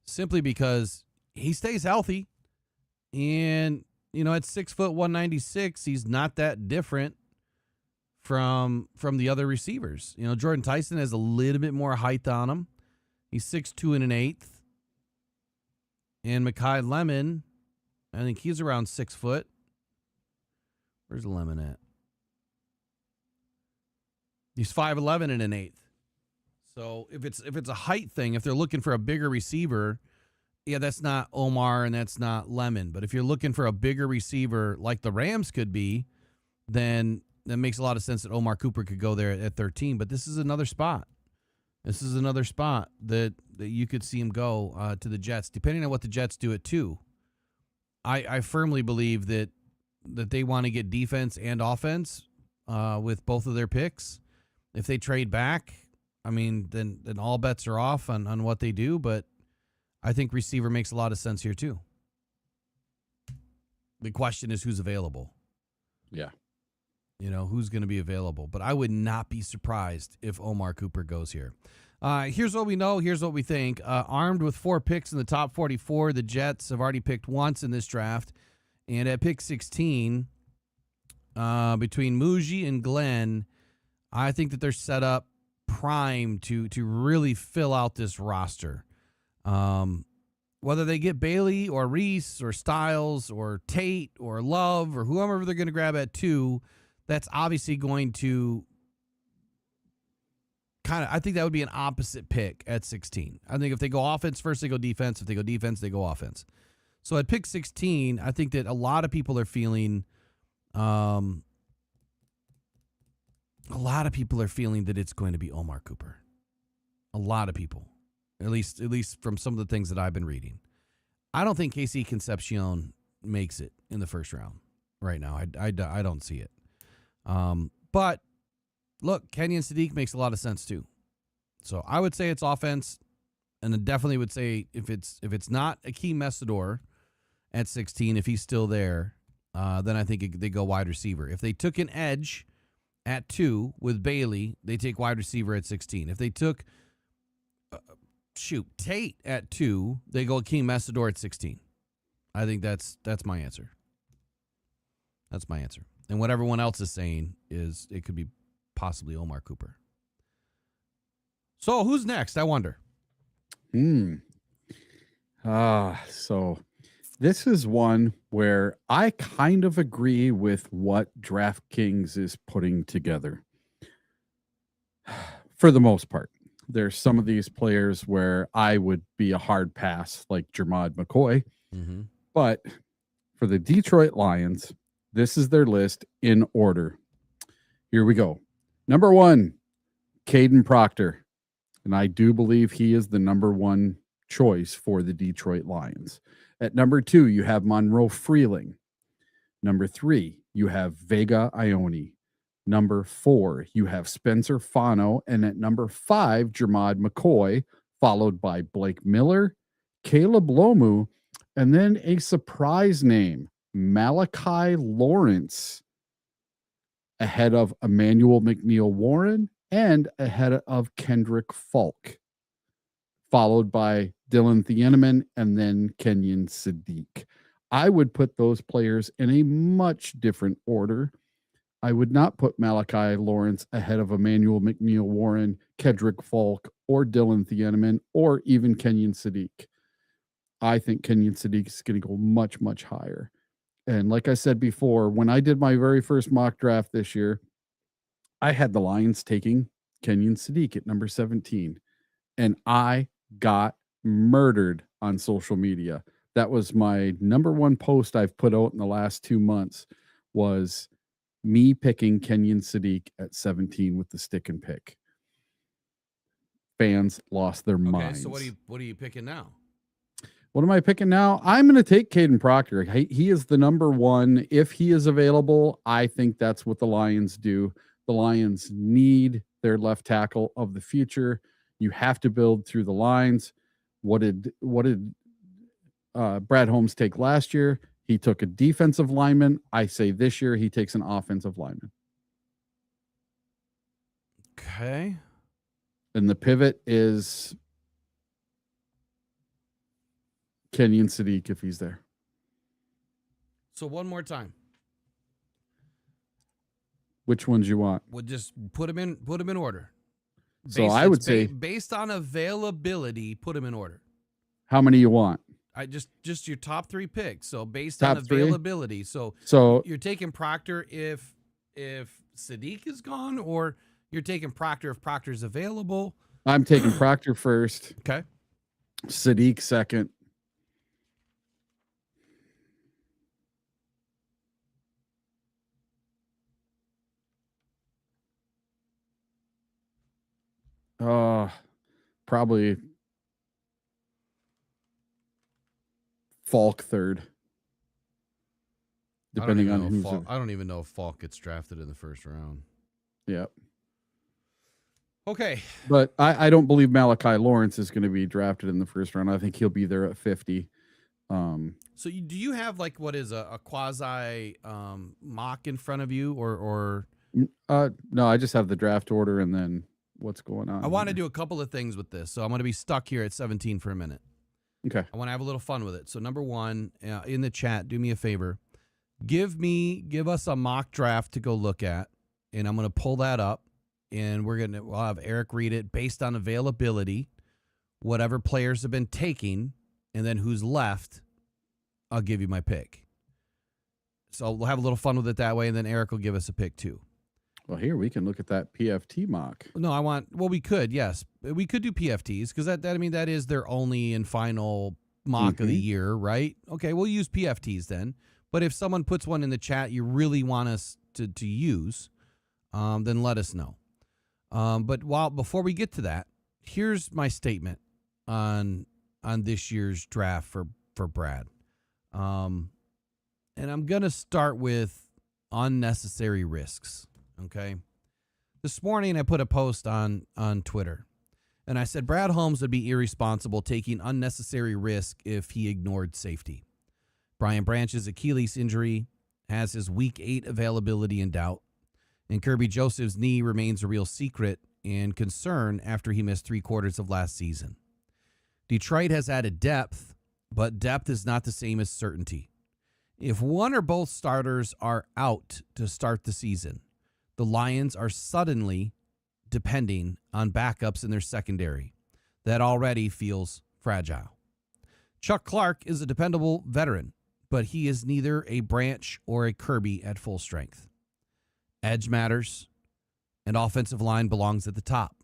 simply because he stays healthy. And, at 6 foot 196, he's not that different from the other receivers. Jordan Tyson has a little bit more height on him. He's 6'2" and 1/8. And Mekhi Lemon, I think he's around 6 foot. Where's Lemon at? He's 5'11" and 1/8. So if it's a height thing, if they're looking for a bigger receiver, yeah, that's not Omar and that's not Lemon. But if you're looking for a bigger receiver like the Rams could be, then that makes a lot of sense that Omar Cooper could go there at 13. But this is another spot. This is another spot that you could see him go to the Jets, depending on what the Jets do at 2. I firmly believe that they want to get defense and offense with both of their picks. If they trade back, I mean, then all bets are off on what they do. But I think receiver makes a lot of sense here too. The question is who's available.
Yeah.
Who's going to be available. But I would not be surprised if Omar Cooper goes here. Here's what we know. Here's what we think. Armed with 4 picks in the top 44, the Jets have already picked once in this draft. And at pick 16, between Muji and Glenn, I think that they're set up prime to really fill out this roster. Whether they get Bailey or Reese or Styles or Tate or Love or whoever they're going to grab at 2, that's obviously going to I think that would be an opposite pick at 16. I think if they go offense first, they go defense. If they go defense, they go offense. So at pick 16, I think that a lot of people are feeling that it's going to be Omar Cooper. A lot of people, at least from some of the things that I've been reading. I don't think KC Concepcion makes it in the first round right now. I don't see it. But look, Kenyon Sadiq makes a lot of sense too. So I would say it's offense, and then definitely would say if it's not Akeem Messidor at 16, if he's still there, then I think they go wide receiver. If they took an edge at 2 with Bailey, they take wide receiver at 16. If they took Tate at 2, they go Akeem Messidor at 16. I think that's my answer. That's my answer. And what everyone else is saying is it could be possibly Omar Cooper. So who's next? I wonder.
So this is one where I kind of agree with what DraftKings is putting together. For the most part, there's some of these players where I would be a hard pass, like Jermod McCoy.
Mm-hmm.
But for the Detroit Lions, this is their list in order. Here we go. Number 1, Caden Proctor. And I do believe he is the number 1 choice for the Detroit Lions. At number 2, you have Monroe Freeling. Number 3, you have Vega Ione. Number 4, you have Spencer Fano. And at number 5, Jermod McCoy, followed by Blake Miller, Caleb Lomu, and then a surprise name, Malachi Lawrence, ahead of Emmanuel McNeil-Warren and ahead of Kendrick Falk, followed by Dylan Thieneman and then Kenyon Sadiq. I would put those players in a much different order. I would not put Malachi Lawrence ahead of Emmanuel McNeil-Warren, Kendrick Falk, or Dylan Thieneman, or even Kenyon Sadiq. I think Kenyon Sadiq is going to go much, much higher. And like I said before, when I did my very first mock draft this year, I had the Lions taking Kenyon Sadiq at number 17. And I got murdered on social media. That was my number 1 post I've put out in the last 2 months, was me picking Kenyon Sadiq at 17 with the stick and pick. Fans lost their minds.
So what are you picking now?
What am I picking now? I'm going to take Caden Proctor. He is the number 1. If he is available, I think that's what the Lions do. The Lions need their left tackle of the future. You have to build through the lines. What did Brad Holmes take last year? He took a defensive lineman. I say this year he takes an offensive lineman.
Okay.
And the pivot is Kenyon Sadiq if he's there.
So one more time.
Which ones you want?
We'll just put them in order.
So I would say
based on availability, put them in order.
How many you want?
I just your top 3 picks. So based
Top
on
3?
availability. So you're taking Proctor if Sadiq is gone, or you're taking Proctor if Proctor's available.
I'm taking Proctor first.
Okay.
Sadiq second. Probably Falk third. Depending on who's
I don't even know if Falk gets drafted in the first round.
Yeah.
Okay.
But I don't believe Malachi Lawrence is going to be drafted in the first round. I think he'll be there at 50.
So do you have like what is a quasi mock in front of you or
no, I just have the draft order and then what's going on.
I want to do a couple of things with this. So I'm going to be stuck here at 17 for a minute.
Okay.
I want to have a little fun with it. So number 1, in the chat, do me a favor. Give us a mock draft to go look at, and I'm going to pull that up, and we'll have Eric read it based on availability, whatever players have been taking, and then who's left, I'll give you my pick. So we'll have a little fun with it that way, and then Eric will give us a pick too.
Well, here we can look at that PFT mock.
No, we could, yes. We could do PFTs because that is their only and final mock of the year, right? Okay, we'll use PFTs then. But if someone puts one in the chat you really want us to use, then let us know. But before we get to that, here's my statement on this year's draft for Brad. And I'm going to start with unnecessary risks, okay? This morning I put a post on Twitter, and I said Brad Holmes would be irresponsible taking unnecessary risk if he ignored safety. Brian Branch's Achilles injury has his Week 8 availability in doubt, and Kirby Joseph's knee remains a real secret and concern after he missed 3/4 of last season. Detroit has added depth, but depth is not the same as certainty. If one or both starters are out to start the season, the Lions are suddenly depending on backups in their secondary. That already feels fragile. Chuck Clark is a dependable veteran, but he is neither a Branch or a Kirby at full strength. Edge matters, and offensive line belongs at the top.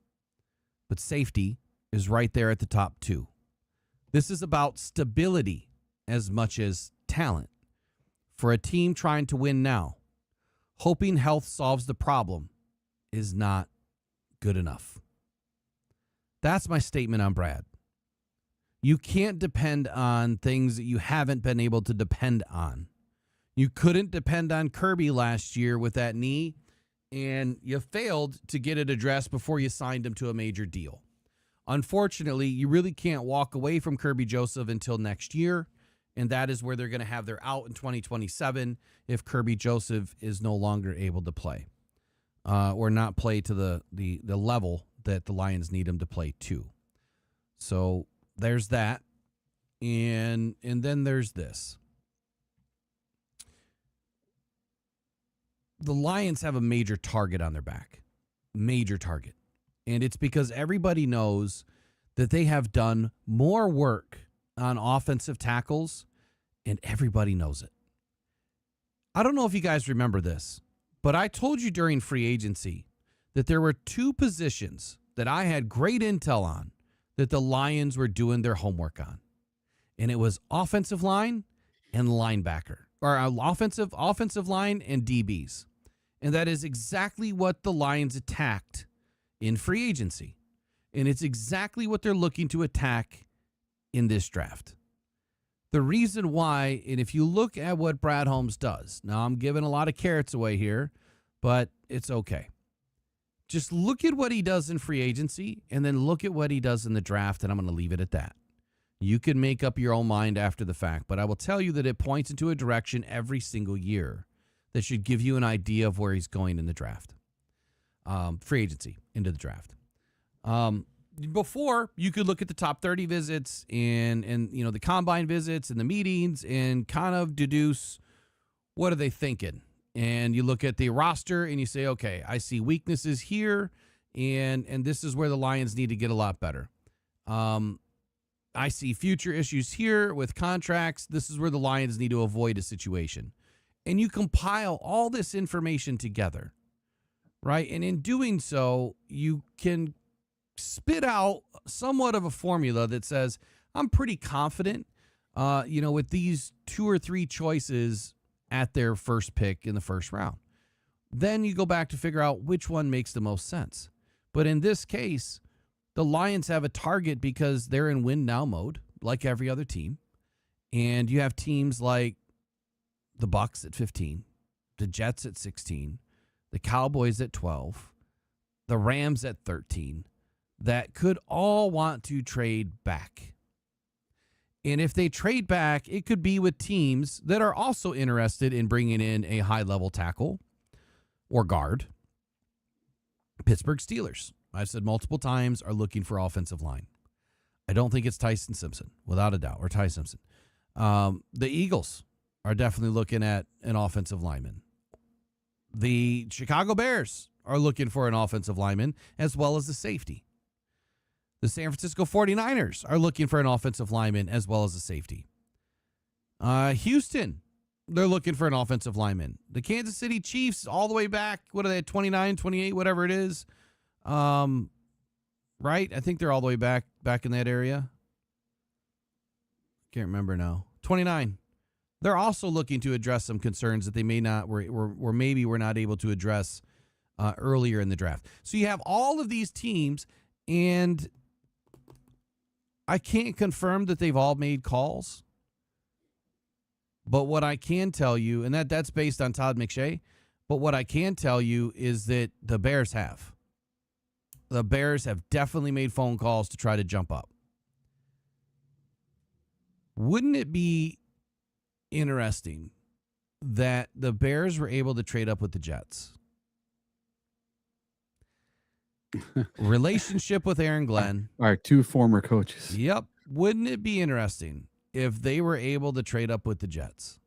But safety is right there at the top too. This is about stability as much as talent. For a team trying to win now, hoping health solves the problem is not good enough. That's my statement on Brad. You can't depend on things that you haven't been able to depend on. You couldn't depend on Kirby last year with that knee, and you failed to get it addressed before you signed him to a major deal. Unfortunately, you really can't walk away from Kirby Joseph until next year, and that is where they're going to have their out in 2027 if Kirby Joseph is no longer able to play or not play to the level that the Lions need him to play to. So there's that. And then there's this. The Lions have a major target on their back. Major target. And it's because everybody knows that they have done more work on offensive tackles, and everybody knows it. I don't know if you guys remember this, but I told you during free agency that there were two positions that I had great intel on that the Lions were doing their homework on. And it was offensive line and linebacker, or offensive line and DBs. And that is exactly what the Lions attacked in free agency. And it's exactly what they're looking to attack in this draft. The reason why, and if you look at what Brad Holmes does, now I'm giving a lot of carrots away here, but it's okay. Just look at what he does in free agency and then look at what he does in the draft, and I'm going to leave it at that. You can make up your own mind after the fact, but I will tell you that it points into a direction every single year that should give you an idea of where he's going in the draft. Free agency into the draft. Before, you could look at the top 30 visits and the combine visits and the meetings and kind of deduce what are they thinking. And you look at the roster and you say, okay, I see weaknesses here, and this is where the Lions need to get a lot better. I see future issues here with contracts. This is where the Lions need to avoid a situation. And you compile all this information together, right? And in doing so, you can spit out somewhat of a formula that says, I'm pretty confident, with these 2 or 3 choices at their first pick in the first round. Then you go back to figure out which one makes the most sense. But in this case, the Lions have a target because they're in win now mode, like every other team. And you have teams like the Bucs at 15, the Jets at 16, the Cowboys at 12, the Rams at 13, that could all want to trade back. And if they trade back, it could be with teams that are also interested in bringing in a high-level tackle or guard. Pittsburgh Steelers, I've said multiple times, are looking for offensive line. I don't think it's Tyson Simpson, without a doubt, or Ty Simpson. The Eagles are definitely looking at an offensive lineman. The Chicago Bears are looking for an offensive lineman as well as a safety. The San Francisco 49ers are looking for an offensive lineman as well as a safety. Houston they're looking for an offensive lineman. The Kansas City Chiefs, all the way back, what are they, 29, 28, whatever it is? Right? I think they're all the way back in that area. Can't remember now. 29. They're also looking to address some concerns that they may not, or maybe we're not able to address earlier in the draft. So you have all of these teams, and I can't confirm that they've all made calls. But what I can tell you, and that's based on Todd McShay, but what I can tell you is that the Bears have. The Bears have definitely made phone calls to try to jump up. Wouldn't it be interesting that the Bears were able to trade up with the Jets? Relationship with Aaron Glenn.
Our two former coaches.
Yep. Wouldn't it be interesting if they were able to trade up with the Jets?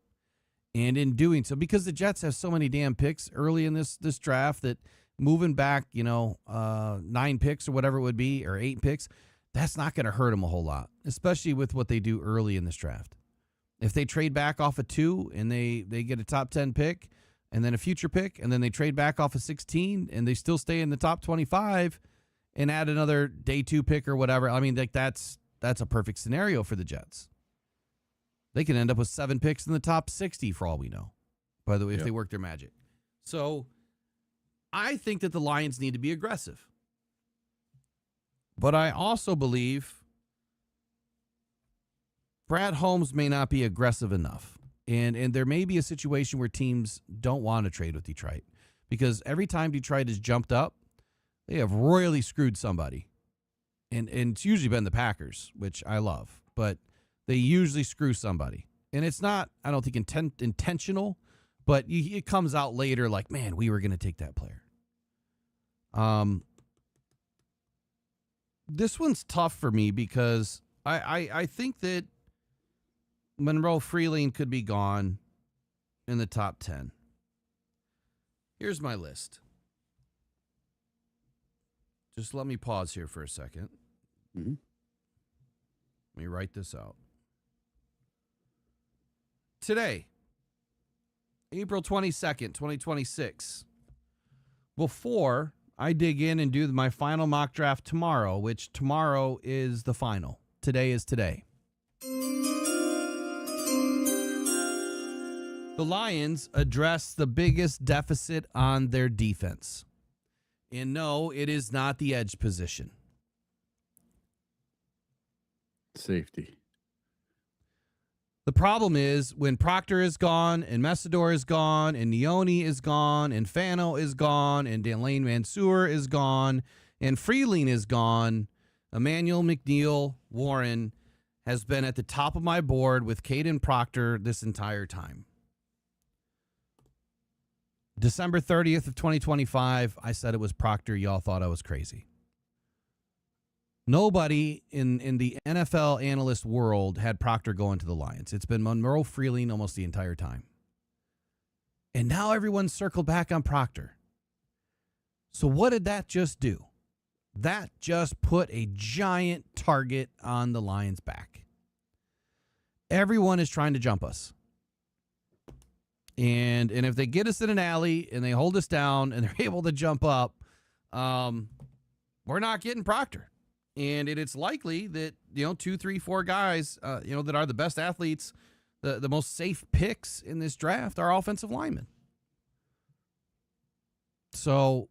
And in doing so, because the Jets have so many damn picks early in this draft that moving back, 9 picks or whatever it would be, or 8 picks, that's not going to hurt them a whole lot, especially with what they do early in this draft. If they trade back off a 2 and they get a top 10 pick and then a future pick, and then they trade back off a 16 and they still stay in the top 25 and add another day 2 pick or whatever, I mean, like that's a perfect scenario for the Jets. They can end up with 7 picks in the top 60 for all we know, by the way, if they work their magic. So I think that the Lions need to be aggressive. But I also believe Brad Holmes may not be aggressive enough. And there may be a situation where teams don't want to trade with Detroit, because every time Detroit has jumped up, they have royally screwed somebody. And it's usually been the Packers, which I love, but they usually screw somebody. And it's not, I don't think, intentional, but it comes out later like, man, we were going to take that player. This one's tough for me because I think that Monroe Freeling could be gone in the top 10. Here's my list. Just let me pause here for a second.
Mm-hmm.
Let me write this out. Today, April 22nd, 2026, before I dig in and do my final mock draft tomorrow, which tomorrow is the final. Today is today. The Lions address the biggest deficit on their defense. And no, it is not the edge position.
Safety.
The problem is when Proctor is gone and Messidor is gone and Neone is gone and Fano is gone and Delane Mansour is gone and Freeling is gone, Emmanuel McNeil Warren has been at the top of my board with Caden Proctor this entire time. December 30th of 2025, I said it was Proctor. Y'all thought I was crazy. Nobody in the NFL analyst world had Proctor going to the Lions. It's been Monroe Freeling almost the entire time. And now everyone's circled back on Proctor. So what did that just do? That just put a giant target on the Lions' back. Everyone is trying to jump us. And if they get us in an alley and they hold us down and they're able to jump up, we're not getting Proctor. And it's likely that, 2, 3, 4 guys, that are the best athletes, the most safe picks in this draft are offensive linemen. So,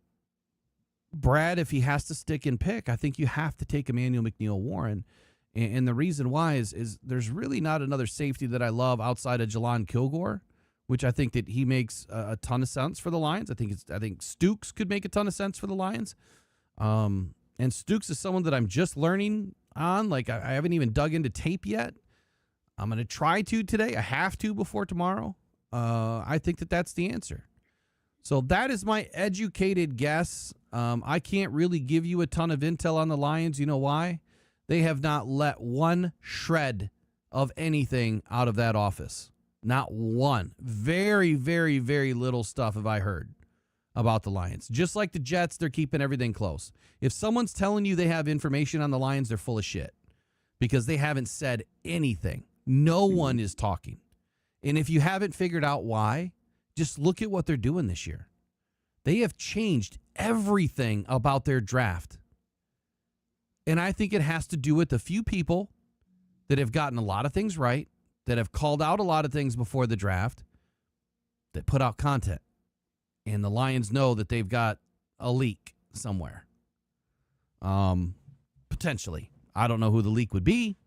Brad, if he has to stick and pick, I think you have to take Emmanuel McNeil Warren. And the reason why is there's really not another safety that I love outside of Jelon Kilgore, which I think that he makes a ton of sense for the Lions. I think Stooks could make a ton of sense for the Lions. And Stooks is someone that I'm just learning on. Like, I haven't even dug into tape yet. I'm going to try to today. I have to before tomorrow. I think that that's the answer. So that is my educated guess. I can't really give you a ton of intel on the Lions. You know why? They have not let one shred of anything out of that office. Not one. Very, very, very little stuff have I heard about the Lions. Just like the Jets, they're keeping everything close. If someone's telling you they have information on the Lions, they're full of shit because they haven't said anything. No one is talking. And if you haven't figured out why, just look at what they're doing this year. They have changed everything about their draft. And I think it has to do with the few people that have gotten a lot of things right, that have called out a lot of things before the draft, that put out content. And the Lions know that they've got a leak somewhere. Potentially. I don't know who the leak would be,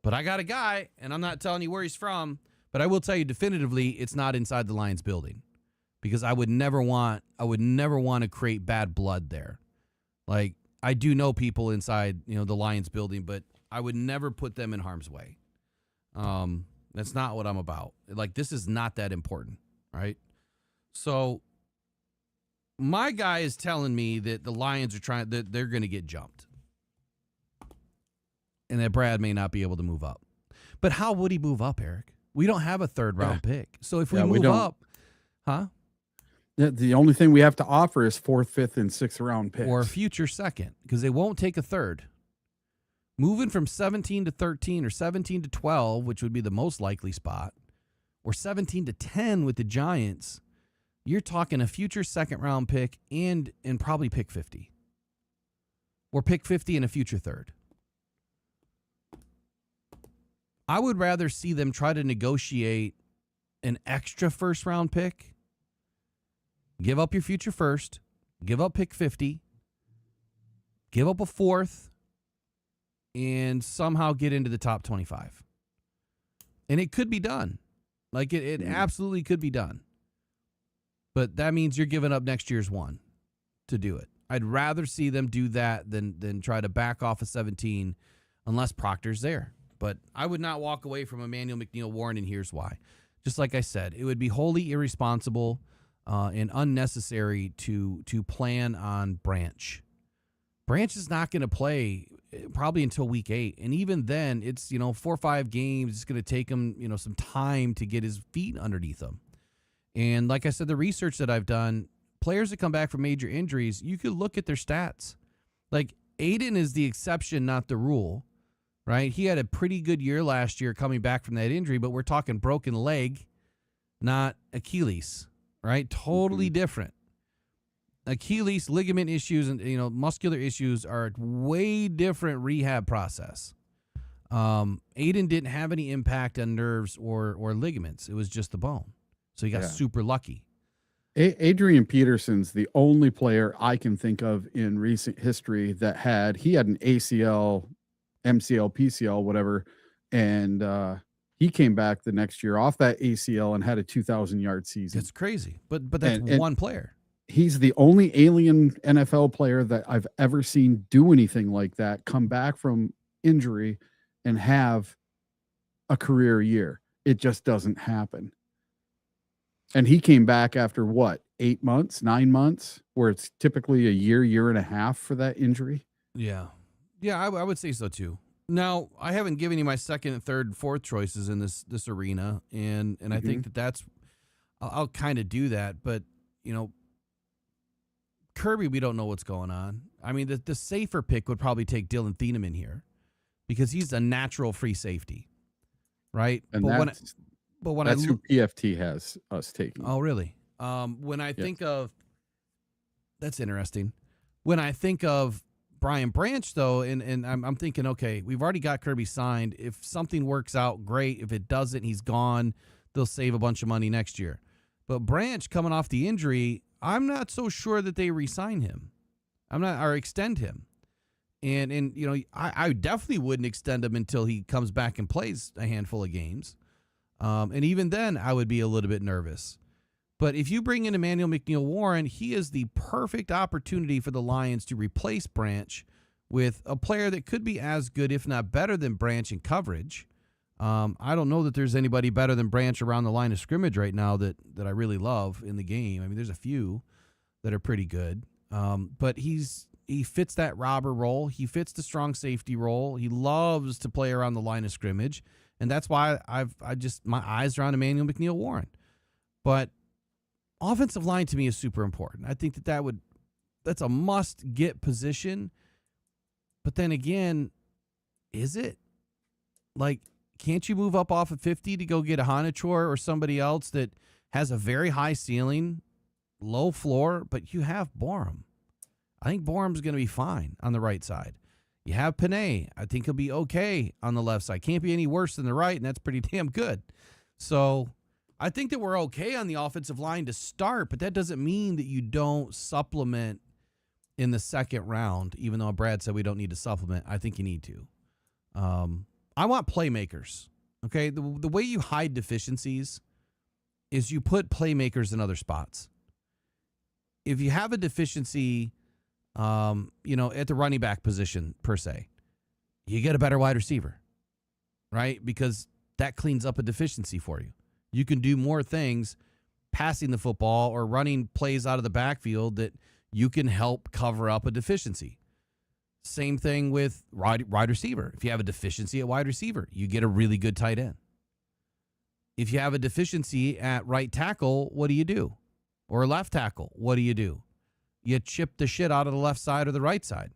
but I got a guy, and I'm not telling you where he's from, but I will tell you definitively it's not inside the Lions building, because I would never want to create bad blood there. Like, I do know people inside, the Lions building, but I would never put them in harm's way. That's not what I'm about. Like, this is not that important, right? So my guy is telling me that the Lions are that they're going to get jumped, and that Brad may not be able to move up. But how would he move up, Eric? We don't have a third round pick. So if we move up,
The only thing we have to offer is 4th, 5th, and 6th round picks.
Or a future second, because they won't take a third. Moving from 17 to 13 or 17 to 12, which would be the most likely spot, or 17 to 10 with the Giants, you're talking a future second round pick and probably pick 50. Or pick 50 and a future third. I would rather see them try to negotiate an extra first round pick. Give up your future first. Give up pick 50. Give up a 4th. And somehow get into the top 25. And it could be done. Like, it absolutely could be done. But that means you're giving up next year's one to do it. I'd rather see them do that than try to back off a 17 unless Proctor's there. But I would not walk away from Emmanuel McNeil-Warren, and here's why. Just like I said, it would be wholly irresponsible and unnecessary to plan on Branch. Branch is not going to play probably until week 8. And even then, it's, 4 or 5 games. It's going to take him, some time to get his feet underneath him. And like I said, the research that I've done, players that come back from major injuries, you could look at their stats. Like, Aiden is the exception, not the rule, right? He had a pretty good year last year coming back from that injury, but we're talking broken leg, not Achilles, right? Totally different. Achilles ligament issues and muscular issues are a way different rehab process. Aiden didn't have any impact on nerves or ligaments. It was just the bone. So he got super lucky.
Adrian Peterson's the only player I can think of in recent history that he had an ACL, MCL, PCL, whatever, and he came back the next year off that ACL and had a 2,000-yard season.
It's crazy, but that's one player.
He's the only alien NFL player that I've ever seen do anything like that, come back from injury and have a career year. It just doesn't happen. And he came back after 8 months, 9 months, where it's typically a year and a half for that injury.
Yeah. Yeah, I would say so too. Now, I haven't given you my second and third and fourth choices in this arena, and I think that's I'll kind of do that, but Kirby, we don't know what's going on. I mean, the safer pick would probably take Dylan Thieneman here because he's a natural free safety, right?
And that's who PFT has us taking.
Oh, really? When I think of that's interesting. When I think of Brian Branch, though, and I'm thinking, okay, we've already got Kirby signed. If something works out, great. If it doesn't, he's gone. They'll save a bunch of money next year. But Branch, coming off the injury, I'm not so sure that they re-sign him. Or extend him. And I definitely wouldn't extend him until he comes back and plays a handful of games. And even then, I would be a little bit nervous. But if you bring in Emmanuel McNeil-Warren, he is the perfect opportunity for the Lions to replace Branch with a player that could be as good, if not better, than Branch in coverage. I don't know that there's anybody better than Branch around the line of scrimmage right now that I really love in the game. I mean, there's a few that are pretty good. But he fits that robber role. He fits the strong safety role. He loves to play around the line of scrimmage. And that's why my eyes are on Emmanuel McNeil-Warren. But offensive line to me is super important. I think that's a must-get position. But then again, is it? Like, can't you move up off of 50 to go get a Hanachor or somebody else that has a very high ceiling, low floor, but you have Borum. I think Borum's going to be fine on the right side. You have Panay. I think he'll be okay on the left side. Can't be any worse than the right, and that's pretty damn good. So I think that we're okay on the offensive line to start, but that doesn't mean that you don't supplement in the second round, even though Brad said we don't need to supplement. I think you need to. I want playmakers, okay? The way you hide deficiencies is you put playmakers in other spots. If you have a deficiency, at the running back position, per se, you get a better wide receiver, right? Because that cleans up a deficiency for you. You can do more things passing the football or running plays out of the backfield that you can help cover up a deficiency. Same thing with wide receiver. If you have a deficiency at wide receiver, you get a really good tight end. If you have a deficiency at right tackle, what do? Or left tackle, what do? You chip the shit out of the left side or the right side.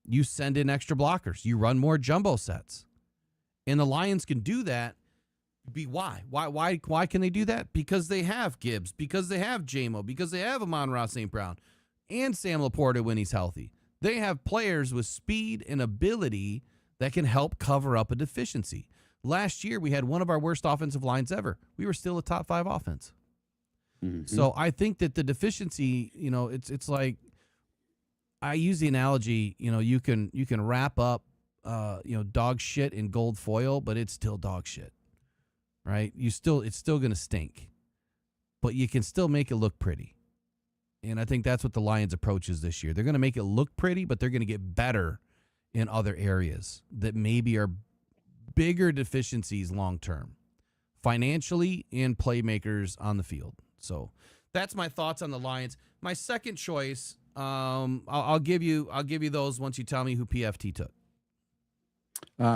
You send in extra blockers. You run more jumbo sets. And the Lions can do that. Why? Why can they do that? Because they have Gibbs, because they have J-Mo, because they have Amon-Ra St. Brown and Sam Laporta when he's healthy. They have players with speed and ability that can help cover up a deficiency. Last year, we had one of our worst offensive lines ever. We were still a top 5 offense. Mm-hmm. So I think that the deficiency, it's like, I use the analogy, you can wrap up, dog shit in gold foil, but it's still dog shit, right? It's still going to stink, but you can still make it look pretty. And I think that's what the Lions' approach is this year. They're going to make it look pretty, but they're going to get better in other areas that maybe are bigger deficiencies long term, financially and playmakers on the field. So that's my thoughts on the Lions. My second choice, I'll give you those once you tell me who PFT took.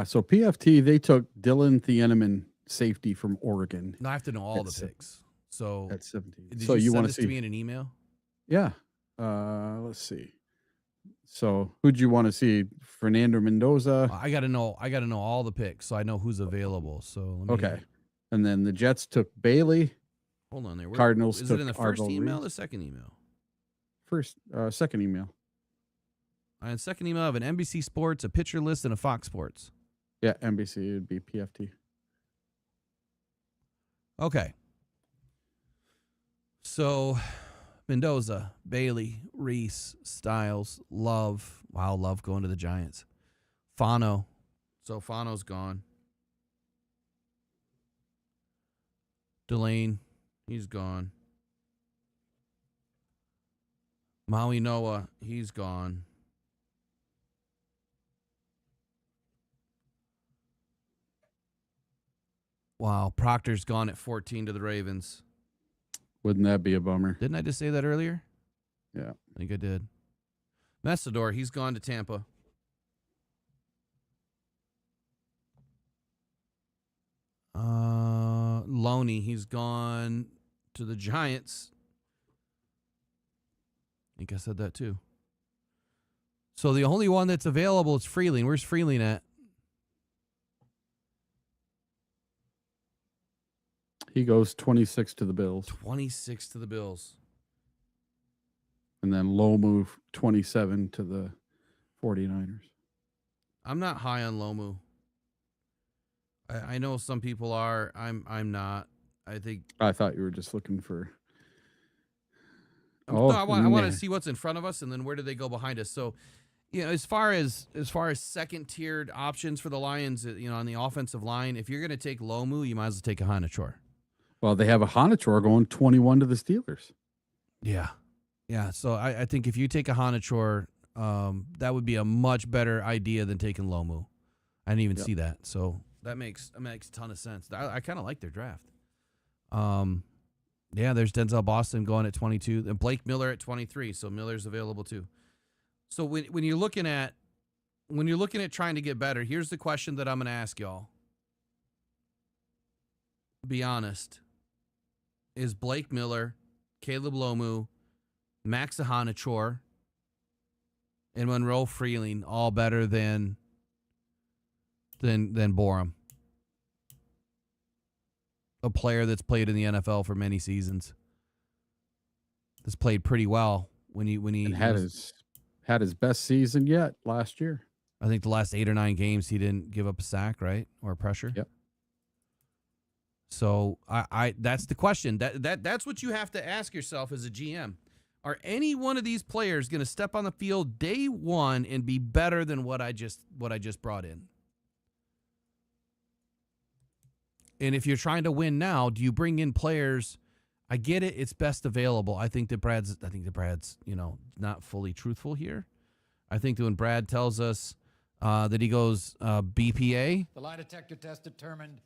So PFT, they took Dylan Thieneman, safety from Oregon.
No, I have to know all the picks. So
at 17.
Did
so
you
want
send this to me in an email?
Yeah. Let's see. So who'd you want to see? Fernando Mendoza.
I got to know all the picks so I know who's available. So
okay. And then the Jets took Bailey.
Hold on there.
Cardinals
is
took
it in the first
Arvo
email
Reese.
or the second email?
Second email.
I had second email of an NBC Sports, a picture list, and a Fox Sports.
Yeah, NBC would be PFT.
Okay. So Mendoza, Bailey, Reese, Styles, Love. Wow, Love going to the Giants. Fano. So Fano's gone. Delane, he's gone. Maui Noah, he's gone. Wow, Proctor's gone at 14 to the Ravens.
Wouldn't that be a bummer?
Didn't I just say that earlier?
Yeah.
I think I did. Messador, he's gone to Tampa. Loney, he's gone to the Giants. I think I said that too. So the only one that's available is Freeling. Where's Freeling at?
He goes 26 to the Bills.
26 to the Bills.
And then Lomu 27 to the 49ers.
I'm not high on Lomu. I know some people are. I'm not. I
thought you were just looking for.
No, I want to see what's in front of us, and then where do they go behind us. So, as far as second tiered options for the Lions, on the offensive line, if you're going to take Lomu, you might as well take a Hanachor.
Well, they have a Hanachor going 21 to the Steelers.
Yeah. So I think if you take a Hanachor, that would be a much better idea than taking Lomu. I didn't even see that. So that makes a ton of sense. I kind of like their draft. There's Denzel Boston going at 22 and Blake Miller at 23. So Miller's available too. So when you're looking at trying to get better, here's the question that I'm going to ask y'all. Be honest. Is Blake Miller, Caleb Lomu, Max Hanachor, and Monroe Freeling all better than Borum? a player that's played in the NFL for many seasons. That's played pretty well when he
And had his best season yet last year.
I think the last 8 or 9 games he didn't give up a sack, right? Or pressure.
Yep.
So I that's the question. That's what you have to ask yourself as a GM. Are any one of these players going to step on the field day one and be better than what I just brought in? And if you're trying to win now, do you bring in players? I get it; it's best available. I think that Brad's not fully truthful here. I think that when Brad tells us that he goes BPA,
the lie detector test determined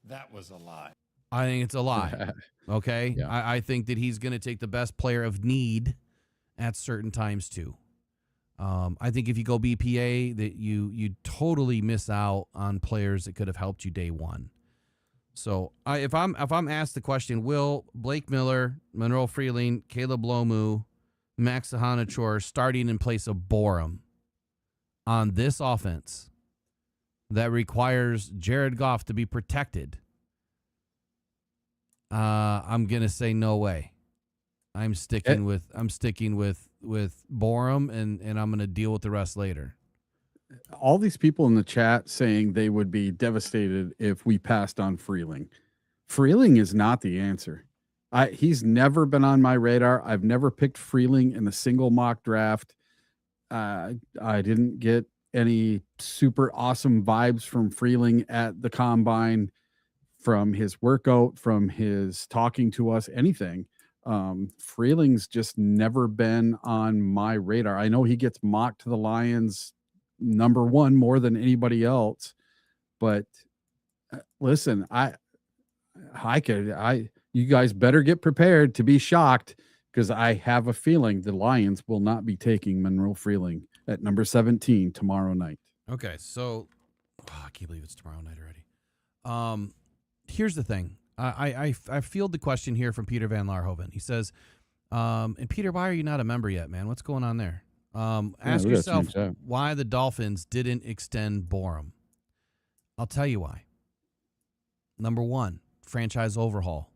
that was a lie.
I think it's a lie. Okay,
Yeah.
I think that he's going to take the best player of need at certain times too. I think if you go BPA, that you totally miss out on players that could have helped you day one. So if I'm asked the question, will Blake Miller, Monroe Freeling, Caleb Lomu, Max Sahanachor starting in place of Borum on this offense that requires Jared Goff to be protected? I'm gonna say no way. I'm sticking with Borum, and I'm gonna deal with the rest later.
All these people in the chat saying they would be devastated if we passed on Freeling. Freeling is not the answer. He's never been on my radar. I've never picked Freeling in a single mock draft. I didn't get any super awesome vibes from Freeling at the combine, from his workout, from his talking to us, anything. Freeling's just never been on my radar. I know he gets mocked to the Lions number one more than anybody else, but listen, you guys better get prepared to be shocked, because I have a feeling the Lions will not be taking Monroe Freeling at number 17 tomorrow night.
Okay, so I can't believe it's tomorrow night already. Here's the thing. I field the question here from Peter Van Larhoven. He says, and Peter, why are you not a member yet, man? What's going on there? Ask yourself why the Dolphins didn't extend Borum. I'll tell you why. Number one, franchise overhaul.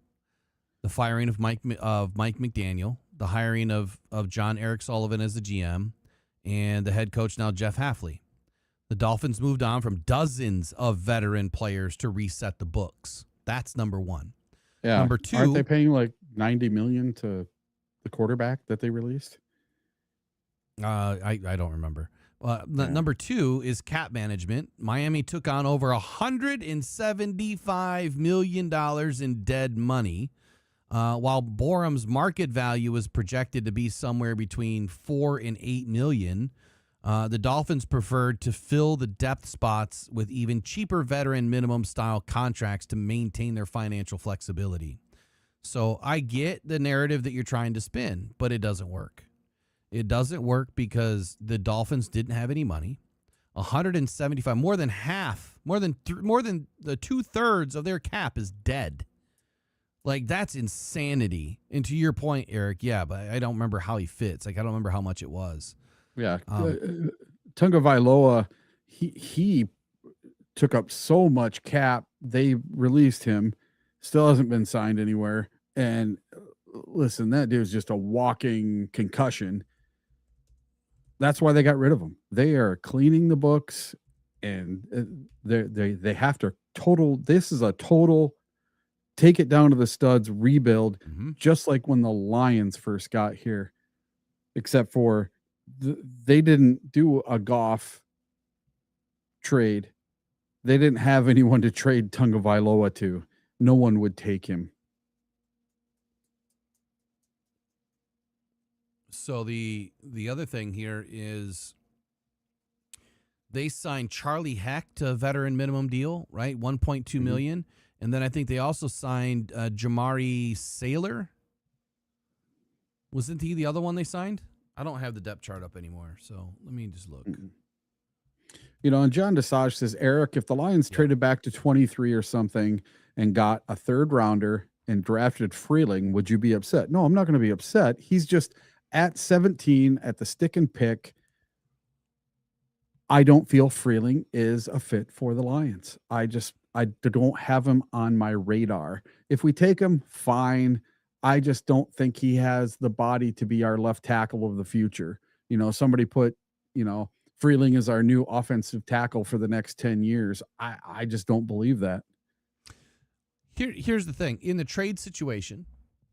The firing of Mike McDaniel, the hiring of John Eric Sullivan as the GM, and the head coach now Jeff Hafley. The Dolphins moved on from dozens of veteran players to reset the books. That's number one.
Yeah.
Number two,
aren't they paying like $90 million to the quarterback that they released?
I don't remember. Number two is cap management. Miami took on over $175 million in dead money, while Borum's market value was projected to be somewhere between $4 and $8 million. The Dolphins preferred to fill the depth spots with even cheaper veteran minimum style contracts to maintain their financial flexibility. So I get the narrative that you're trying to spin, but it doesn't work. It doesn't work because the Dolphins didn't have any money. 175, more than half, more than the 2/3 of their cap is dead. Like, that's insanity. And to your point, Eric, yeah, but I don't remember how he fits. Like, I don't remember how much it was.
Yeah. Tunga Vailoa, he took up so much cap. They released him, still hasn't been signed anywhere. And listen, that dude's just a walking concussion. That's why they got rid of him. They are cleaning the books, and they have to this is a total take it down to the studs rebuild, just like when the Lions first got here, except for they didn't do a Goff trade. They didn't have anyone to trade Tunga Vailoa to. No one would take him.
So the other thing here is they signed Charlie Heck to a veteran minimum deal, right? $1.2 million. And then I think they also signed Jamari Saylor. Wasn't he the other one they signed? I don't have the depth chart up anymore, so let me just look.
You know, and John Desage says, Eric, if the Lions traded back to 23 or something and got a third rounder and drafted Freeling, would you be upset? No, I'm not going to be upset. He's just at 17 at the stick and pick. I don't feel Freeling is a fit for the Lions. I I don't have him on my radar. If we take him, fine. I just don't think he has the body to be our left tackle of the future. Somebody put, Freeling is our new offensive tackle for the next 10 years. I just don't believe that.
Here's the thing. In the trade situation,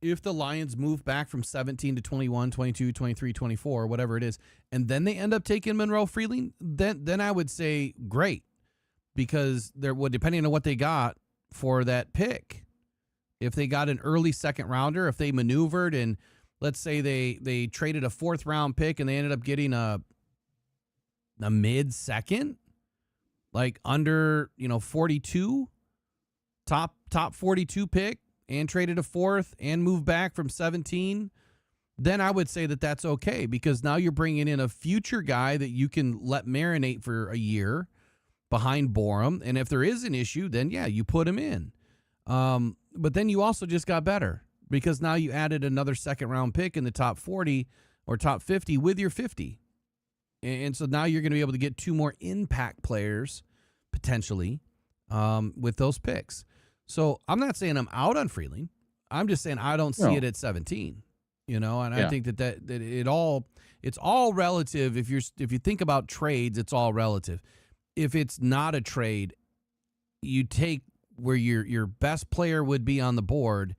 if the Lions move back from 17 to 21, 22, 23, 24, whatever it is, and then they end up taking Monroe Freeling, then I would say great, because depending on what they got for that pick, if they got an early second rounder, if they maneuvered and let's say they traded a 4th round pick and they ended up getting a mid second, like under 42, top 42 pick, and traded a 4th and moved back from 17, then I would say that that's okay, because now you're bringing in a future guy that you can let marinate for a year behind Borum. And if there is an issue, then yeah, you put him in. But then you also just got better, because now you added another 2nd round pick in the top 40 or top 50 with your 50. And so now you're going to be able to get 2 more impact players potentially with those picks. So I'm not saying I'm out on Freeling. I'm just saying I don't see it at 17, and I think that it's all relative. If you think about trades, it's all relative. If it's not a trade, you take where your best player would be on the board,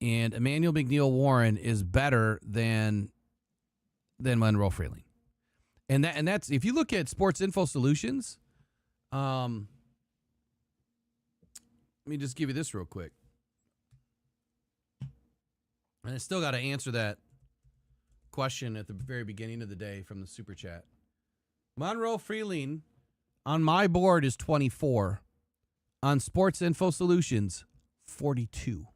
and Emmanuel McNeil-Warren is better than Monroe Freeling. And that's, if you look at Sports Info Solutions, let me just give you this real quick. And I still got to answer that question at the very beginning of the day from the Super Chat. Monroe Freeling on my board is 24. On Sports Info Solutions, 42.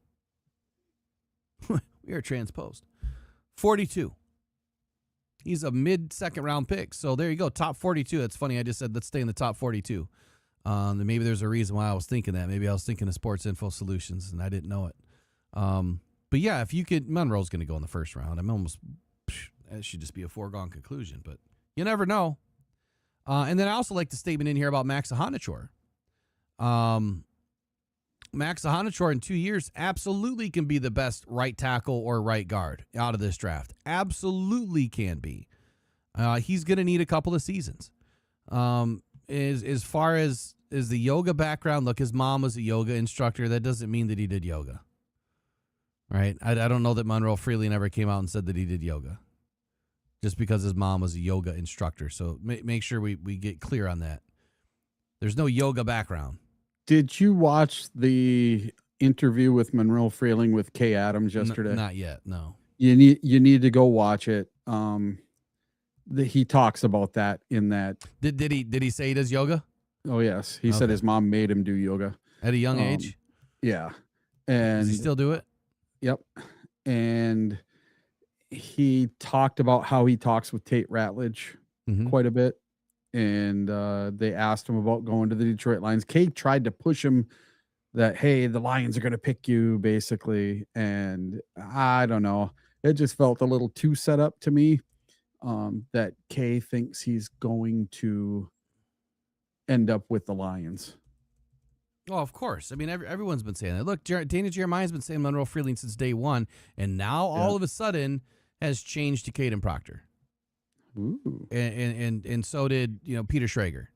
We are transposed. 42. He's a mid-second round pick. So there you go, top 42. That's funny. I just said let's stay in the top 42. Maybe there's a reason why I was thinking that. Maybe I was thinking of Sports Info Solutions and I didn't know it. But yeah, if you could, Monroe's going to go in the first round. That should just be a foregone conclusion, but you never know. And then I also like the statement in here about Max Ahanichor. Max Ahanichor in 2 years absolutely can be the best right tackle or right guard out of this draft. Absolutely can be. He's going to need a couple of seasons. As far as the yoga background, look, his mom was a yoga instructor. That doesn't mean that he did yoga. Right? I don't know that Monroe Freeling ever came out and said that he did yoga, just because his mom was a yoga instructor. So make sure we get clear on that. There's no yoga background.
Did you watch the interview with Monroe Freeling with Kay Adams yesterday?
Not yet, no.
You need to go watch it. He talks about that in that.
Did he say he does yoga?
Oh yes, he said his mom made him do yoga
at a young age.
Yeah, and
does he still do it?
Yep. And he talked about how he talks with Tate Ratledge quite a bit. And they asked him about going to the Detroit Lions. Kate tried to push him that, hey, the Lions are going to pick you, basically. And I don't know. It just felt a little too set up to me, that Kay thinks he's going to end up with the Lions.
Oh, of course. I mean, everyone's been saying that. Look, Dana Jeremiah's been saying Monroe Freeling since day one, and now all of a sudden has changed to Caden Proctor.
Ooh.
And so did Peter Schrager.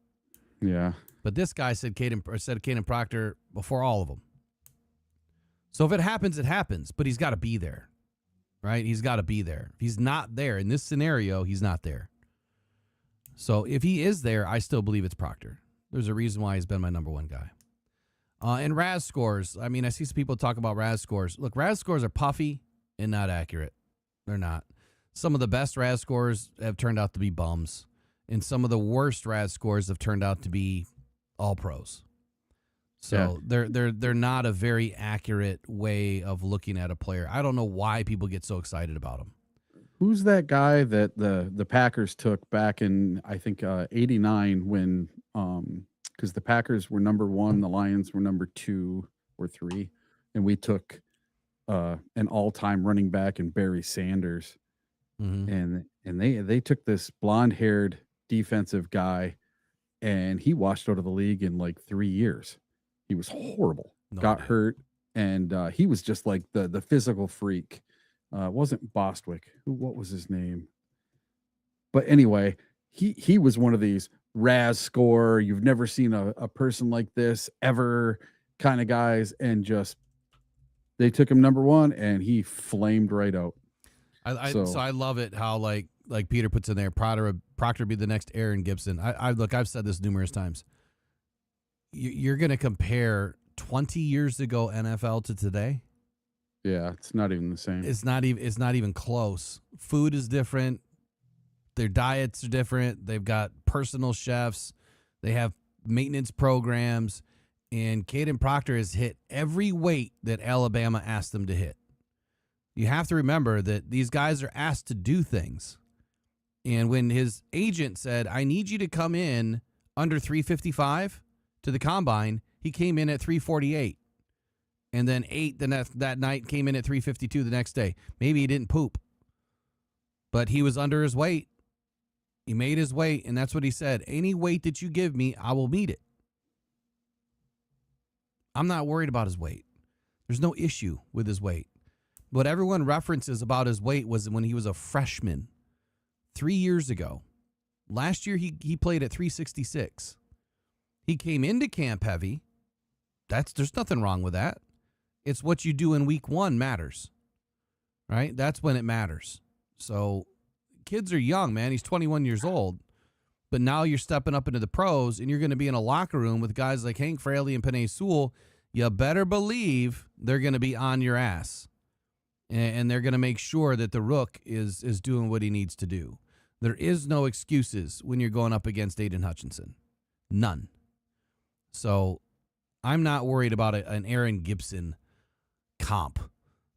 Yeah.
But this guy said Caden Proctor before all of them. So if it happens, it happens. But he's got to be there, right? He's got to be there. If he's not there in this scenario, he's not there. So if he is there, I still believe it's Proctor. There's a reason why he's been my number one guy. And RAS scores. I mean, I see some people talk about RAS scores. Look, RAS scores are puffy and not accurate. They're not. Some of the best RAS scores have turned out to be bums, and some of the worst RAS scores have turned out to be all pros. So they're not a very accurate way of looking at a player. I don't know why people get so excited about them.
Who's that guy that the Packers took back in, I think, 89 when because the Packers were number 1, the Lions were number 2 or 3, and we took an all-time running back in Barry Sanders. And they took this blonde-haired defensive guy, and he washed out of the league in like 3 years. He was horrible.
No
Got
idea.
hurt, and he was just like the physical freak. It wasn't Bostwick. What was his name? But anyway, he was one of these Raz score. You've never seen a person like this ever kind of guys, and just they took him number one, and he flamed right out.
So I love it how like Peter puts in there, Proctor be the next Aaron Gibson. I've said this numerous times. You're going to compare 20 years ago NFL to today.
Yeah, it's not even the same.
It's not even close. Food is different. Their diets are different. They've got personal chefs. They have maintenance programs. And Caden Proctor has hit every weight that Alabama asked them to hit. You have to remember that these guys are asked to do things. And when his agent said, I need you to come in under 355 to the combine, he came in at 348. And then that night came in at 352 the next day. Maybe he didn't poop, but he was under his weight. He made his weight, and that's what he said. Any weight that you give me, I will meet it. I'm not worried about his weight. There's no issue with his weight. What everyone references about his weight was when he was a freshman 3 years ago. Last year, he played at 366. He came into camp heavy. There's nothing wrong with that. It's what you do in week one matters, right? That's when it matters. So kids are young, man. He's 21 years old. But now you're stepping up into the pros, and you're going to be in a locker room with guys like Hank Fraley and Penei Sewell. You better believe they're going to be on your ass. And they're going to make sure that the rook is doing what he needs to do. There is no excuses when you're going up against Aiden Hutchinson. None. So I'm not worried about an Aaron Gibson comp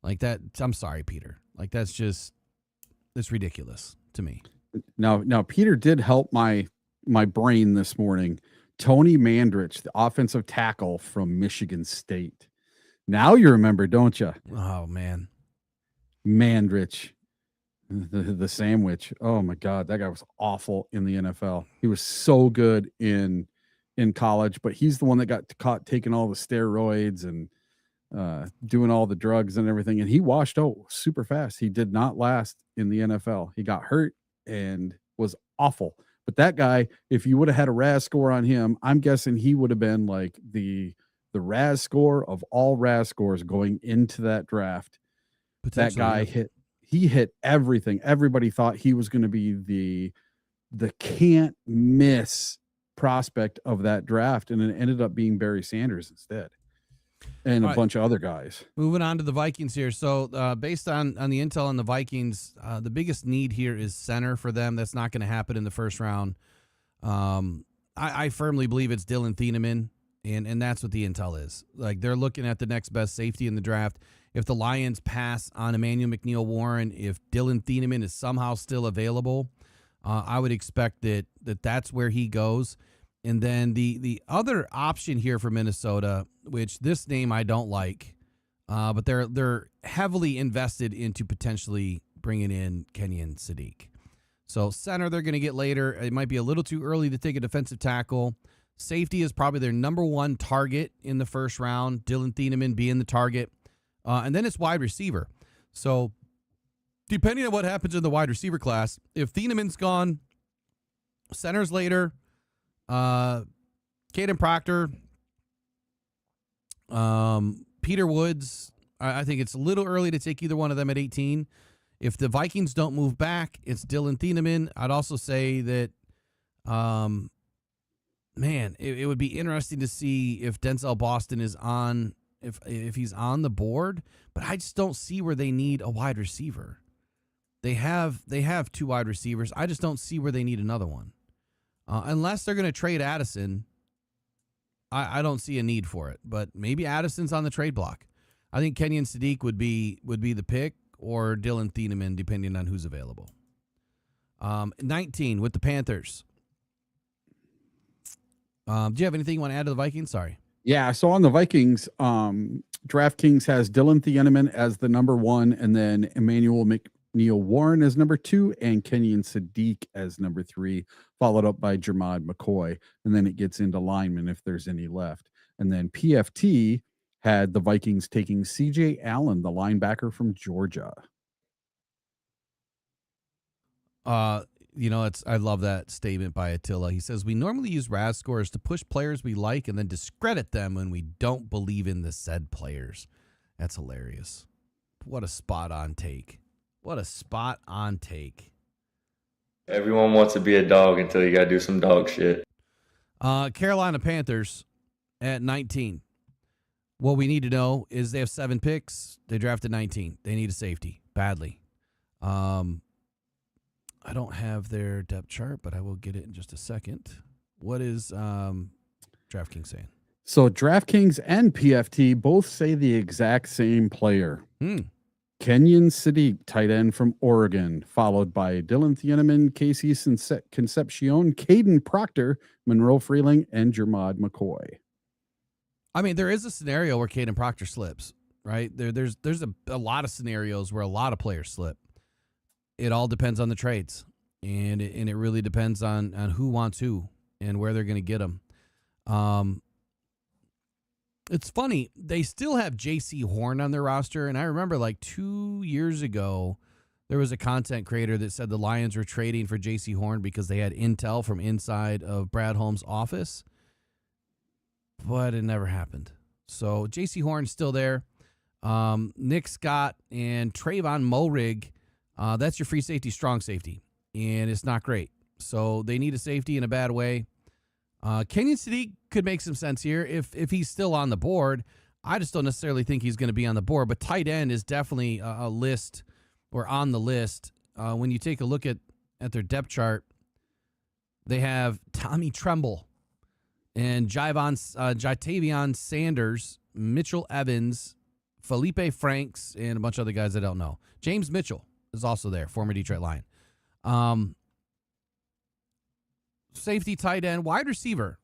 like that. I'm sorry, Peter. Like it's ridiculous to me.
Now Peter did help my brain this morning. Tony Mandrich, the offensive tackle from Michigan State. Now you remember, don't you?
Oh, man.
Mandrich, the sandwich. Oh, my God. That guy was awful in the NFL. He was so good in college, but he's the one that got caught taking all the steroids and doing all the drugs and everything. And he washed out super fast. He did not last in the NFL. He got hurt and was awful. But that guy, if you would have had a RAS score on him, I'm guessing he would have been like the RAS score of all RAS scores going into that draft. That guy hit everything. Everybody thought he was going to be the can't miss prospect of that draft, and it ended up being Barry Sanders instead, and a bunch of other guys. Moving
on to the Vikings here. So based on the intel on the Vikings, the biggest need here is center for them. That's not going to happen in the first round. I firmly believe it's Dylan Thieneman, and that's what the intel is. Like, they're looking at the next best safety in the draft. If the Lions pass on Emmanuel McNeil-Warren, if Dylan Thieneman is somehow still available, I would expect that's where he goes. And then the other option here for Minnesota, which this name I don't like, but they're heavily invested into potentially bringing in Kenyon Sadiq. So center they're going to get later. It might be a little too early to take a defensive tackle. Safety is probably their number one target in the first round, Dylan Thieneman being the target. And then it's wide receiver. So depending on what happens in the wide receiver class, if Thieneman's gone, center's later, Caden Proctor, Peter Woods, I think it's a little early to take either one of them at 18. If the Vikings don't move back, it's Dylan Thieneman. I'd also say that, it would be interesting to see if Denzel Boston is on, if he's on the board, but I just don't see where they need a wide receiver. They have two wide receivers. I just don't see where they need another one. Unless they're going to trade Addison, I don't see a need for it. But maybe Addison's on the trade block. I think Kenyon Sadiq would be the pick, or Dylan Thieneman, depending on who's available. 19 with the Panthers. Do you have anything you want to add to the Vikings? Sorry.
Yeah, so on the Vikings, DraftKings has Dylan Thieneman as the number one, and then Emmanuel McNeil-Warren as number two, and Kenyon Sadiq as number three, followed up by Jermod McCoy, and then it gets into linemen if there's any left. And then PFT had the Vikings taking CJ Allen, the linebacker from Georgia.
I love that statement by Attila. He says, we normally use RAS scores to push players we like and then discredit them when we don't believe in the said players. That's hilarious. What a spot on take. What a spot on take.
Everyone wants to be a dog until you got to do some dog shit.
Carolina Panthers at 19. What we need to know is they have 7 picks. They drafted 19. They need a safety badly. I don't have their depth chart, but I will get it in just a second. What is DraftKings saying?
So DraftKings and PFT both say the exact same player. Kenyon Sadiq, tight end from Oregon, followed by Dylan Thieneman, Casey Concepcion, Caden Proctor, Monroe Freeling, and Jermod McCoy.
I mean, there is a scenario where Caden Proctor slips, right? There's a lot of scenarios where a lot of players slip. It all depends on the trades, and it really depends on who wants who and where they're going to get them. It's funny, they still have J.C. Horn on their roster, and I remember like 2 years ago, there was a content creator that said the Lions were trading for J.C. Horn because they had intel from inside of Brad Holmes' office, but it never happened. So J.C. Horn's still there. Nick Scott and Trayvon Moehrig, that's your free safety, strong safety, and it's not great. So they need a safety in a bad way. Kenyon Sadiq could make some sense here if he's still on the board. I just don't necessarily think he's going to be on the board, but tight end is definitely a list or on the list. When you take a look at their depth chart, they have Tommy Tremble and Jatavion Sanders, Mitchell Evans, Felipe Franks, and a bunch of other guys I don't know. James Mitchell is also there, former Detroit Lion. Safety, tight end, wide receiver.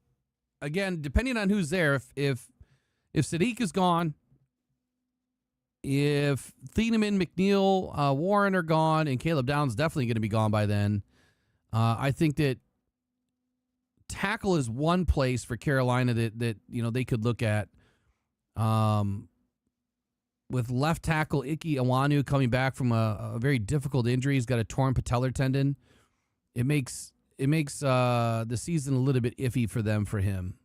Again, depending on who's there, if Sadiq is gone, if Thieneman, McNeil, Warren are gone, and Caleb Downs definitely going to be gone by then, I think that tackle is one place for Carolina that they could look at. With left tackle Ike Awanu coming back from a very difficult injury, he's got a torn patellar tendon. It makes the season a little bit iffy for him.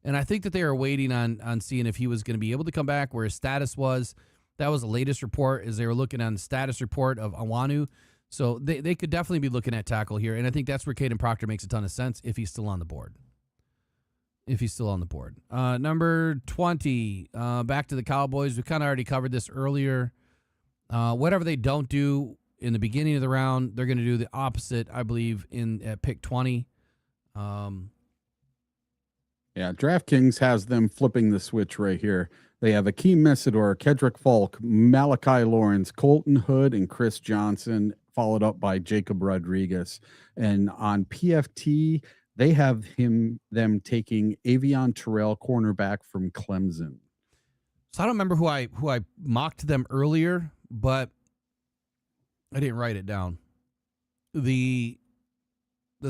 And I think that they are waiting on seeing if he was going to be able to come back, where his status was. That was the latest report, as they were looking on the status report of Awanu. So they could definitely be looking at tackle here. And I think that's where Caden Proctor makes a ton of sense if he's still on the board. Number 20, back to the Cowboys. We kind of already covered this earlier. Whatever they don't do in the beginning of the round, they're going to do the opposite, I believe, at pick 20.
Yeah, DraftKings has them flipping the switch right here. They have Akeem Messidor, Kedrick Falk, Malachi Lawrence, Colton Hood, and Chris Johnson, followed up by Jacob Rodriguez. And on PFT, they have them taking Avion Terrell, cornerback from Clemson.
So I don't remember who I mocked them earlier, but I didn't write it down. The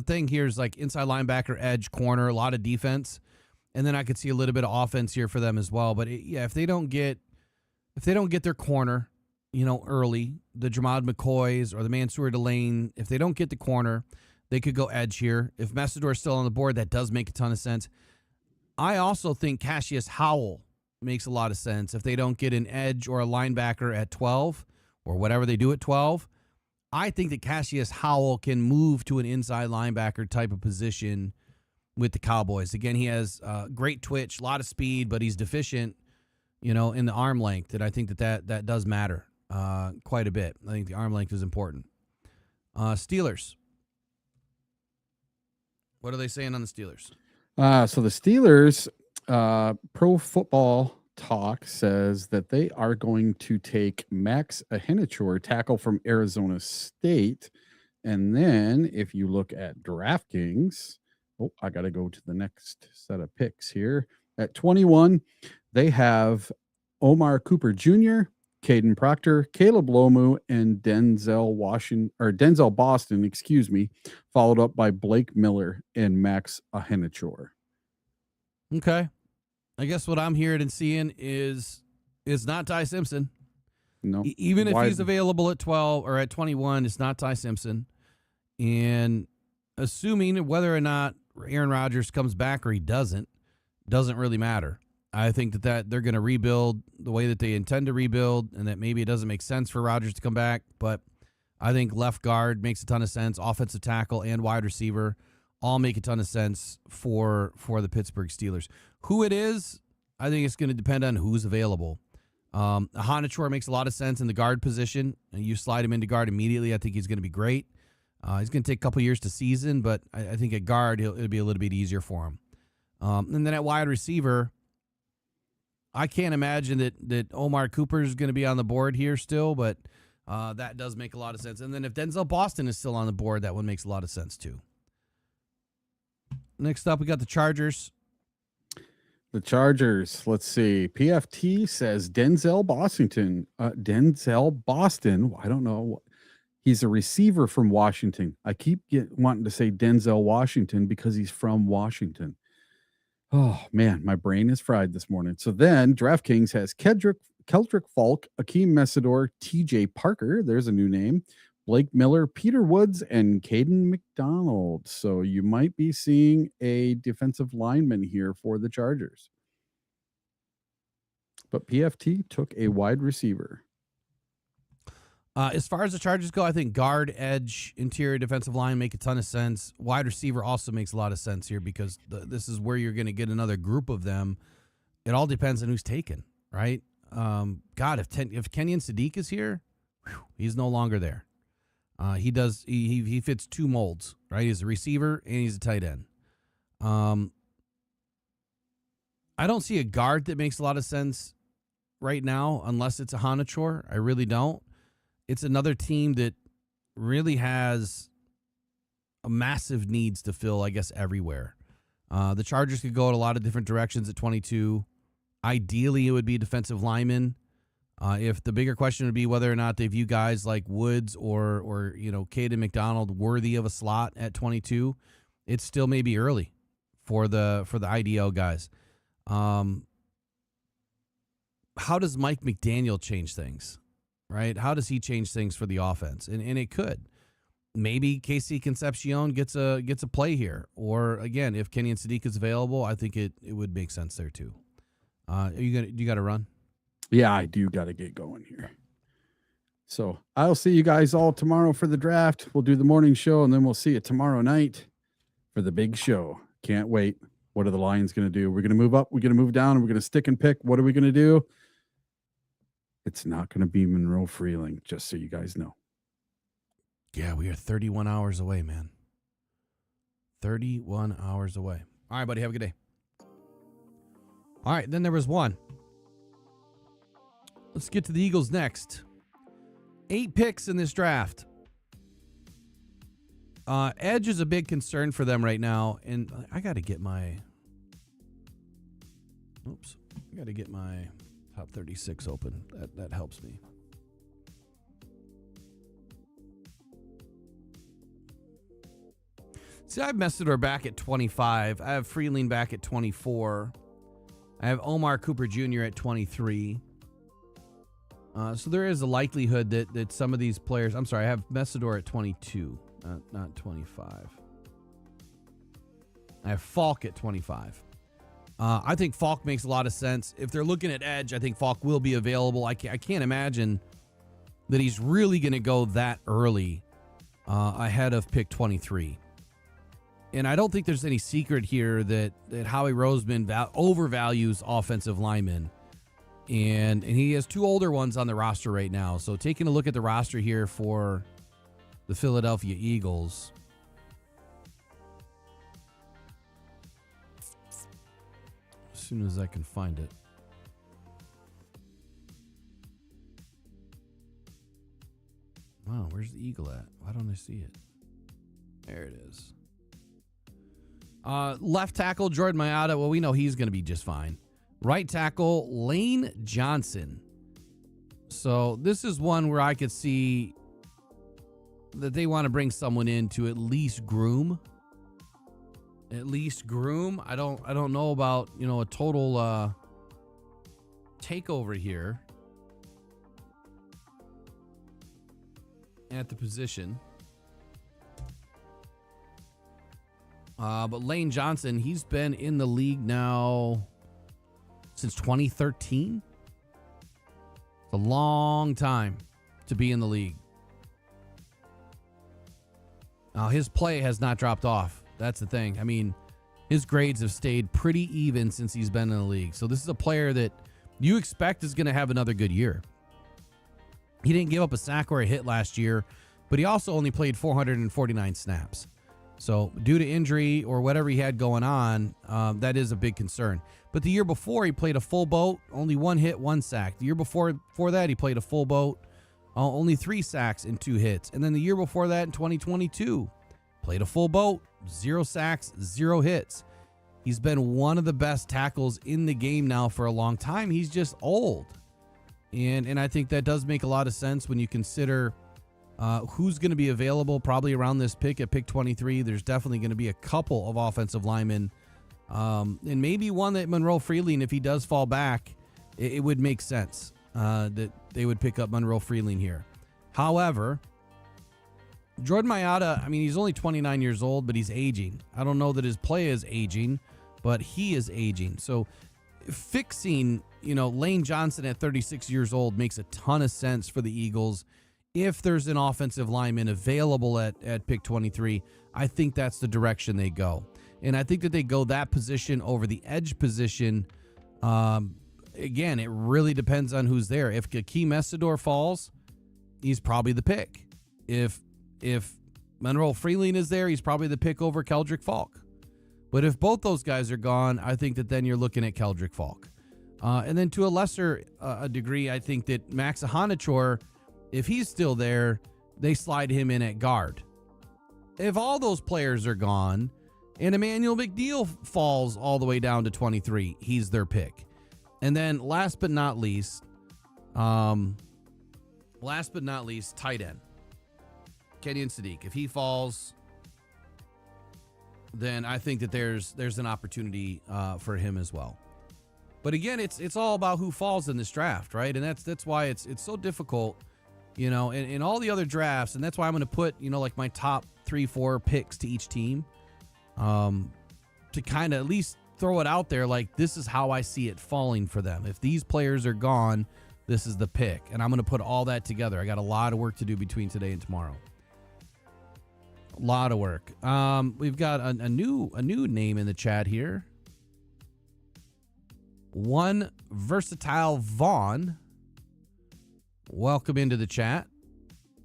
thing here is like inside linebacker, edge, corner, a lot of defense, and then I could see a little bit of offense here for them as well. But if they don't get their corner, early, the Jermod McCoys or the Mansour Delane, if they don't get the corner, they could go edge here. If Messidor's still on the board, that does make a ton of sense. I also think Cassius Howell makes a lot of sense. If they don't get an edge or a linebacker at 12 or whatever they do at 12, I think that Cassius Howell can move to an inside linebacker type of position with the Cowboys. Again, he has great twitch, a lot of speed, but he's deficient, in the arm length. And I think that does matter quite a bit. I think the arm length is important. Steelers. What are they saying on the Steelers?
So the Steelers, Pro Football Talk says that they are going to take Max Ahinichor, tackle from Arizona State. And then if you look at DraftKings, I got to go to the next set of picks here. At 21, they have Omar Cooper Jr., Caden Proctor, Caleb Lomu, and Denzel Boston, followed up by Blake Miller and Max Ahinichor.
Okay. I guess what I'm hearing and seeing is not Ty Simpson.
No.
Even if
Why-
he's available at 12 or at 21, it's not Ty Simpson. And assuming whether or not Aaron Rodgers comes back or he doesn't really matter. I think that they're going to rebuild the way that they intend to rebuild, and that maybe it doesn't make sense for Rodgers to come back, but I think left guard makes a ton of sense. Offensive tackle and wide receiver all make a ton of sense for the Pittsburgh Steelers. Who it is, I think it's going to depend on who's available. Hanachor makes a lot of sense in the guard position. And you slide him into guard immediately. I think he's going to be great. He's going to take a couple years to season, but I think at guard, it'll be a little bit easier for him. And then at wide receiver, I can't imagine that Omar Cooper is going to be on the board here still, but that does make a lot of sense. And then if Denzel Boston is still on the board, that one makes a lot of sense too. Next up, we got the Chargers.
The Chargers. Let's see. PFT says Denzel Boston. Denzel Boston. I don't know. He's a receiver from Washington. I keep wanting to say Denzel Washington because he's from Washington. Oh, man, my brain is fried this morning. So then DraftKings has Keldrick Falk, Akeem Messidor, TJ Parker. There's a new name. Blake Miller, Peter Woods, and Caden McDonald. So you might be seeing a defensive lineman here for the Chargers. But PFT took a wide receiver.
As far as the Chargers go, I think guard, edge, interior defensive line make a ton of sense. Wide receiver also makes a lot of sense here because this is where you're going to get another group of them. It all depends on who's taken, right? God, if Kenyon Sadiq is here, he's no longer there. He fits two molds, right? He's a receiver and he's a tight end. I don't see a guard that makes a lot of sense right now unless it's a Hanachor. I really don't. It's another team that really has a massive needs to fill, I guess, everywhere. The Chargers could go in a lot of different directions at 22. Ideally, it would be defensive lineman. If the bigger question would be whether or not they view guys like Woods or Caden McDonald worthy of a slot at 22, it's still maybe early for the IDL guys. How does Mike McDaniel change things? Right? How does he change things for the offense? And it could. Maybe Casey Concepcion gets a play here. Or again, if Kenyon Sadiq is available, I think it would make sense there too. You got to run?
Yeah, I do got to get going here. So I'll see you guys all tomorrow for the draft. We'll do the morning show, and then we'll see you tomorrow night for the big show. Can't wait. What are the Lions going to do? We're going to move up. We're going to move down. And we're going to stick and pick. What are we going to do? It's not going to be Monroe Freeling, just so you guys know.
Yeah, we are 31 hours away, man. 31 hours away. All right, buddy. Have a good day. All right, then there was one. Let's get to the Eagles next. 8 picks in this draft. Edge is a big concern for them right now, and I got to get my top 36 open. That helps me. See, I have Messidor back at 25. I have Freeling back at 24. I have Omar Cooper Jr. at 23. So there is a likelihood that some of these players... I'm sorry, I have Messidor at 22, not 25. I have Falk at 25. I think Falk makes a lot of sense. If they're looking at edge, I think Falk will be available. I can't imagine that he's really going to go that early ahead of pick 23. And I don't think there's any secret here that Howie Roseman overvalues offensive linemen. And he has 2 older ones on the roster right now. So taking a look at the roster here for the Philadelphia Eagles. As soon as I can find it. Wow, where's the Eagle at? Why don't I see it? There it is. Left tackle, Jordan Mailata. Well, we know he's going to be just fine. Right tackle, Lane Johnson. So this is one where I could see that they want to bring someone in to at least groom. at least groom. I don't know about, a total takeover here at the position. But Lane Johnson, he's been in the league now since 2013. It's a long time to be in the league. Now, his play has not dropped off. That's the thing. I mean, his grades have stayed pretty even since he's been in the league. So this is a player that you expect is going to have another good year. He didn't give up a sack or a hit last year, but he also only played 449 snaps. So due to injury or whatever he had going on, that is a big concern. But the year before, he played a full boat, only 1 hit, 1 sack. The year before that, he played a full boat, only 3 sacks and 2 hits. And then the year before that, in 2022, played a full boat, 0 sacks, 0 hits. He's been one of the best tackles in the game now for a long time. He's just old. And I think that does make a lot of sense when you consider who's going to be available probably around this pick at pick 23. There's definitely going to be a couple of offensive linemen, and maybe one that Monroe Freeling, if he does fall back, it would make sense that they would pick up Monroe Freeling here. However, Jordan Mailloux, I mean, he's only 29 years old, but he's aging. I don't know that his play is aging, but he is aging. So fixing, Lane Johnson at 36 years old makes a ton of sense for the Eagles. If there's an offensive lineman available at pick 23, I think that's the direction they go. And I think that they go that position over the edge position. Again, it really depends on who's there. If Hakeem Messidor falls, he's probably the pick. If Monroe Freeling is there, he's probably the pick over Keldrick Falk. But if both those guys are gone, I think that then you're looking at Keldrick Falk. And then to a lesser degree, I think that Max Ahanichor, if he's still there, they slide him in at guard. If all those players are gone and Emmanuel McNeil falls all the way down to 23, he's their pick. And then last but not least, tight end. Kenyon Sadiq. If he falls, then I think that there's an opportunity for him as well. But again, it's all about who falls in this draft, right? And that's why it's so difficult. In all the other drafts, and that's why I'm going to put, like my top 3-4 picks to each team, to kind of at least throw it out there. Like, this is how I see it falling for them. If these players are gone, this is the pick. And I'm going to put all that together. I got a lot of work to do between today and tomorrow. A lot of work. We've got a new name in the chat here. One Versatile Vaughn. Welcome into the chat.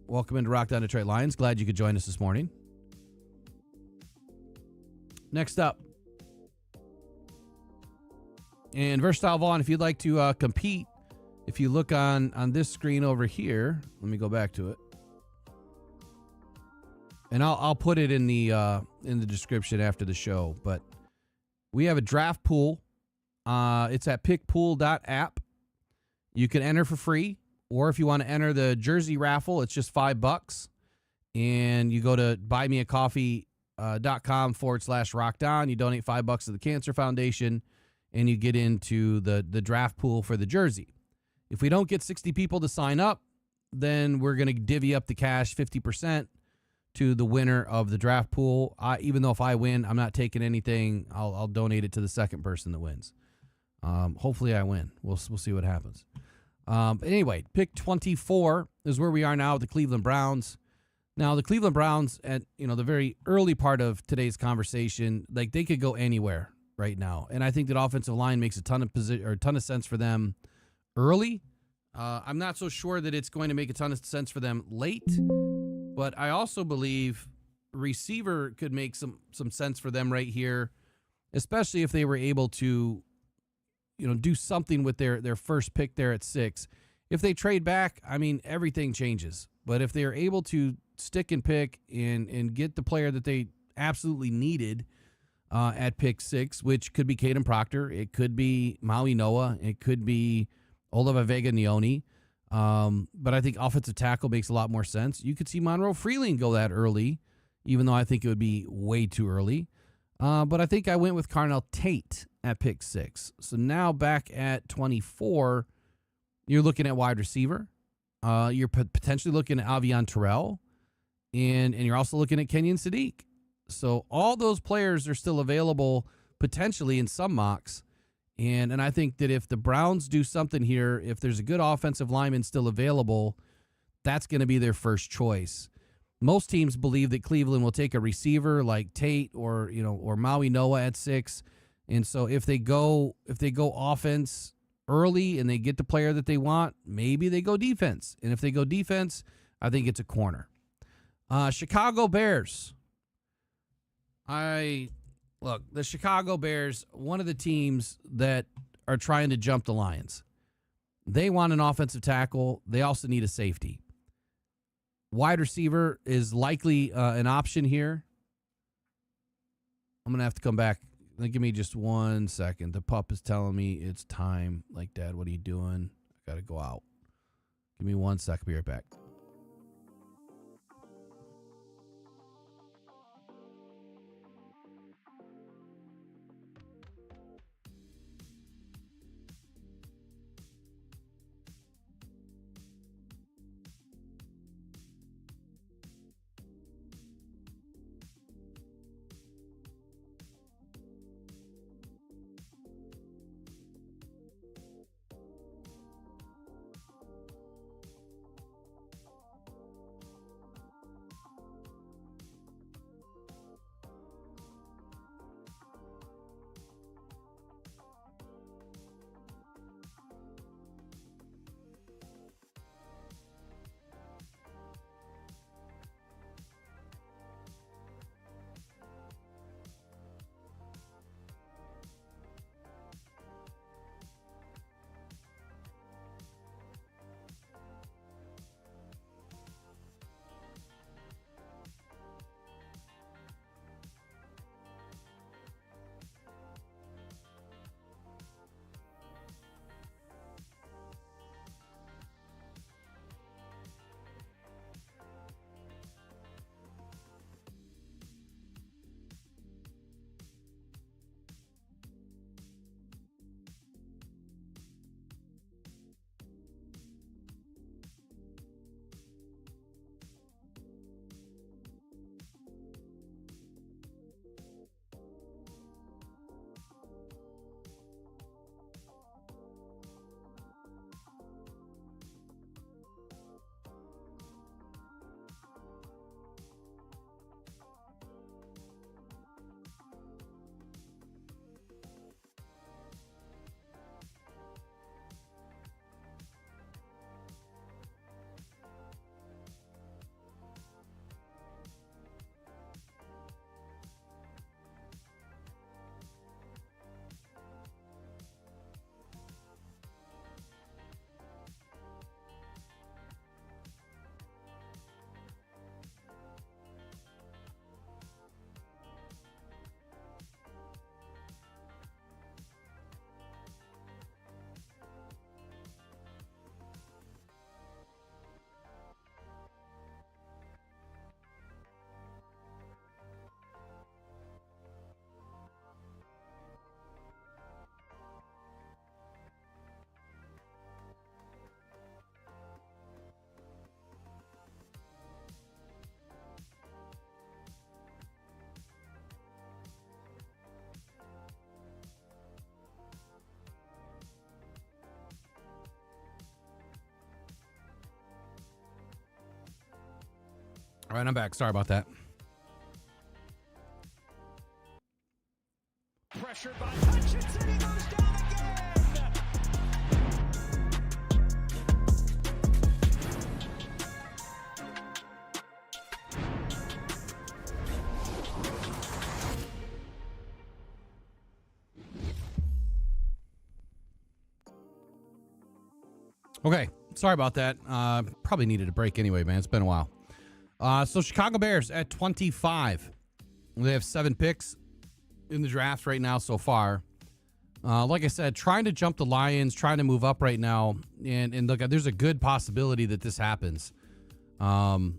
Welcome into Rock Down Detroit Lions. Glad you could join us this morning. Next up. And Versatile Vaughn, if you'd like to compete, if you look on this screen over here, let me go back to it. And I'll put it in the description after the show. But we have a draft pool. It's at pickpool.app. You can enter for free. Or if you want to enter the jersey raffle, it's just $5. And you go to buymeacoffee.com/rockdown. You donate $5 to the Cancer Foundation, and you get into the draft pool for the jersey. If we don't get 60 people to sign up, then we're going to divvy up the cash 50% to the winner of the draft pool. Even though if I win, I'm not taking anything. I'll donate it to the second person that wins. Hopefully I win. We'll see what happens. Anyway, pick 24 is where we are now with the Cleveland Browns. Now, the Cleveland Browns at the very early part of today's conversation, like, they could go anywhere right now, and I think that offensive line makes a ton of sense for them early. I'm not so sure that it's going to make a ton of sense for them late, but I also believe receiver could make some sense for them right here, especially if they were able to do something with their first pick there at 6. If they trade back, I mean, everything changes. But if they're able to stick and pick and get the player that they absolutely needed at pick 6, which could be Caden Proctor, it could be Maui Noah, it could be Olavavega Nioni. But I think offensive tackle makes a lot more sense. You could see Monroe Freeling go that early, even though I think it would be way too early. But I think I went with Carnell Tate at pick 6. So now back at 24, you're looking at wide receiver. You're potentially looking at Avion Terrell. And you're also looking at Kenyon Sadiq. So all those players are still available potentially in some mocks. And I think that if the Browns do something here, if there's a good offensive lineman still available, that's going to be their first choice. Most teams believe that Cleveland will take a receiver like Tate or Maui Noah at 6. And so if they go offense early and they get the player that they want, maybe they go defense. And if they go defense, I think it's a corner. Chicago Bears. The Chicago Bears, one of the teams that are trying to jump the Lions. They want an offensive tackle. They also need a safety. Wide receiver is likely an option here. I'm going to have to come back. Give me just 1 second. The pup is telling me it's time. Like, Dad, what are you doing? I got to go out. Give me 1 sec. Be right back. All right, I'm back. Sorry about that.
Pressured by Hutchinson, he goes down again.
Okay, sorry about that. Probably needed a break anyway, man. It's been a while. So Chicago Bears at 25. They have 7 picks in the draft right now so far. Like I said, trying to jump the Lions, trying to move up right now. And look, there's a good possibility that this happens. Since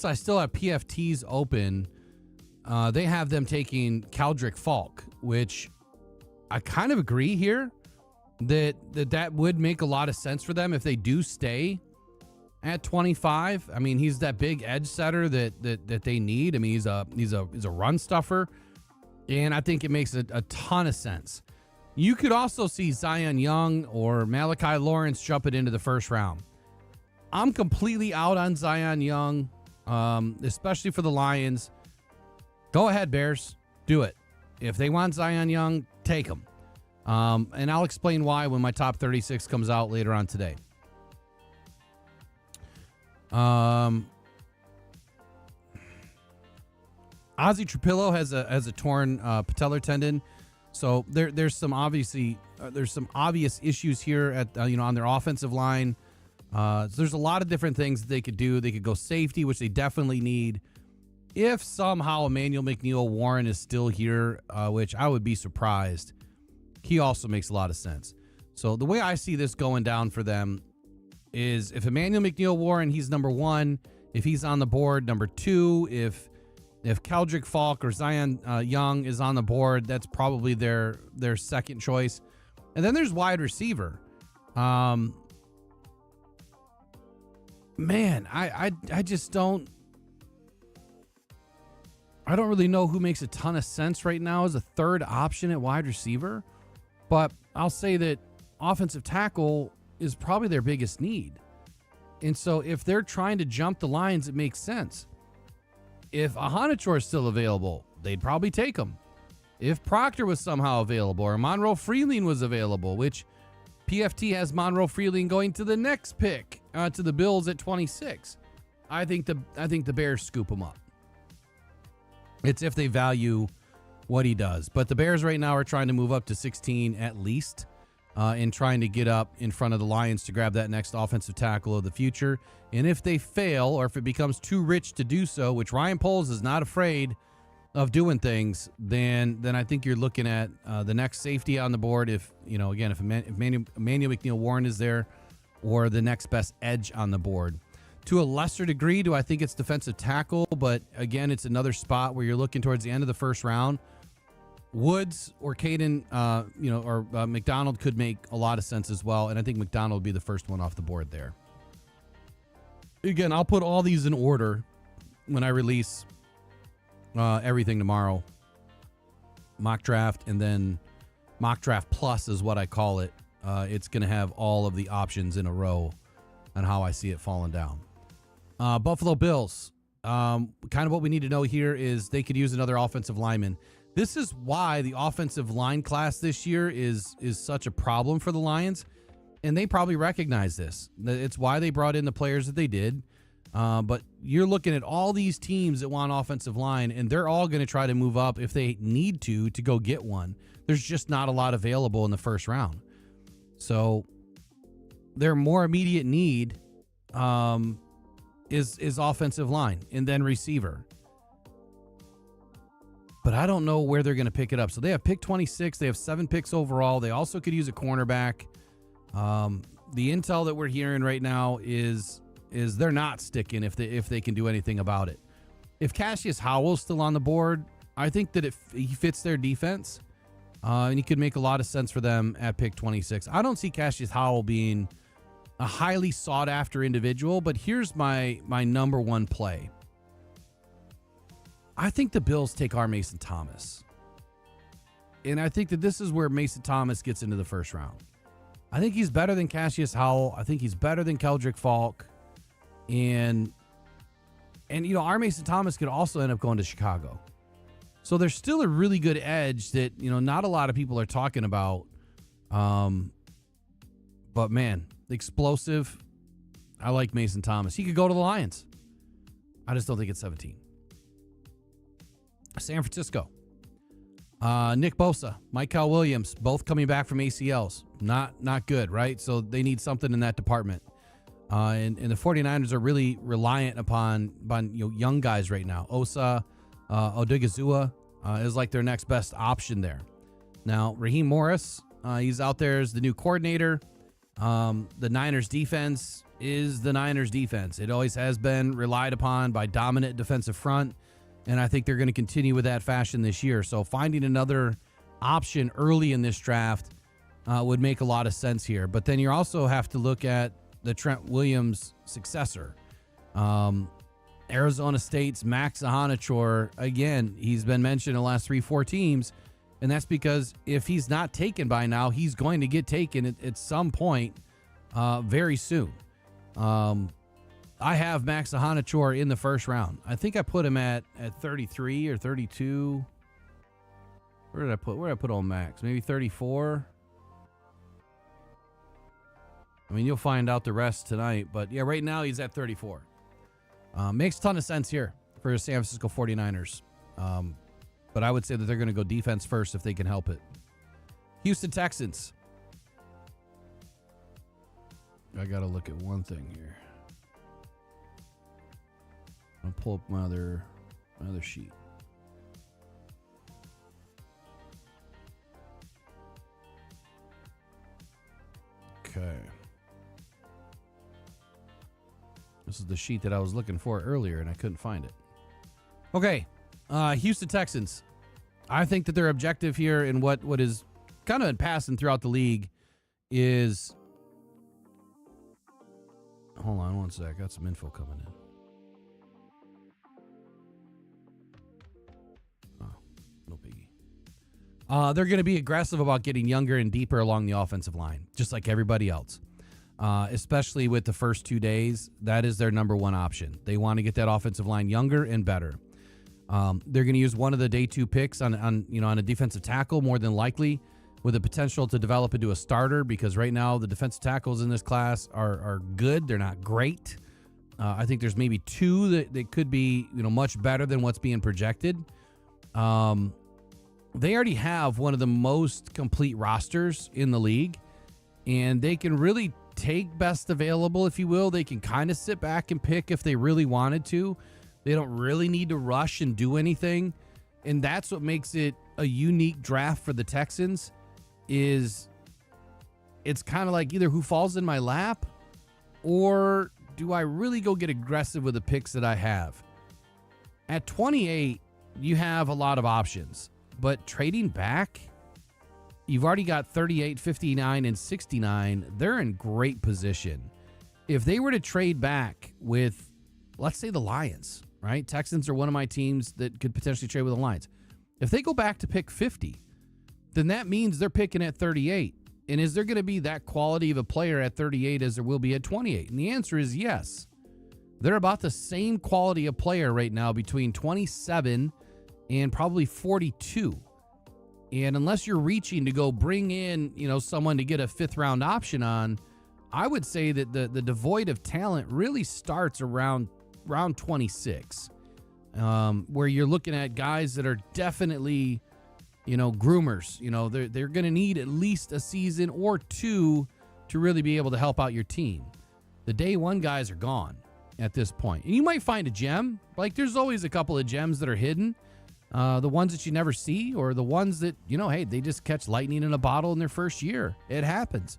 I still have PFTs open, they have them taking Caldrick Falk, which I kind of agree here that would make a lot of sense for them if they do stay at 25. I mean, he's that big edge setter that they need. I mean, he's a run stuffer, and I think it makes a ton of sense. You could also see Zion Young or Malachi Lawrence jump it into the first round. I'm completely out on Zion Young, especially for the Lions. Go ahead, Bears. Do it. If they want Zion Young, take him. And I'll explain why when my top 36 comes out later on today. Ozzy Trapillo has a torn patellar tendon, so there's some obvious issues here at on their offensive line. So there's a lot of different things that they could do. They could go safety, which they definitely need. If somehow Emmanuel McNeil-Warren is still here, which I would be surprised, he also makes a lot of sense. So the way I see this going down for them is if Emmanuel McNeil-Warren, he's number 1. If he's on the board, number 2. If Caldrick Falk or Zion Young is on the board, that's probably their second choice. And then there's wide receiver. Man, I just don't. I don't really know who makes a ton of sense right now as a third option at wide receiver. But I'll say that offensive tackle is probably their biggest need. And so if they're trying to jump the lines, it makes sense. If Ahanichor is still available, they'd probably take him. If Proctor was somehow available or Monroe Freeling was available, which PFT has Monroe Freeling going to the next pick to the Bills at 26, I think the Bears scoop him up. It's if they value what he does. But the Bears right now are trying to move up to 16 at least and trying to get up in front of the Lions to grab that next offensive tackle of the future. And if they fail or if it becomes too rich to do so, which Ryan Poles is not afraid of doing things, then I think you're looking at the next safety on the board. If Emmanuel McNeil-Warren is there, or the next best edge on the board. To a lesser degree, do I think it's defensive tackle? But again, it's another spot where you're looking towards the end of the first round. Woods or Caden, or McDonald could make a lot of sense as well. And I think McDonald would be the first one off the board there. Again, I'll put all these in order when I release everything tomorrow. Mock draft, and then mock draft plus is what I call it. It's going to have all of the options in a row on how I see it falling down. Buffalo Bills. Kind of what we need to know here is they could use another offensive lineman. This is why the offensive line class this year is such a problem for the Lions, and they probably recognize this. It's why they brought in the players that they did. But you're looking at all these teams that want offensive line, and they're all going to try to move up if they need to go get one. There's just not a lot available in the first round. So their more immediate need is offensive line and then receiver. But I don't know where they're going to pick it up. So they have pick 26. They have 7 picks overall. They also could use a cornerback. The intel that we're hearing right now is they're not sticking if they can do anything about it. If Cassius Howell's still on the board, I think that he fits their defense, and he could make a lot of sense for them at pick 26. I don't see Cassius Howell being a highly sought after individual, but here's my number one play. I think the Bills take our Mason Thomas. And I think that this is where Mason Thomas gets into the first round. I think he's better than Cassius Howell. I think he's better than Caldrick Falk. And our Mason Thomas could also end up going to Chicago. So there's still a really good edge that, not a lot of people are talking about. But man, explosive. I like Mason Thomas. He could go to the Lions. I just don't think it's 17. San Francisco. Nick Bosa, Michael Williams, both coming back from ACLs. Not good, right? So they need something in that department. And the 49ers are really reliant upon young guys right now. Osa Odigizua is like their next best option there. Now, Raheem Morris, he's out there as the new coordinator. The Niners defense is the Niners defense. It always has been relied upon by dominant defensive front. And I think they're going to continue with that fashion this year. So finding another option early in this draft would make a lot of sense here. But then you also have to look at the Trent Williams successor. Arizona State's Max Ahanachor, again, he's been mentioned in the last 3-4 teams, and that's because if he's not taken by now, he's going to get taken at some point very soon. I have Max Ahanachor in the first round. I think I put him at 33 or 32. Where did I put old Max? Maybe 34. I mean, you'll find out the rest tonight, but yeah, right now he's at 34. Makes a ton of sense here for the San Francisco 49ers. But I would say that they're going to go defense first if they can help it. Houston Texans. I got to look at one thing here. I'll pull up my other sheet. Okay. This is the sheet that I was looking for earlier, and I couldn't find it. Okay. Houston Texans. I think that their objective here and what is kind of been passing throughout the league is... Hold on one sec. Got some info coming in. No biggie. They're going to be aggressive about getting younger and deeper along the offensive line, just like everybody else. Especially with the first 2 days, that is their number one option. They want to get that offensive line younger and better. They're going to use one of the day 2 picks on a defensive tackle, more than likely, with the potential to develop into a starter, because right now the defensive tackles in this class are good. They're not great. I think there's maybe 2 that could be much better than what's being projected. They already have one of the most complete rosters in the league, and they can really take best available, if you will. They can kind of sit back and pick if they really wanted to. They don't really need to rush and do anything. And that's what makes it a unique draft for the Texans. Is it's kind of like either who falls in my lap, or do I really go get aggressive with the picks that I have? At 28, you have a lot of options, but trading back, you've already got 38, 59, and 69. They're in great position. If they were to trade back with, let's say, the Lions, right? Texans are one of my teams that could potentially trade with the Lions. If they go back to pick 50, then that means they're picking at 38. And is there going to be that quality of a player at 38 as there will be at 28? And the answer is yes. They're about the same quality of player right now between 27 and probably 42. And unless you're reaching to go bring in, someone to get a 5th round option on, I would say that the devoid of talent really starts around 26, where you're looking at guys that are definitely, groomers. They're going to need at least a season or 2 to really be able to help out your team. The day 1 guys are gone at this point. And you might find a gem. Like, there's always a couple of gems that are hidden. The ones that you never see, or the ones that, hey, they just catch lightning in a bottle in their first year. It happens,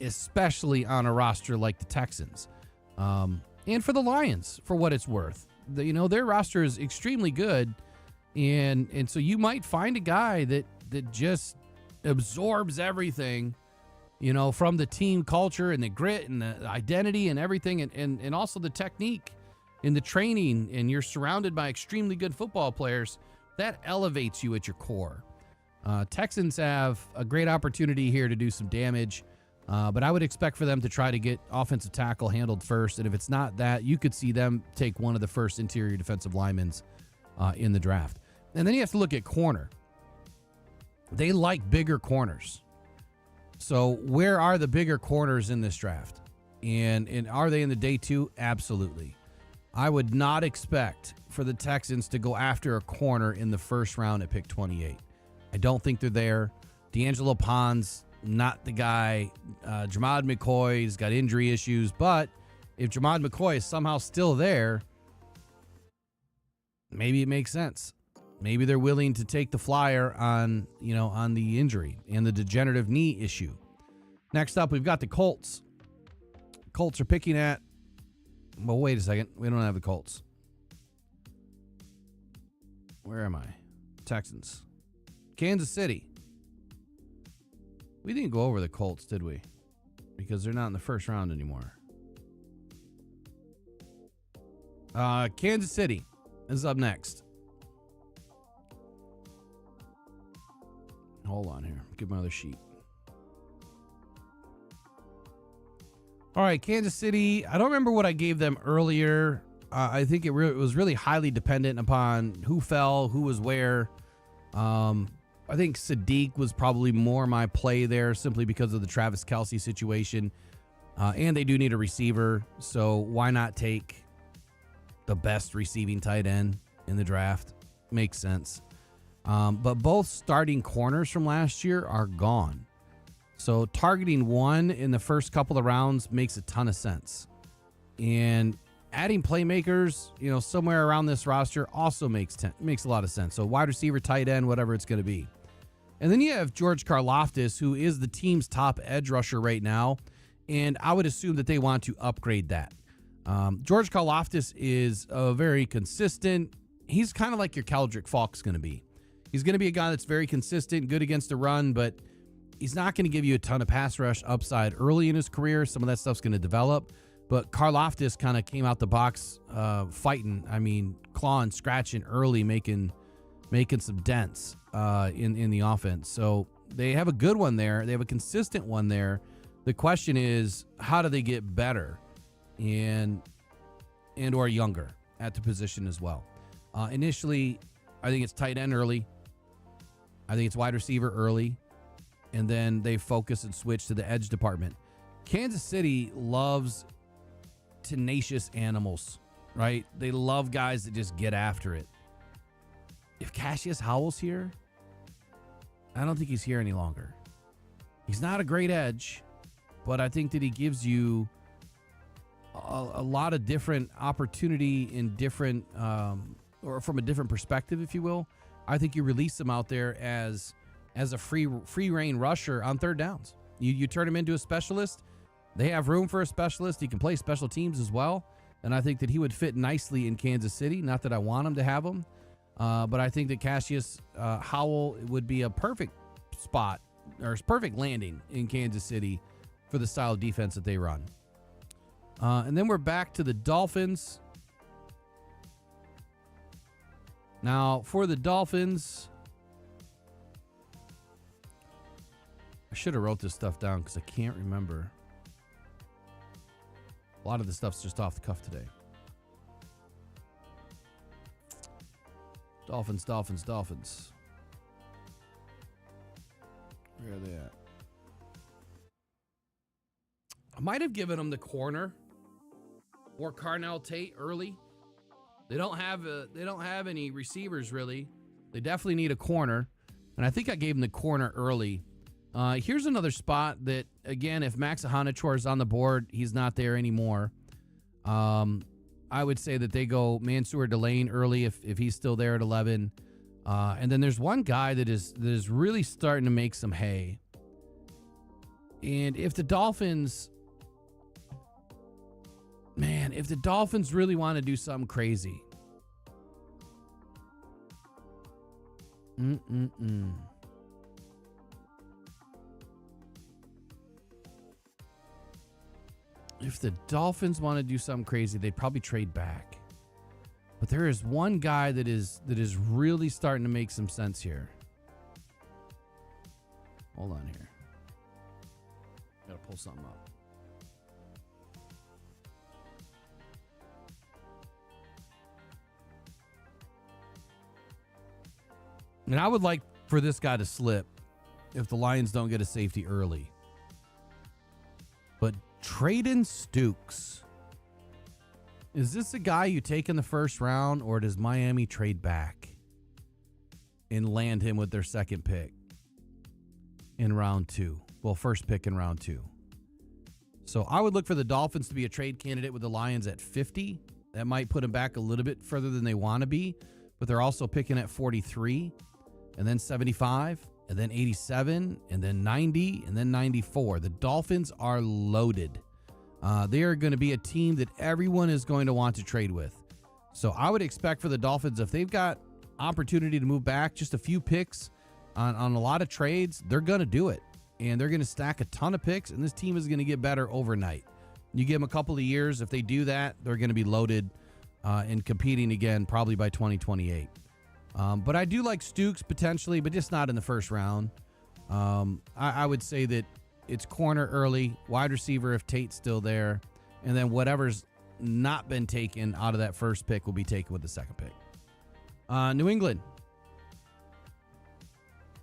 especially on a roster like the Texans. And for the Lions, for what it's worth. Their roster is extremely good. And so you might find a guy that just absorbs everything, from the team culture and the grit and the identity and everything, and also the technique and the training, and you're surrounded by extremely good football players. That elevates you at your core. Texans have a great opportunity here to do some damage, but I would expect for them to try to get offensive tackle handled first. And if it's not that, you could see them take one of the first interior defensive linemen in the draft. And then you have to look at corner. They like bigger corners. So where are the bigger corners in this draft? And are they in the day 2? Absolutely. I would not expect for the Texans to go after a corner in the first round at pick 28. I don't think they're there. D'Angelo Pond's not the guy. Jamad McCoy's got injury issues, but if Jamad McCoy is somehow still there, maybe it makes sense. Maybe they're willing to take the flyer on the injury and the degenerative knee issue. Next up, we've got the Colts. Colts are picking at... Well, wait a second. We don't have the Colts. Where am I? Texans. Kansas City. We didn't go over the Colts, did we? Because they're not in the first round anymore. Kansas City is up next. Hold on here. Get my other sheet. All right, Kansas City. I don't remember what I gave them earlier. I think it was really highly dependent upon who fell, who was where. I think Sadiq was probably more my play there simply because of the Travis Kelce situation. And they do need a receiver, so why not take the best receiving tight end in the draft? Makes sense. But both starting corners from last year are gone. So targeting one in the first couple of rounds makes a ton of sense. And adding playmakers, somewhere around this roster also makes a lot of sense. So wide receiver, tight end, whatever it's going to be. And then you have George Karlaftis, who is the team's top edge rusher right now. And I would assume that they want to upgrade that. George Karlaftis is a very consistent. He's kind of like your Keldrick Falk's going to be. He's going to be a guy that's very consistent, good against the run, but he's not going to give you a ton of pass rush upside early in his career. Some of that stuff's going to develop. But Karlaftis kind of came out the box fighting. I mean, clawing, scratching early, making some dents in the offense. So they have a good one there. They have a consistent one there. The question is, how do they get better and or younger at the position as well? Initially, I think it's tight end early. I think it's wide receiver early. And then they focus and switch to the edge department. Kansas City loves tenacious animals, right? They love guys that just get after it. If Cassius Howell's here, I don't think he's here any longer. He's not a great edge, but I think that he gives you a lot of different opportunity in different, or from a different perspective, if you will. I think you release him out there as a free reign rusher on third downs. You turn him into a specialist. They have room for a specialist. He can play special teams as well. And I think that he would fit nicely in Kansas City. Not that I want him to have him, but I think that Cassius Howell would be a perfect spot or perfect landing in Kansas City for the style of defense that they run. And then we're back to the Dolphins. Now, for the Dolphins, I should have wrote this stuff down because I can't remember. A lot of the stuff's just off the cuff today. Dolphins. Where are they at? I might have given them the corner or Carnell Tate early. They don't have any receivers really. They definitely need a corner, and I think I gave them the corner early. Here's another spot that, again, if Max Ahanichor is on the board, he's not there anymore. I would say that they go Mansour Delane early if he's still there at 11. And then there's one guy that is really starting to make some hay. And if the Dolphins really want to do something crazy. If the Dolphins want to do something crazy, they'd probably trade back. But there is one guy that is really starting to make some sense here. Hold on here. Gotta pull something up. And I would like for this guy to slip if the Lions don't get a safety early. But Traden Stukes. Is this a guy you take in the first round, or does Miami trade back and land him with their second pick in round 2? Well, first pick in round 2. So I would look for the Dolphins to be a trade candidate with the Lions at 50. That might put them back a little bit further than they want to be, but they're also picking at 43, and then 75, and then 87, and then 90, and then 94. The Dolphins are loaded. They are going to be a team that everyone is going to want to trade with. So I would expect for the Dolphins, if they've got opportunity to move back just a few picks on a lot of trades, they're going to do it. And they're going to stack a ton of picks, and this team is going to get better overnight. You give them a couple of years. If they do that, they're going to be loaded and competing again probably by 2028. But I do like Stukes potentially, but just not in the first round. I would say that it's corner early, wide receiver if Tate's still there, and then whatever's not been taken out of that first pick will be taken with the second pick. New England,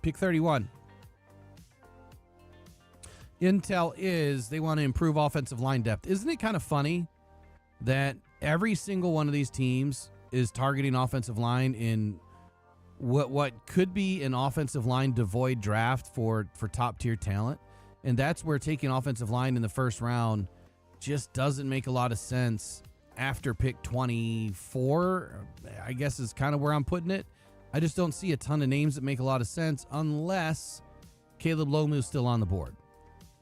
pick 31. Intel is they want to improve offensive line depth. Isn't it kind of funny that every single one of these teams is targeting offensive line in what could be an offensive line devoid draft for top tier talent? And that's where taking offensive line in the first round just doesn't make a lot of sense after pick 24, I guess is kind of where I'm putting it. I just don't see a ton of names that make a lot of sense unless Caleb Lomu's still on the board.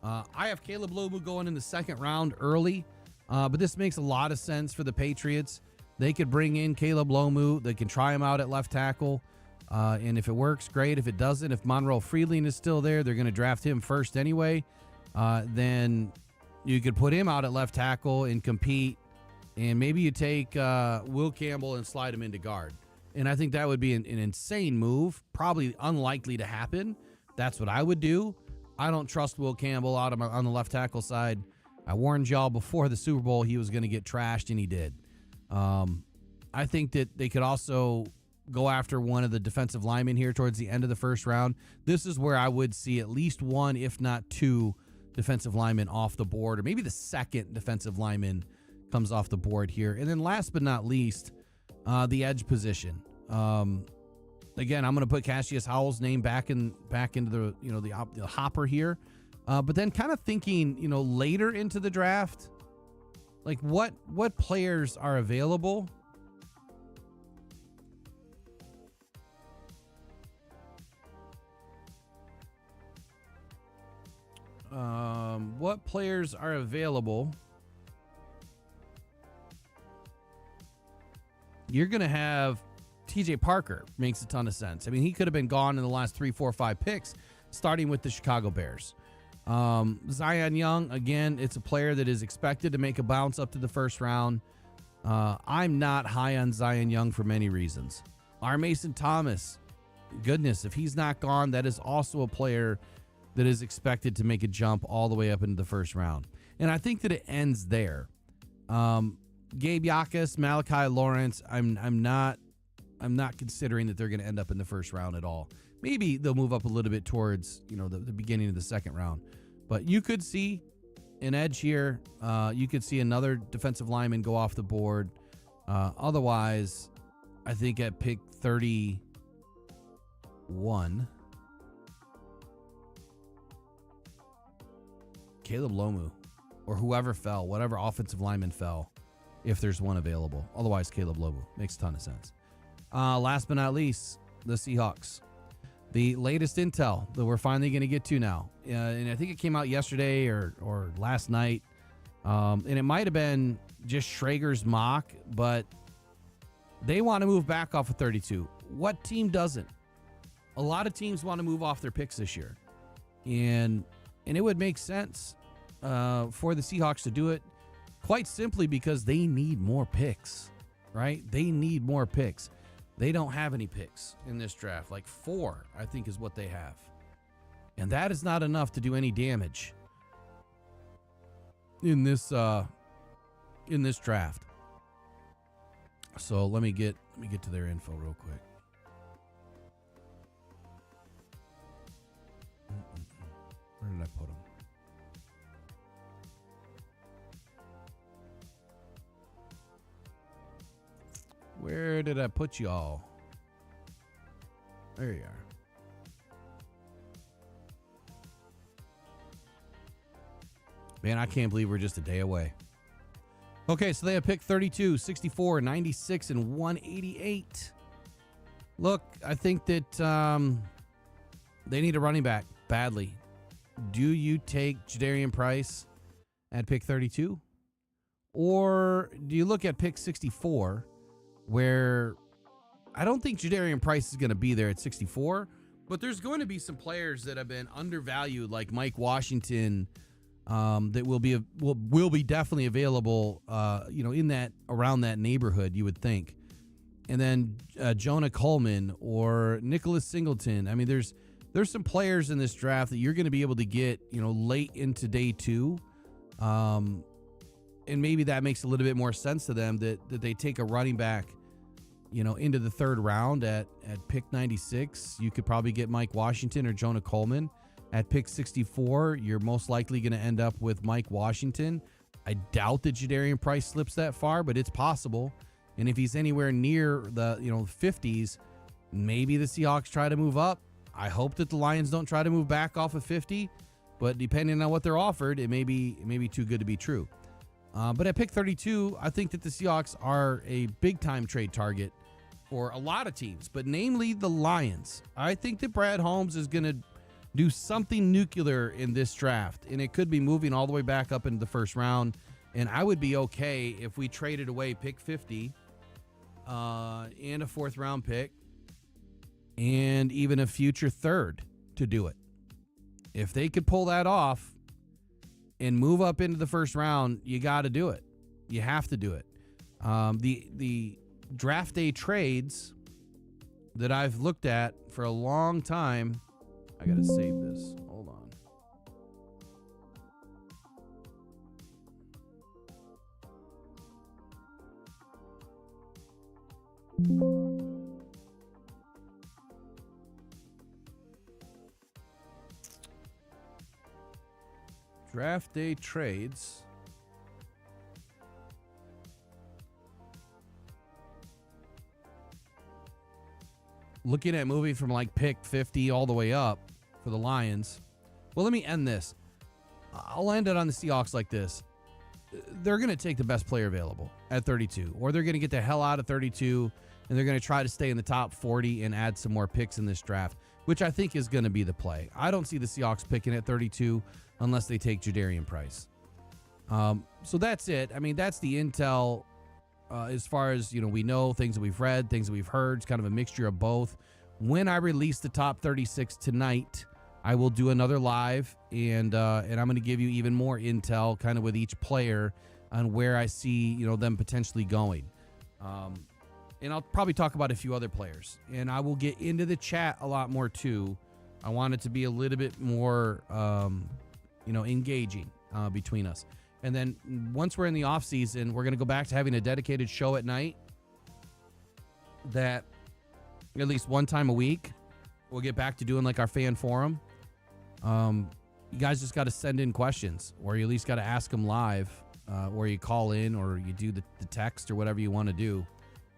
I have Caleb Lomu going in the second round early, but this makes a lot of sense for the Patriots. They could bring in Caleb Lomu. They can try him out at left tackle. And if it works, great. If it doesn't, if Monroe Freeling is still there, they're going to draft him first anyway. Then you could put him out at left tackle and compete. And maybe you take Will Campbell and slide him into guard. And I think that would be an insane move, probably unlikely to happen. That's what I would do. I don't trust Will Campbell out on the left tackle side. I warned y'all before the Super Bowl he was going to get trashed, and he did. I think that they could also go after one of the defensive linemen here towards the end of the first round. This is where I would see at least one, if not two, defensive linemen off the board, or maybe the second defensive lineman comes off the board here. And then last but not least, the edge position. Again, I'm going to put Cassius Howell's name back into the the hopper here, but then kind of thinking later into the draft, like what players are available. What players are available? You're going to have TJ Parker. Makes a ton of sense. I mean, he could have been gone in the last 3, 4, 5 picks, starting with the Chicago Bears. Zion Young, again, it's a player that is expected to make a bounce up to the first round. I'm not high on Zion Young for many reasons. R. Mason Thomas, goodness, if he's not gone, that is also a player that is expected to make a jump all the way up into the first round. And I think that it ends there. Gabe Yakas, Malachi Lawrence, I'm not considering that they're going to end up in the first round at all. Maybe they'll move up a little bit towards, the beginning of the second round. But you could see an edge here. You could see another defensive lineman go off the board. Otherwise, I think at pick 31, Caleb Lomu or whoever fell, whatever offensive lineman fell, if there's one available. Otherwise, Caleb Lomu. Makes a ton of sense. Last but not least, the Seahawks. The latest intel that we're finally going to get to now. And I think it came out yesterday or last night. And it might have been just Schrager's mock, but they want to move back off of 32. What team doesn't? A lot of teams want to move off their picks this year. And it would make sense for the Seahawks to do it quite simply because they need more picks, right? They need more picks. They don't have any picks in this draft. Like 4, I think, is what they have. And that is not enough to do any damage in this draft. So let me get to their info real quick. Where did I put them? Where did I put y'all? There you are. Man, I can't believe we're just a day away. Okay, so they have picked 32, 64, 96, and 188. Look, I think that they need a running back badly. Do you take Jadarian Price at pick 32? Or do you look at pick 64, where I don't think Jadarian Price is going to be there at 64, but there's going to be some players that have been undervalued, like Mike Washington, that will be definitely available, in that around that neighborhood, you would think. And then Jonah Coleman or Nicholas Singleton. I mean, there's some players in this draft that you're going to be able to get, late into day 2. And maybe that makes a little bit more sense to them that they take a running back, into the 3rd round at pick 96. You could probably get Mike Washington or Jonah Coleman. At pick 64, you're most likely going to end up with Mike Washington. I doubt that Jadarian Price slips that far, but it's possible. And if he's anywhere near the 50s, maybe the Seahawks try to move up. I hope that the Lions don't try to move back off of 50, but depending on what they're offered, it may be too good to be true. But at pick 32, I think that the Seahawks are a big-time trade target for a lot of teams, but namely the Lions. I think that Brad Holmes is going to do something nuclear in this draft, and it could be moving all the way back up into the 1st round, and I would be okay if we traded away pick 50 and a 4th round pick and even a future 3rd to do it. If they could pull that off and move up into the 1st round, you got to do it. You have to do it. The draft day trades that I've looked at for a long time, I got to save this. Hold on. Draft day trades. Looking at moving from like pick 50 all the way up for the Lions. Well, let me end this. I'll end it on the Seahawks like this. They're going to take the best player available at 32, or they're going to get the hell out of 32, and they're going to try to stay in the top 40 and add some more picks in this draft, which I think is going to be the play. I don't see the Seahawks picking at 32 unless they take Jadarian Price. So that's it. I mean, that's the intel as far as, we know, things that we've read, things that we've heard. It's kind of a mixture of both. When I release the top 36 tonight, I will do another live, and I'm going to give you even more intel kind of with each player on where I see, them potentially going. And I'll probably talk about a few other players, and I will get into the chat a lot more too. I want it to be a little bit more, engaging between us. And then once we're in the off season, we're going to go back to having a dedicated show at night that at least one time a week, we'll get back to doing like our fan forum. You guys just got to send in questions, or you at least got to ask them live, or you call in, or you do the text or whatever you want to do.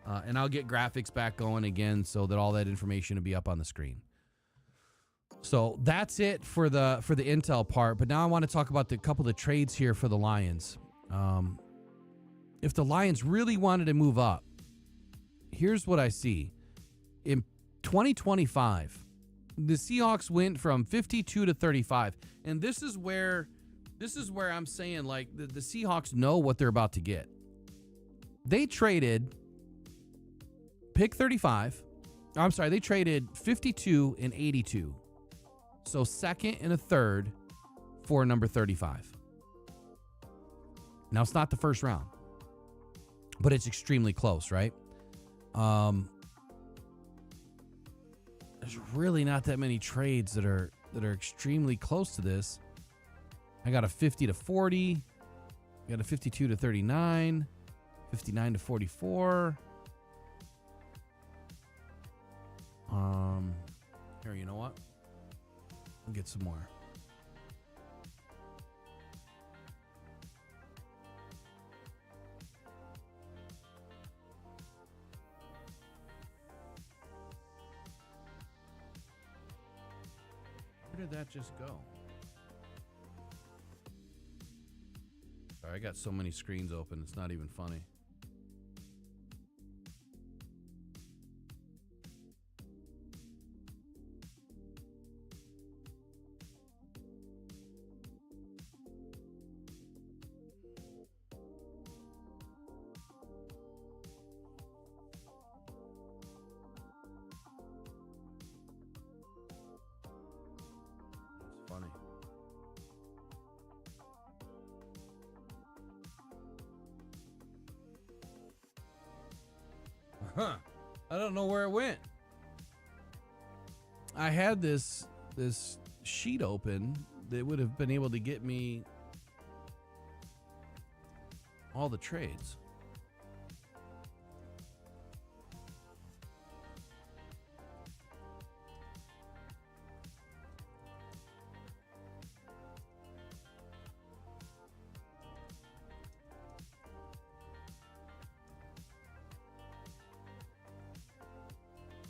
And I'll get graphics back going again so that all that information will be up on the screen. So that's it for the intel part. But now I want to talk about the couple of trades here for the Lions. If the Lions really wanted to move up, here's what I see. In 2025, the Seahawks went from 52 to 35. And this is where I'm saying, like, the Seahawks know what they're about to get. They traded pick 35. I'm sorry, they traded 52 and 82. So 2nd and a 3rd for number 35. Now, it's not the 1st round, but it's extremely close, right? There's really not that many trades that are extremely close to this. I got a 50 to 40. I got a 52 to 39. 59 to 44. Here, you know what? We'll get some more. Where did that just go? Sorry, I got so many screens open, it's not even funny. I don't know where it went. I had this sheet open that would have been able to get me all the trades.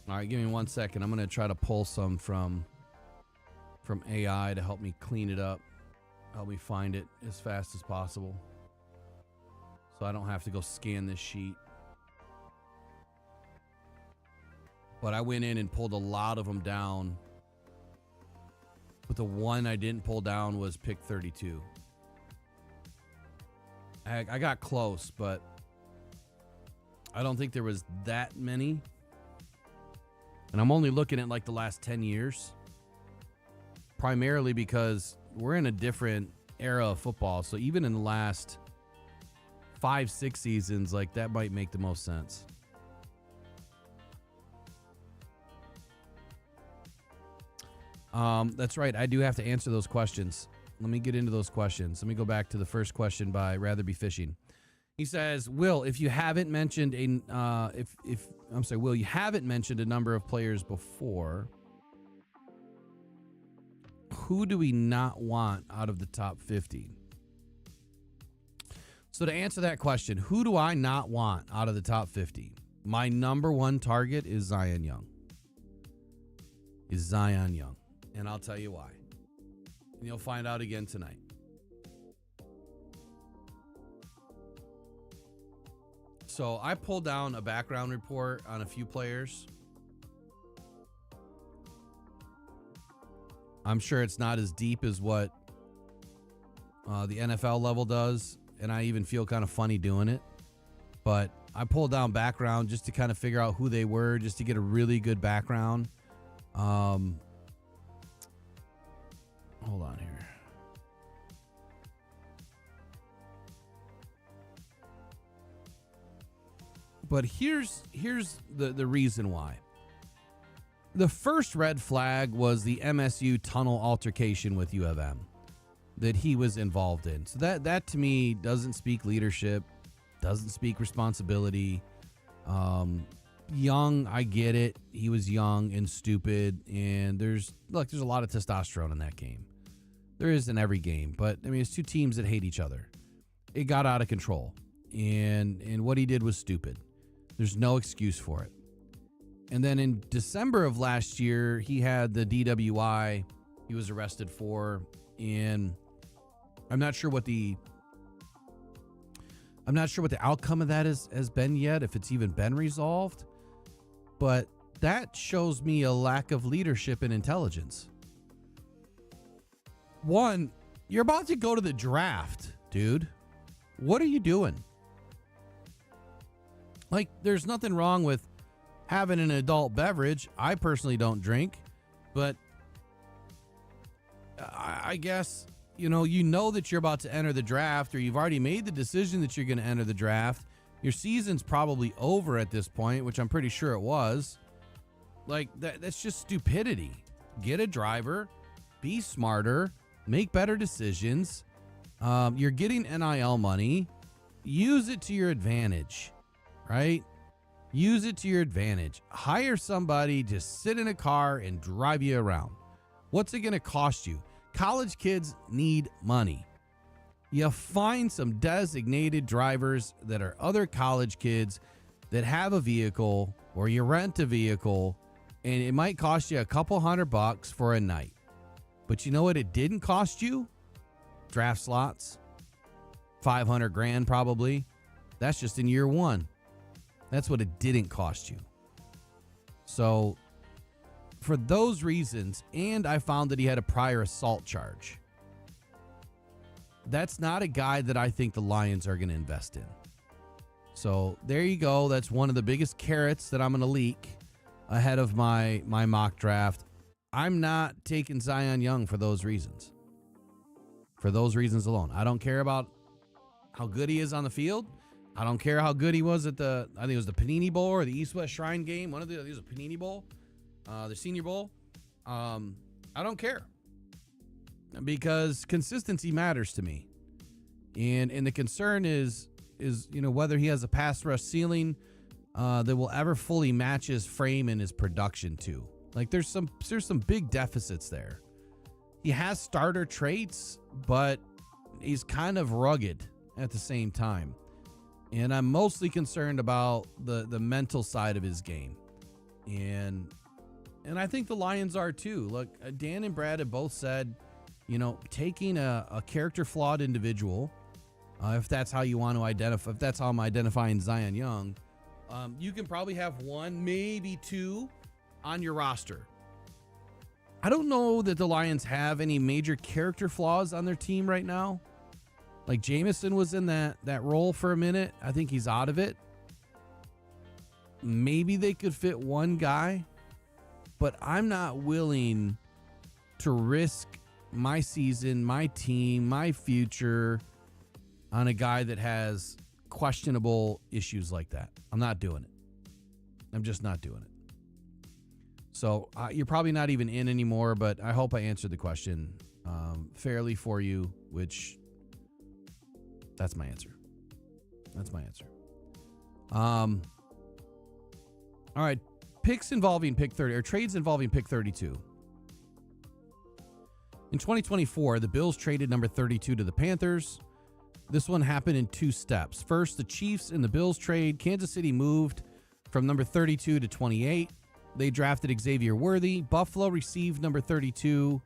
All right, give me 1 second. I'm going to try to pull some from AI to help me clean it up, help me find it as fast as possible, so I don't have to go scan this sheet. But I went in and pulled a lot of them down. But the one I didn't pull down was pick 32. I got close, but I don't think there was that many. And I'm only looking at like the last 10 years. Primarily because we're in a different era of football. So even in the last 5-6 seasons, like that might make the most sense. That's right. I do have to answer those questions. Let me get into those questions. Let me go back to the first question by Rather Be Fishing. He says, Will, if you haven't mentioned Will, you haven't mentioned a number of players before, who do we not want out of the top 50? So to answer that question, who do I not want out of the top 50? My number one target is Zion Young. And I'll tell you why. And you'll find out again tonight. So I pulled down a background report on a few players. I'm sure it's not as deep as what the NFL level does, and I even feel kind of funny doing it. But I pulled down background just to kind of figure out who they were, just to get a really good background. Hold on here. But here's the reason why. The first red flag was the MSU tunnel altercation with U of M that he was involved in. So that to me doesn't speak leadership, doesn't speak responsibility. Young, I get it. He was young and stupid, and there's a lot of testosterone in that game. There is in every game, but I mean, it's two teams that hate each other. It got out of control, and what he did was stupid. There's no excuse for it. And then in December of last year, he had the DWI he was arrested for, and I'm not sure what the outcome of that has been yet, if it's even been resolved. But that shows me a lack of leadership and intelligence. One, you're about to go to the draft, dude. What are you doing? Like, there's nothing wrong with having an adult beverage. I personally don't drink, but I guess, you know that you're about to enter the draft, or you've already made the decision that you're going to enter the draft. Your season's probably over at this point, which I'm pretty sure it was. Like, that's just stupidity. Get a driver, be smarter, make better decisions. You're getting NIL money. Use it to your advantage, right? Use it to your advantage. Hire somebody to sit in a car and drive you around. What's it going to cost you? College kids need money. You find some designated drivers that are other college kids that have a vehicle, or you rent a vehicle, and it might cost you a couple $100 for a night. But you know what it didn't cost you? Draft slots. $500,000 probably. That's just in year one. That's what it didn't cost you. So for those reasons, and I found that he had a prior assault charge, that's not a guy that I think the Lions are going to invest in. So there you go. That's one of the biggest carrots that I'm going to leak ahead of my mock draft. I'm not taking Zion Young for those reasons. For those reasons alone. I don't care about how good he is on the field. I don't care how good he was at I think it was the Panini Bowl or the East-West Shrine game. One of the, it was a Panini Bowl, the Senior Bowl. I don't care because consistency matters to me. And the concern is whether he has a pass rush ceiling that will ever fully match his frame and his production too. Like there's some big deficits there. He has starter traits, but he's kind of rugged at the same time. And I'm mostly concerned about the mental side of his game. And I think the Lions are too. Look, Dan and Brad have both said, taking a character flawed individual, if that's how you want to identify, if that's how I'm identifying Zion Young, you can probably have one, maybe two on your roster. I don't know that the Lions have any major character flaws on their team right now. Like Jameson was in that role for a minute. I think he's out of it. Maybe they could fit one guy, but I'm not willing to risk my season, my team, my future on a guy that has questionable issues like that. I'm not doing it. I'm just not doing it. So you're probably not even in anymore, but I hope I answered the question fairly for you, which that's my answer. That's my answer. All right. Picks involving pick 30 or trades involving pick 32. In 2024, the Bills traded number 32 to the Panthers. This one happened in two steps. First, the Chiefs and the Bills trade. Kansas City moved from number 32 to 28. They drafted Xavier Worthy. Buffalo received number 32,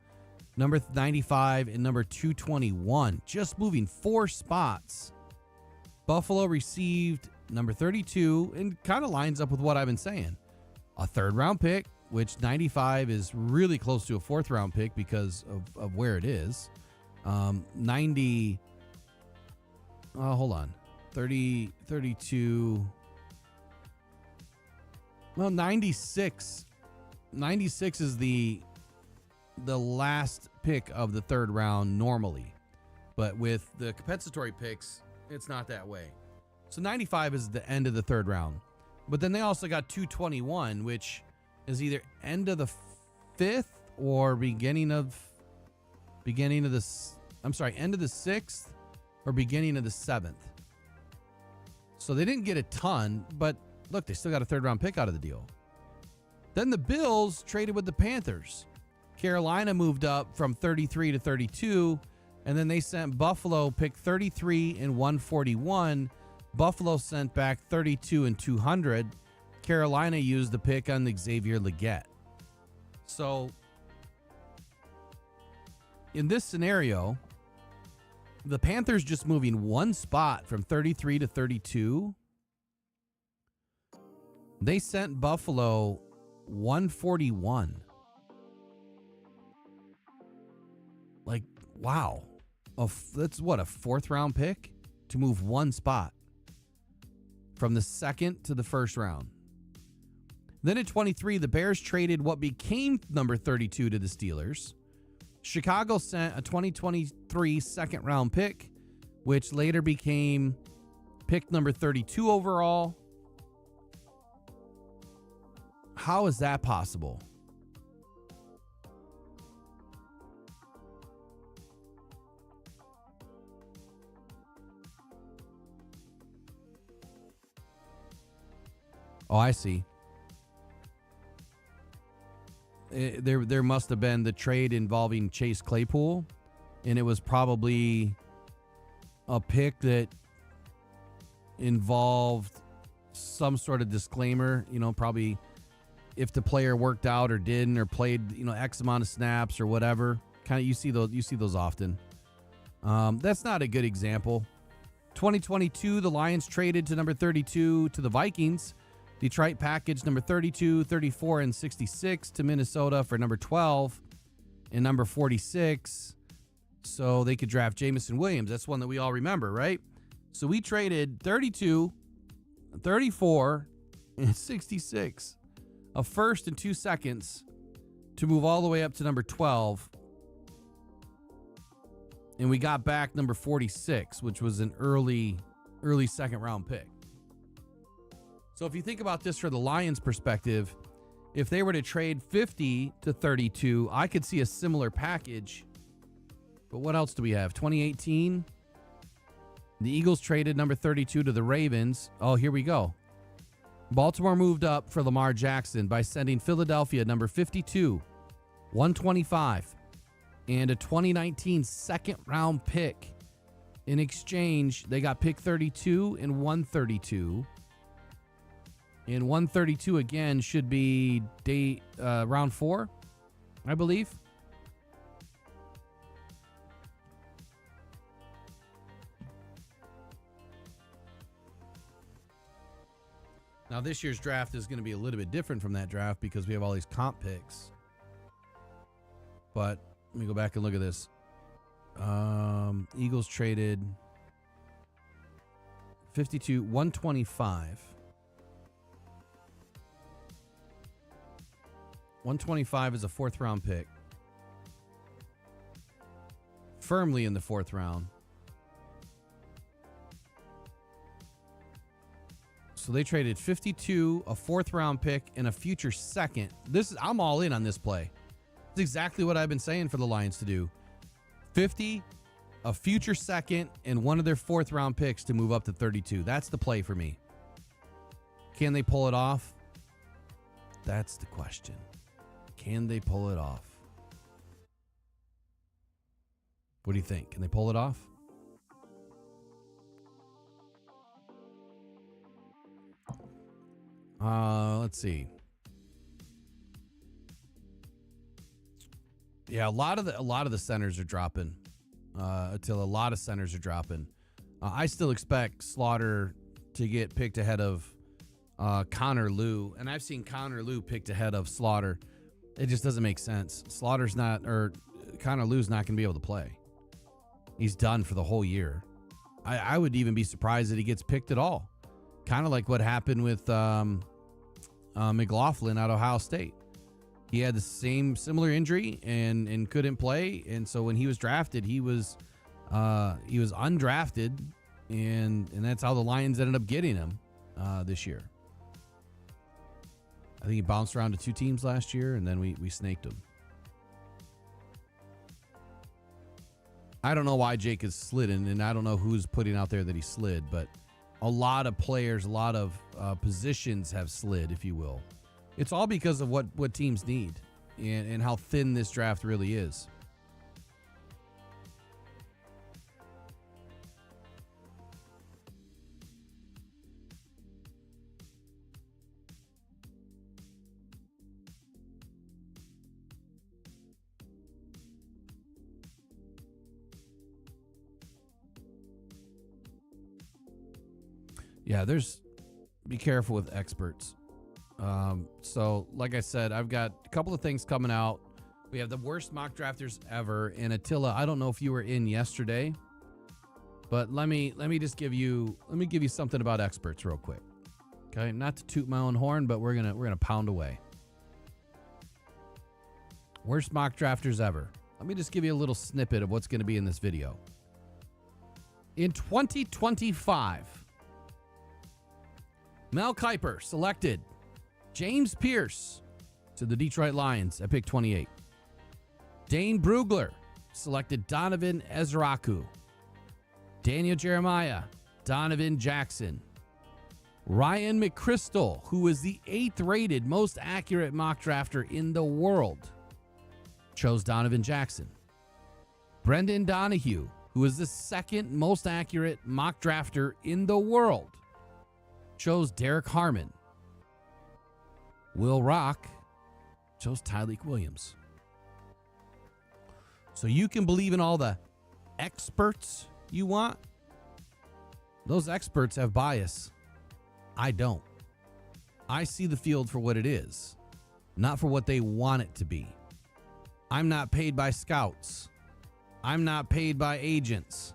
number 95, and number 221. Just moving 4 spots. Buffalo received number 32, and kind of lines up with what I've been saying. A 3rd-round pick, which 95 is really close to a 4th-round pick because of where it is. 90... hold on. 30, 32. Well, 96. 96 is the last pick of the 3rd round normally. But with the compensatory picks, it's not that way. So 95 is the end of the 3rd round. But then they also got 221, which is either end of the 5th or beginning of end of the 6th or beginning of the 7th. So they didn't get a ton, but look, they still got a 3rd round pick out of the deal. Then the Bills traded with the Panthers. Carolina moved up from 33 to 32, and then they sent Buffalo pick 33 and 141. Buffalo sent back 32 and 200. Carolina used the pick on the Xavier Legette. So in this scenario, the Panthers just moving 1 spot from 33 to 32. They sent Buffalo 141. Like, wow. That's what, a 4th round pick to move 1 spot from the 2nd to the 1st round. Then at 23, the Bears traded what became number 32 to the Steelers. Chicago sent a 2023 2nd round pick, which later became pick number 32 overall. How is that possible? Oh, I see. There must have been the trade involving Chase Claypool, and it was probably a pick that involved some sort of disclaimer, probably if the player worked out or didn't or played, X amount of snaps or whatever. Kind of you see those often. That's not a good example. 2022, the Lions traded to number 32 to the Vikings. Detroit packaged number 32, 34, and 66 to Minnesota for number 12 and number 46 so they could draft Jameson Williams. That's one that we all remember, right? So we traded 32, 34, and 66, a 1st and 2 seconds to move all the way up to number 12. And we got back number 46, which was an early early second round pick. So if you think about this for the Lions' perspective, if they were to trade 50 to 32, I could see a similar package. But what else do we have? 2018, the Eagles traded number 32 to the Ravens. Oh, here we go. Baltimore moved up for Lamar Jackson by sending Philadelphia number 52, 125, and a 2019 second round pick. In exchange, they got pick 32 and 132. And 132 again should be round 4, I believe. Now, this year's draft is going to be a little bit different from that draft because we have all these comp picks. But let me go back and look at this. Eagles traded 52, 125. 125 is a 4th round pick. Firmly in the 4th round. So they traded 52, a 4th round pick, and a future second. I'm all in on this play. It's exactly what I've been saying for the Lions to do. 50, a future second, and one of their 4th round picks to move up to 32. That's the play for me. Can they pull it off? That's the question. Can they pull it off? What do you think? Can they pull it off? Let's see. Yeah, a lot of the centers are dropping. Until a lot of centers are dropping. I still expect Slaughter to get picked ahead of Connor Lew, and I've seen Connor Lew picked ahead of Slaughter. It just doesn't make sense. Connor Lew's not going to be able to play. He's done for the whole year. I would even be surprised that he gets picked at all. Kind of like what happened with McLaughlin at Ohio State. He had the similar injury and couldn't play, and so when he was drafted, he was undrafted, and that's how the Lions ended up getting him this year. I think he bounced around to 2 teams last year, and then we snaked him. I don't know why Jake is slidden, and I don't know who's putting out there that he slid, but a lot of players, a lot of positions have slid, if you will. It's all because of what teams need and how thin this draft really is. Yeah, be careful with experts. So like I said, I've got a couple of things coming out. We have the worst mock drafters ever. And Attila, I don't know if you were in yesterday, but let me just give you something about experts real quick. Okay, not to toot my own horn, but we're gonna pound away. Worst mock drafters ever. Let me just give you a little snippet of what's going to be in this video. In 2025, Mel Kiper selected James Pierce to the Detroit Lions at pick 28. Dane Brugler selected Donovan Ezraku. Daniel Jeremiah, Donovan Jackson. Ryan McChrystal, who was the 8th rated most accurate mock drafter in the world, chose Donovan Jackson. Brendan Donahue, who was the 2nd most accurate mock drafter in the world, chose Derek Harmon. Will Rock chose Tyleek Williams. So you can believe in all the experts you want. Those experts have bias. I don't. I see the field for what it is, not for what they want it to be. I'm not paid by scouts. I'm not paid by agents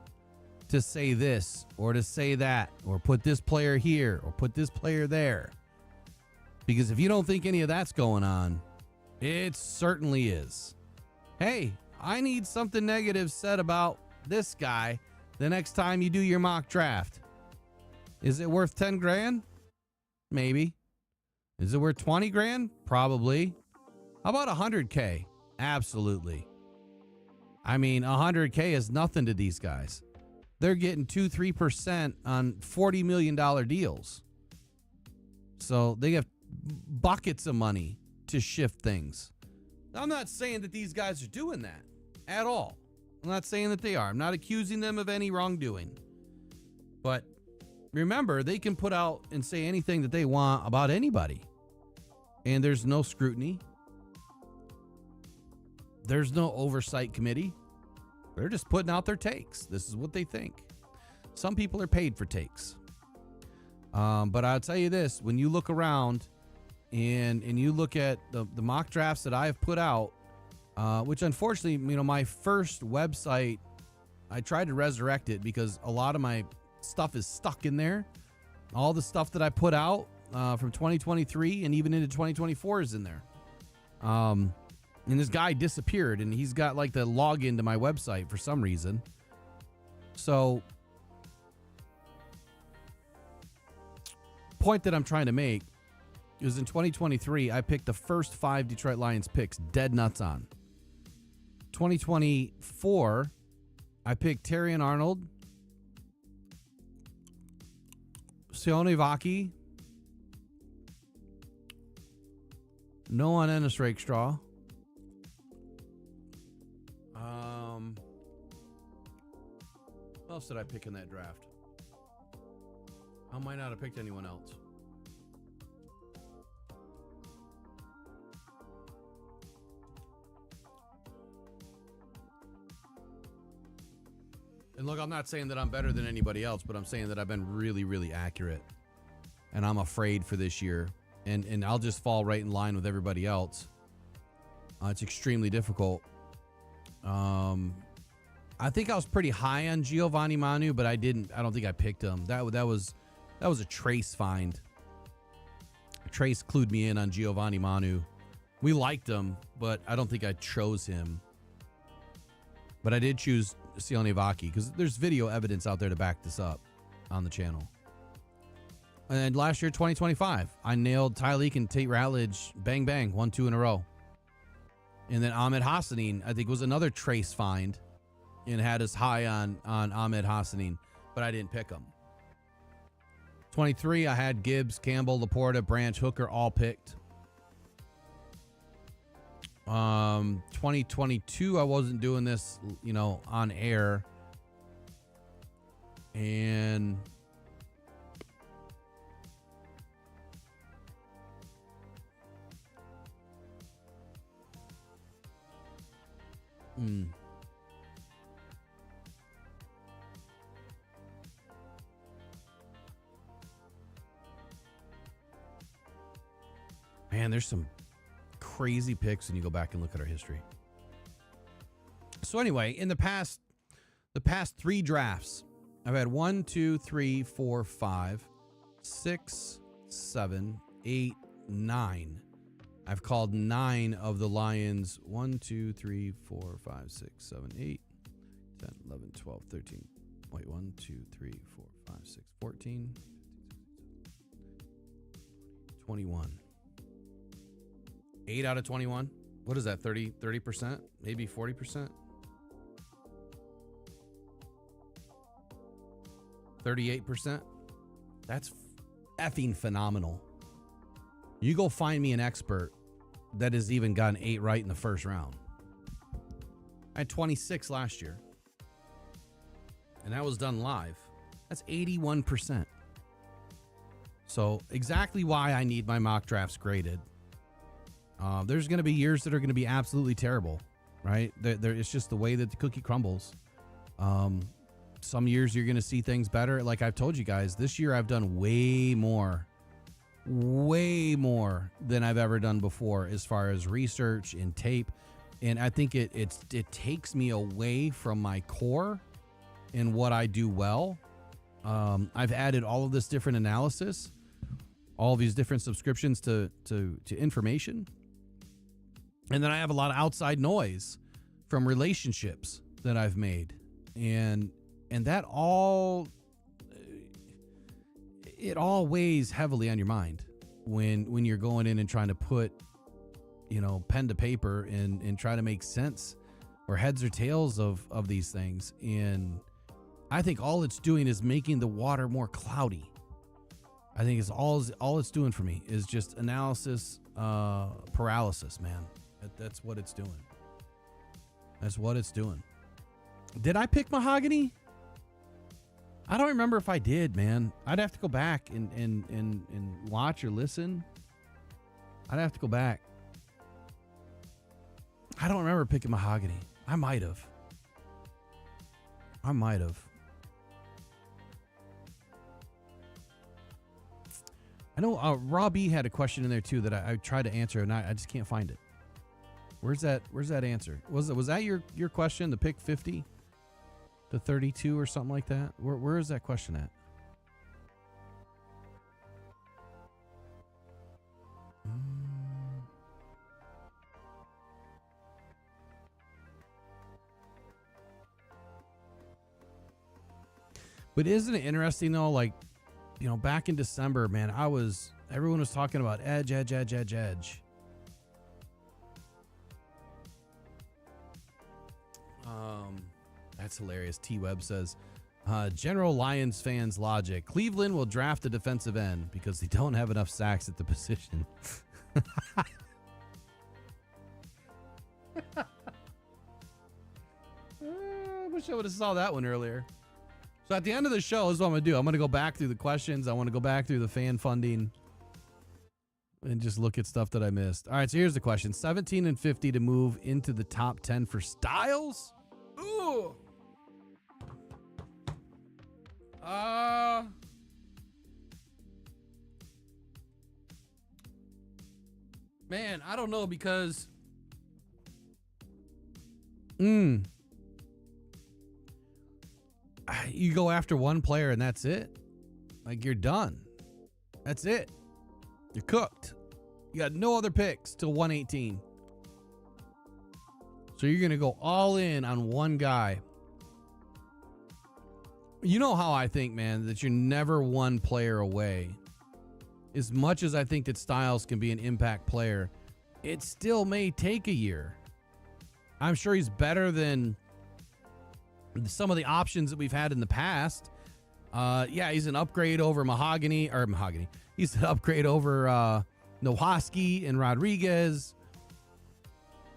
to say this or to say that or put this player here or put this player there. Because if you don't think any of that's going on, it certainly is. Hey, I need something negative said about this guy the next time you do your mock draft. Is it worth 10 grand? Maybe. Is it worth 20 grand? Probably. How about 100K? Absolutely. I mean, 100K is nothing to these guys. They're getting 2-3% on $40 million deals. So they have buckets of money to shift things. I'm not saying that these guys are doing that at all. I'm not saying that they are. I'm not accusing them of any wrongdoing. But remember, they can put out and say anything that they want about anybody. And there's no scrutiny. There's no oversight committee. They're just putting out their takes. This is what they think. Some people are paid for takes. But I'll tell you this, when you look around and you look at the mock drafts that I have put out, which unfortunately, my first website, I tried to resurrect it because a lot of my stuff is stuck in there. All the stuff that I put out from 2023 and even into 2024 is in there. And this guy disappeared, and he's got like the login to my website for some reason. So, point that I'm trying to make is in 2023, I picked the first 5 Detroit Lions picks dead nuts on. 2024, I picked Terry and Arnold, Sione Vaki, Noah Ennis Rakestraw. What else did I pick in that draft? I might not have picked anyone else. And look, I'm not saying that I'm better than anybody else, but I'm saying that I've been really, really accurate. And I'm afraid for this year. And I'll just fall right in line with everybody else. It's extremely difficult. I think I was pretty high on Giovanni Manu, but I don't think I picked him. That was a Trace find. Trace clued me in on Giovanni Manu. We liked him, but I don't think I chose him. But I did choose Sione Vaki because there's video evidence out there to back this up on the channel. And last year, 2025, I nailed Tyleek and Tate Ratledge, bang, bang, 1-2 in a row. And then Ahmed Hassanin, I think, was another Trace find and had us high on Ahmed Hassanin, but I didn't pick him. 23, I had Gibbs, Campbell, Laporta, Branch, Hooker, all picked. 2022, I wasn't doing this, on air. And man, there's some crazy picks when you go back and look at our history. So anyway, in the past 3 drafts, I've had 1, 2, 3, 4, 5, 6, 7, 8, 9. I've called 9 of the Lions. 1, 2, 3, 4, 5, 6, 7, 8, 10, 11, 12, 13. Wait, 1, 2, 3, 4, 5, 6, 14, 21. 8 out of 21. What is that? 30%? Maybe 40%? 38%? That's effing phenomenal. You go find me an expert that has even gotten 8 right in the first round. I had 26 last year. And that was done live. That's 81%. So exactly why I need my mock drafts graded. There's going to be years that are going to be absolutely terrible, right? It's just the way that the cookie crumbles. Some years you're going to see things better. Like I've told you guys, this year I've done way more than I've ever done before as far as research and tape. And I think it takes me away from my core and what I do well. I've added all of this different analysis, all these different subscriptions to information. And then I have a lot of outside noise from relationships that I've made. And that all, it all weighs heavily on your mind when you're going in and trying to put, pen to paper and try to make sense or heads or tails of these things. And I think all it's doing is making the water more cloudy. I think it's all it's doing for me is just analysis paralysis, man. That's what it's doing. That's what it's doing. Did I pick mahogany? I don't remember if I did, man. I'd have to go back and watch or listen. I'd have to go back. I don't remember picking mahogany. I might have. I know Robbie had a question in there too that I tried to answer and I just can't find it. Where's that answer? Was that your question, the pick 50 to 32 or something like that? Where is that question at? But isn't it interesting though, like, back in December, man, everyone was talking about edge. That's hilarious. T-Web says, General Lions fans logic. Cleveland will draft a defensive end because they don't have enough sacks at the position. I wish I would have saw that one earlier. So at the end of the show, this is what I'm going to do. I'm going to go back through the questions. I want to go back through the fan funding and just look at stuff that I missed. All right, so here's the question. 17 and 50 to move into the top 10 for Styles? Ooh. Man, I don't know because you go after one player and that's it. Like, you're done. That's it. You're cooked. You got no other picks till 118. So you're going to go all in on one guy. You know how I think, man, that you're never one player away. As much as I think that Styles can be an impact player, it still may take a year. I'm sure he's better than some of the options that we've had in the past. Yeah, he's an upgrade over Mahogany. He's an upgrade over Nowaski and Rodriguez.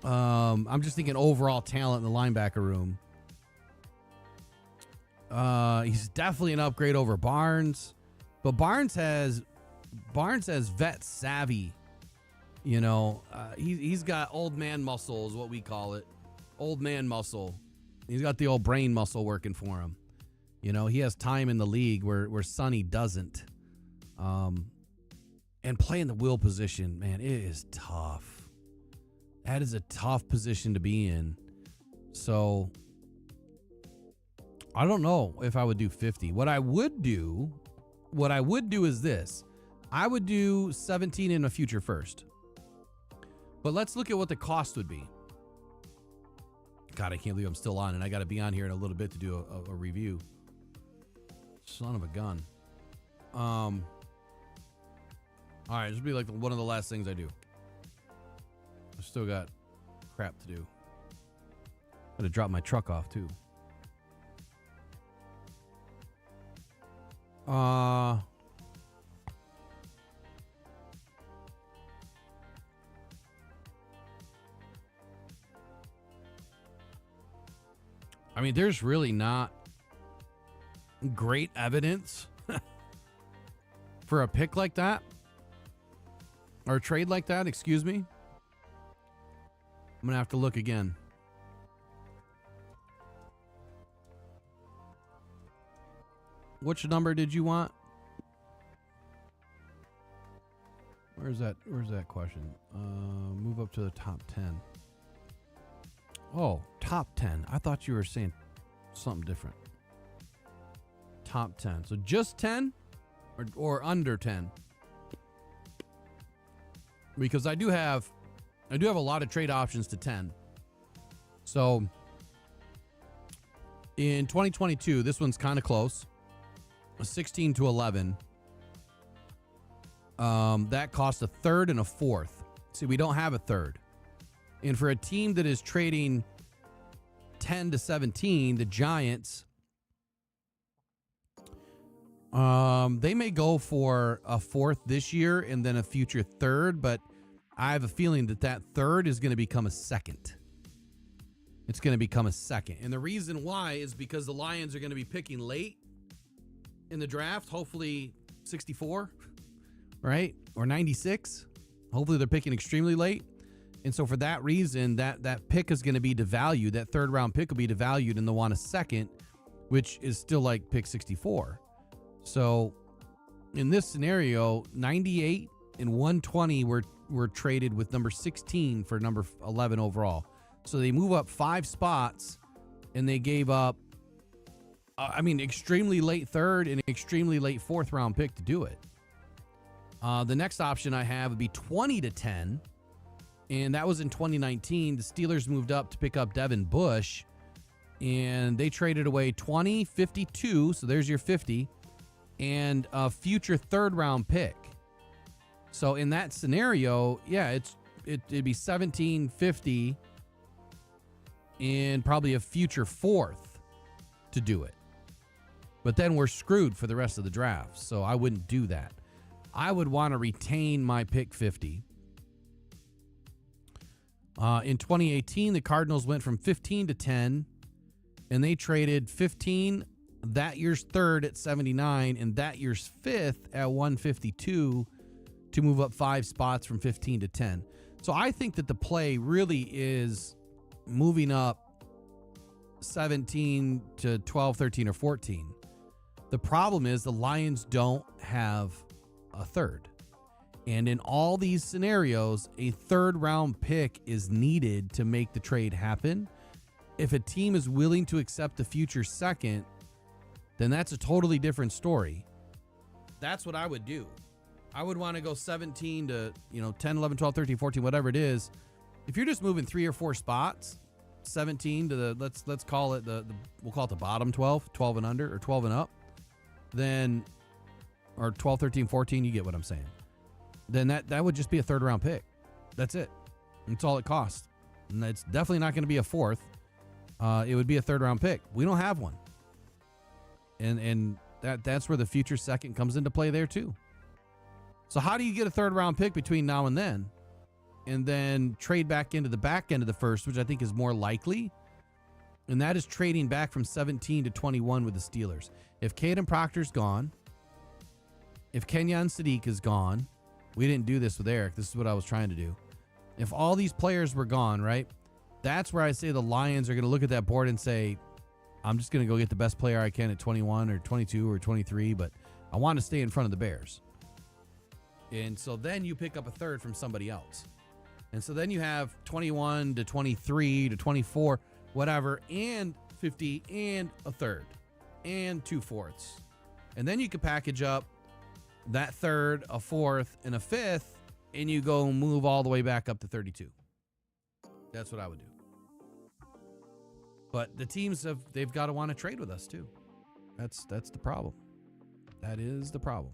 I'm just thinking overall talent in the linebacker room. He's definitely an upgrade over Barnes, but Barnes has vet savvy. He's got old man muscle is what we call it. Old man muscle. He's got the old brain muscle working for him. He has time in the league where Sonny doesn't. And playing the will position, man, it is tough. That is a tough position to be in. So I don't know if I would do 50. What I would do is this. I would do 17 in a future first. But let's look at what the cost would be. God, I can't believe I'm still on, and I got to be on here in a little bit to do a review. Son of a gun. All right, this will be like one of the last things I do. I still got crap to do. Got to drop my truck off too. I mean, there's really not great evidence for a pick like that, or a trade like that, excuse me. I'm going to have to look again. Which number did you want? Where's that question? Move up to the top 10. Oh, top 10. I thought you were saying something different. Top 10. So just 10 or under 10? Because I do have a lot of trade options to 10. So in 2022, this one's kind of close. 16 to 11. that costs a third and a fourth. See, we don't have a third. And for a team that is trading 10 to 17, the Giants, they may go for a fourth this year and then a future third, but I have a feeling that third is going to become a second. It's going to become a second. And the reason why is because the Lions are going to be picking late in the draft, hopefully 64, right? Or 96. Hopefully they're picking extremely late. And so for that reason, that pick is going to be devalued. That third round pick will be devalued and they'll want a second, which is still like pick 64. So in this scenario, 98 and 120 were traded with number 16 for number 11 overall. So they move up 5 spots and they gave up, extremely late third and extremely late fourth round pick to do it. The next option I have would be 20 to 10. And that was in 2019. The Steelers moved up to pick up Devin Bush and they traded away 20, 52. So there's your 50 and a future third round pick. So in that scenario, yeah, it'd be 17, 50 and probably a future fourth to do it. But then we're screwed for the rest of the draft. So I wouldn't do that. I would want to retain my pick 50. In 2018, the Cardinals went from 15 to 10, and they traded 15, that year's third at 79, and that year's fifth at 152 to move up 5 spots from 15 to 10. So I think that the play really is moving up 17 to 12, 13, or 14. The problem is the Lions don't have a third. And in all these scenarios, a third round pick is needed to make the trade happen. If a team is willing to accept the future second, then that's a totally different story. That's what I would do. I would want to go 17 to, 10, 11, 12, 13, 14, whatever it is. If you're just moving 3 or 4 spots, 17 to the, let's call it we'll call it the bottom 12, 12 and under or 12 and up, then, or 12, 13, 14, you get what I'm saying. Then that would just be a third round pick. That's it. That's all it costs. And it's definitely not going to be a fourth. It would be a third round pick. We don't have one. And that's where the future second comes into play there too. So how do you get a third round pick between now and then trade back into the back end of the first, which I think is more likely? And that is trading back from 17 to 21 with the Steelers. If Caden Proctor's gone, if Kenyon Sadiq is gone, we didn't do this with Eric. This is what I was trying to do. If all these players were gone, right? That's where I say the Lions are going to look at that board and say, I'm just going to go get the best player I can at 21 or 22 or 23, but I want to stay in front of the Bears. And so then you pick up a third from somebody else. And so then you have 21 to 23 to 24, whatever, and 50 and a third and 2/4. And then you could package up that third, a fourth, and a fifth, and you go move all the way back up to 32. That's what I would do. But the teams they've got to want to trade with us too. That's the problem. That is the problem.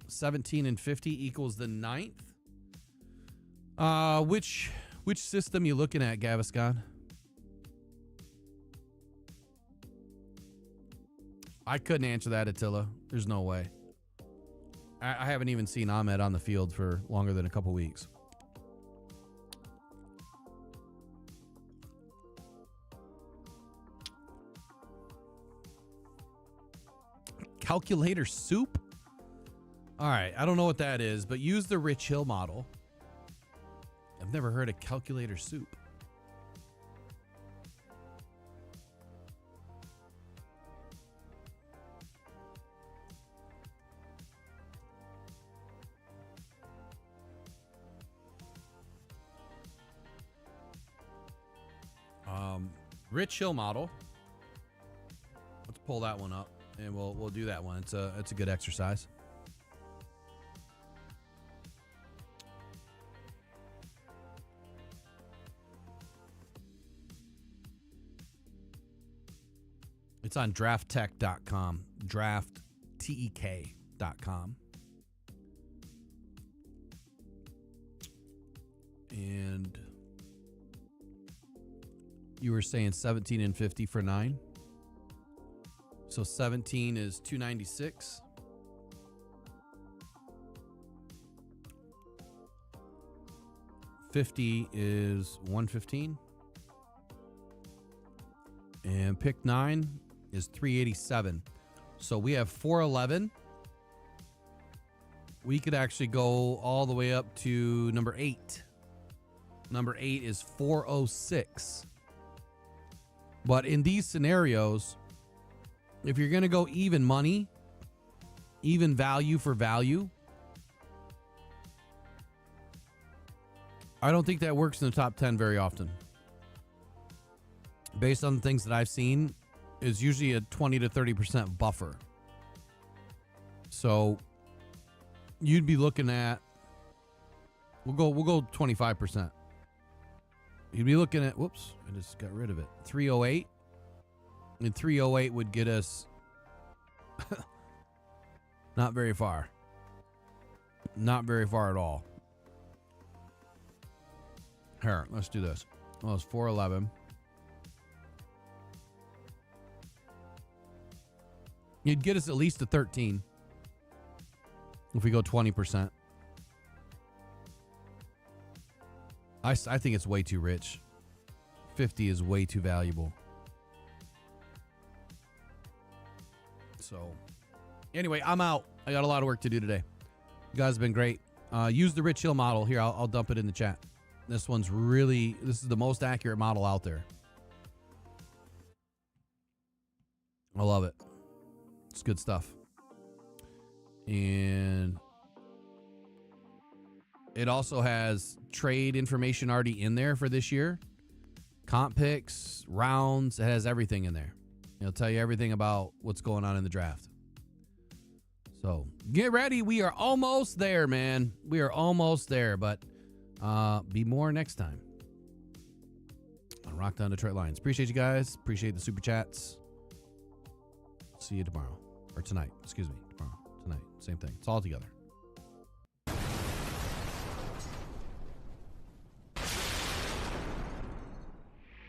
17 and 50 equals the 9th. Which system you looking at, Gaviscon? I couldn't answer that, Attila. There's no way. I haven't even seen Ahmed on the field for longer than a couple weeks. Calculator soup? All right, I don't know what that is, but use the Rich Hill model. I've never heard of calculator soup. Rich Hill model. Let's pull that one up, and we'll do that one. It's a good exercise. It's on drafttech.com. Drafttech.com. tek.com. And you were saying 17 and 50 for 9. So 17 is 296. $50 is 115. And pick 9 is 387. So we have 411. We could actually go all the way up to number 8. Number 8 is 406. But in these scenarios, if you're going to go even money, even value for value, I don't think that works in the top 10 very often. Based on the things that I've seen, is usually a 20 to 30% buffer. So you'd be looking at, we'll go 25%. You'd be looking at, whoops, I just got rid of it. 308. And 308 would get us not very far. Not very far at all. Here, let's do this. Well, it's 411. You'd get us at least to 13 if we go 20%. I think it's way too rich. 50 is way too valuable. So, anyway, I'm out. I got a lot of work to do today. You guys have been great. Use the Rich Hill model. Here, I'll dump it in the chat. This one's really, this is the most accurate model out there. I love it. It's good stuff. And it also has trade information already in there for this year. Comp picks, rounds, it has everything in there. It'll tell you everything about what's going on in the draft. So get ready. We are almost there, man. We are almost there, but be more next time on Rock Down Detroit Lions. Appreciate you guys. Appreciate the super chats. See you tomorrow. Or tonight. Excuse me. Tomorrow. Tonight. Same thing. It's all together.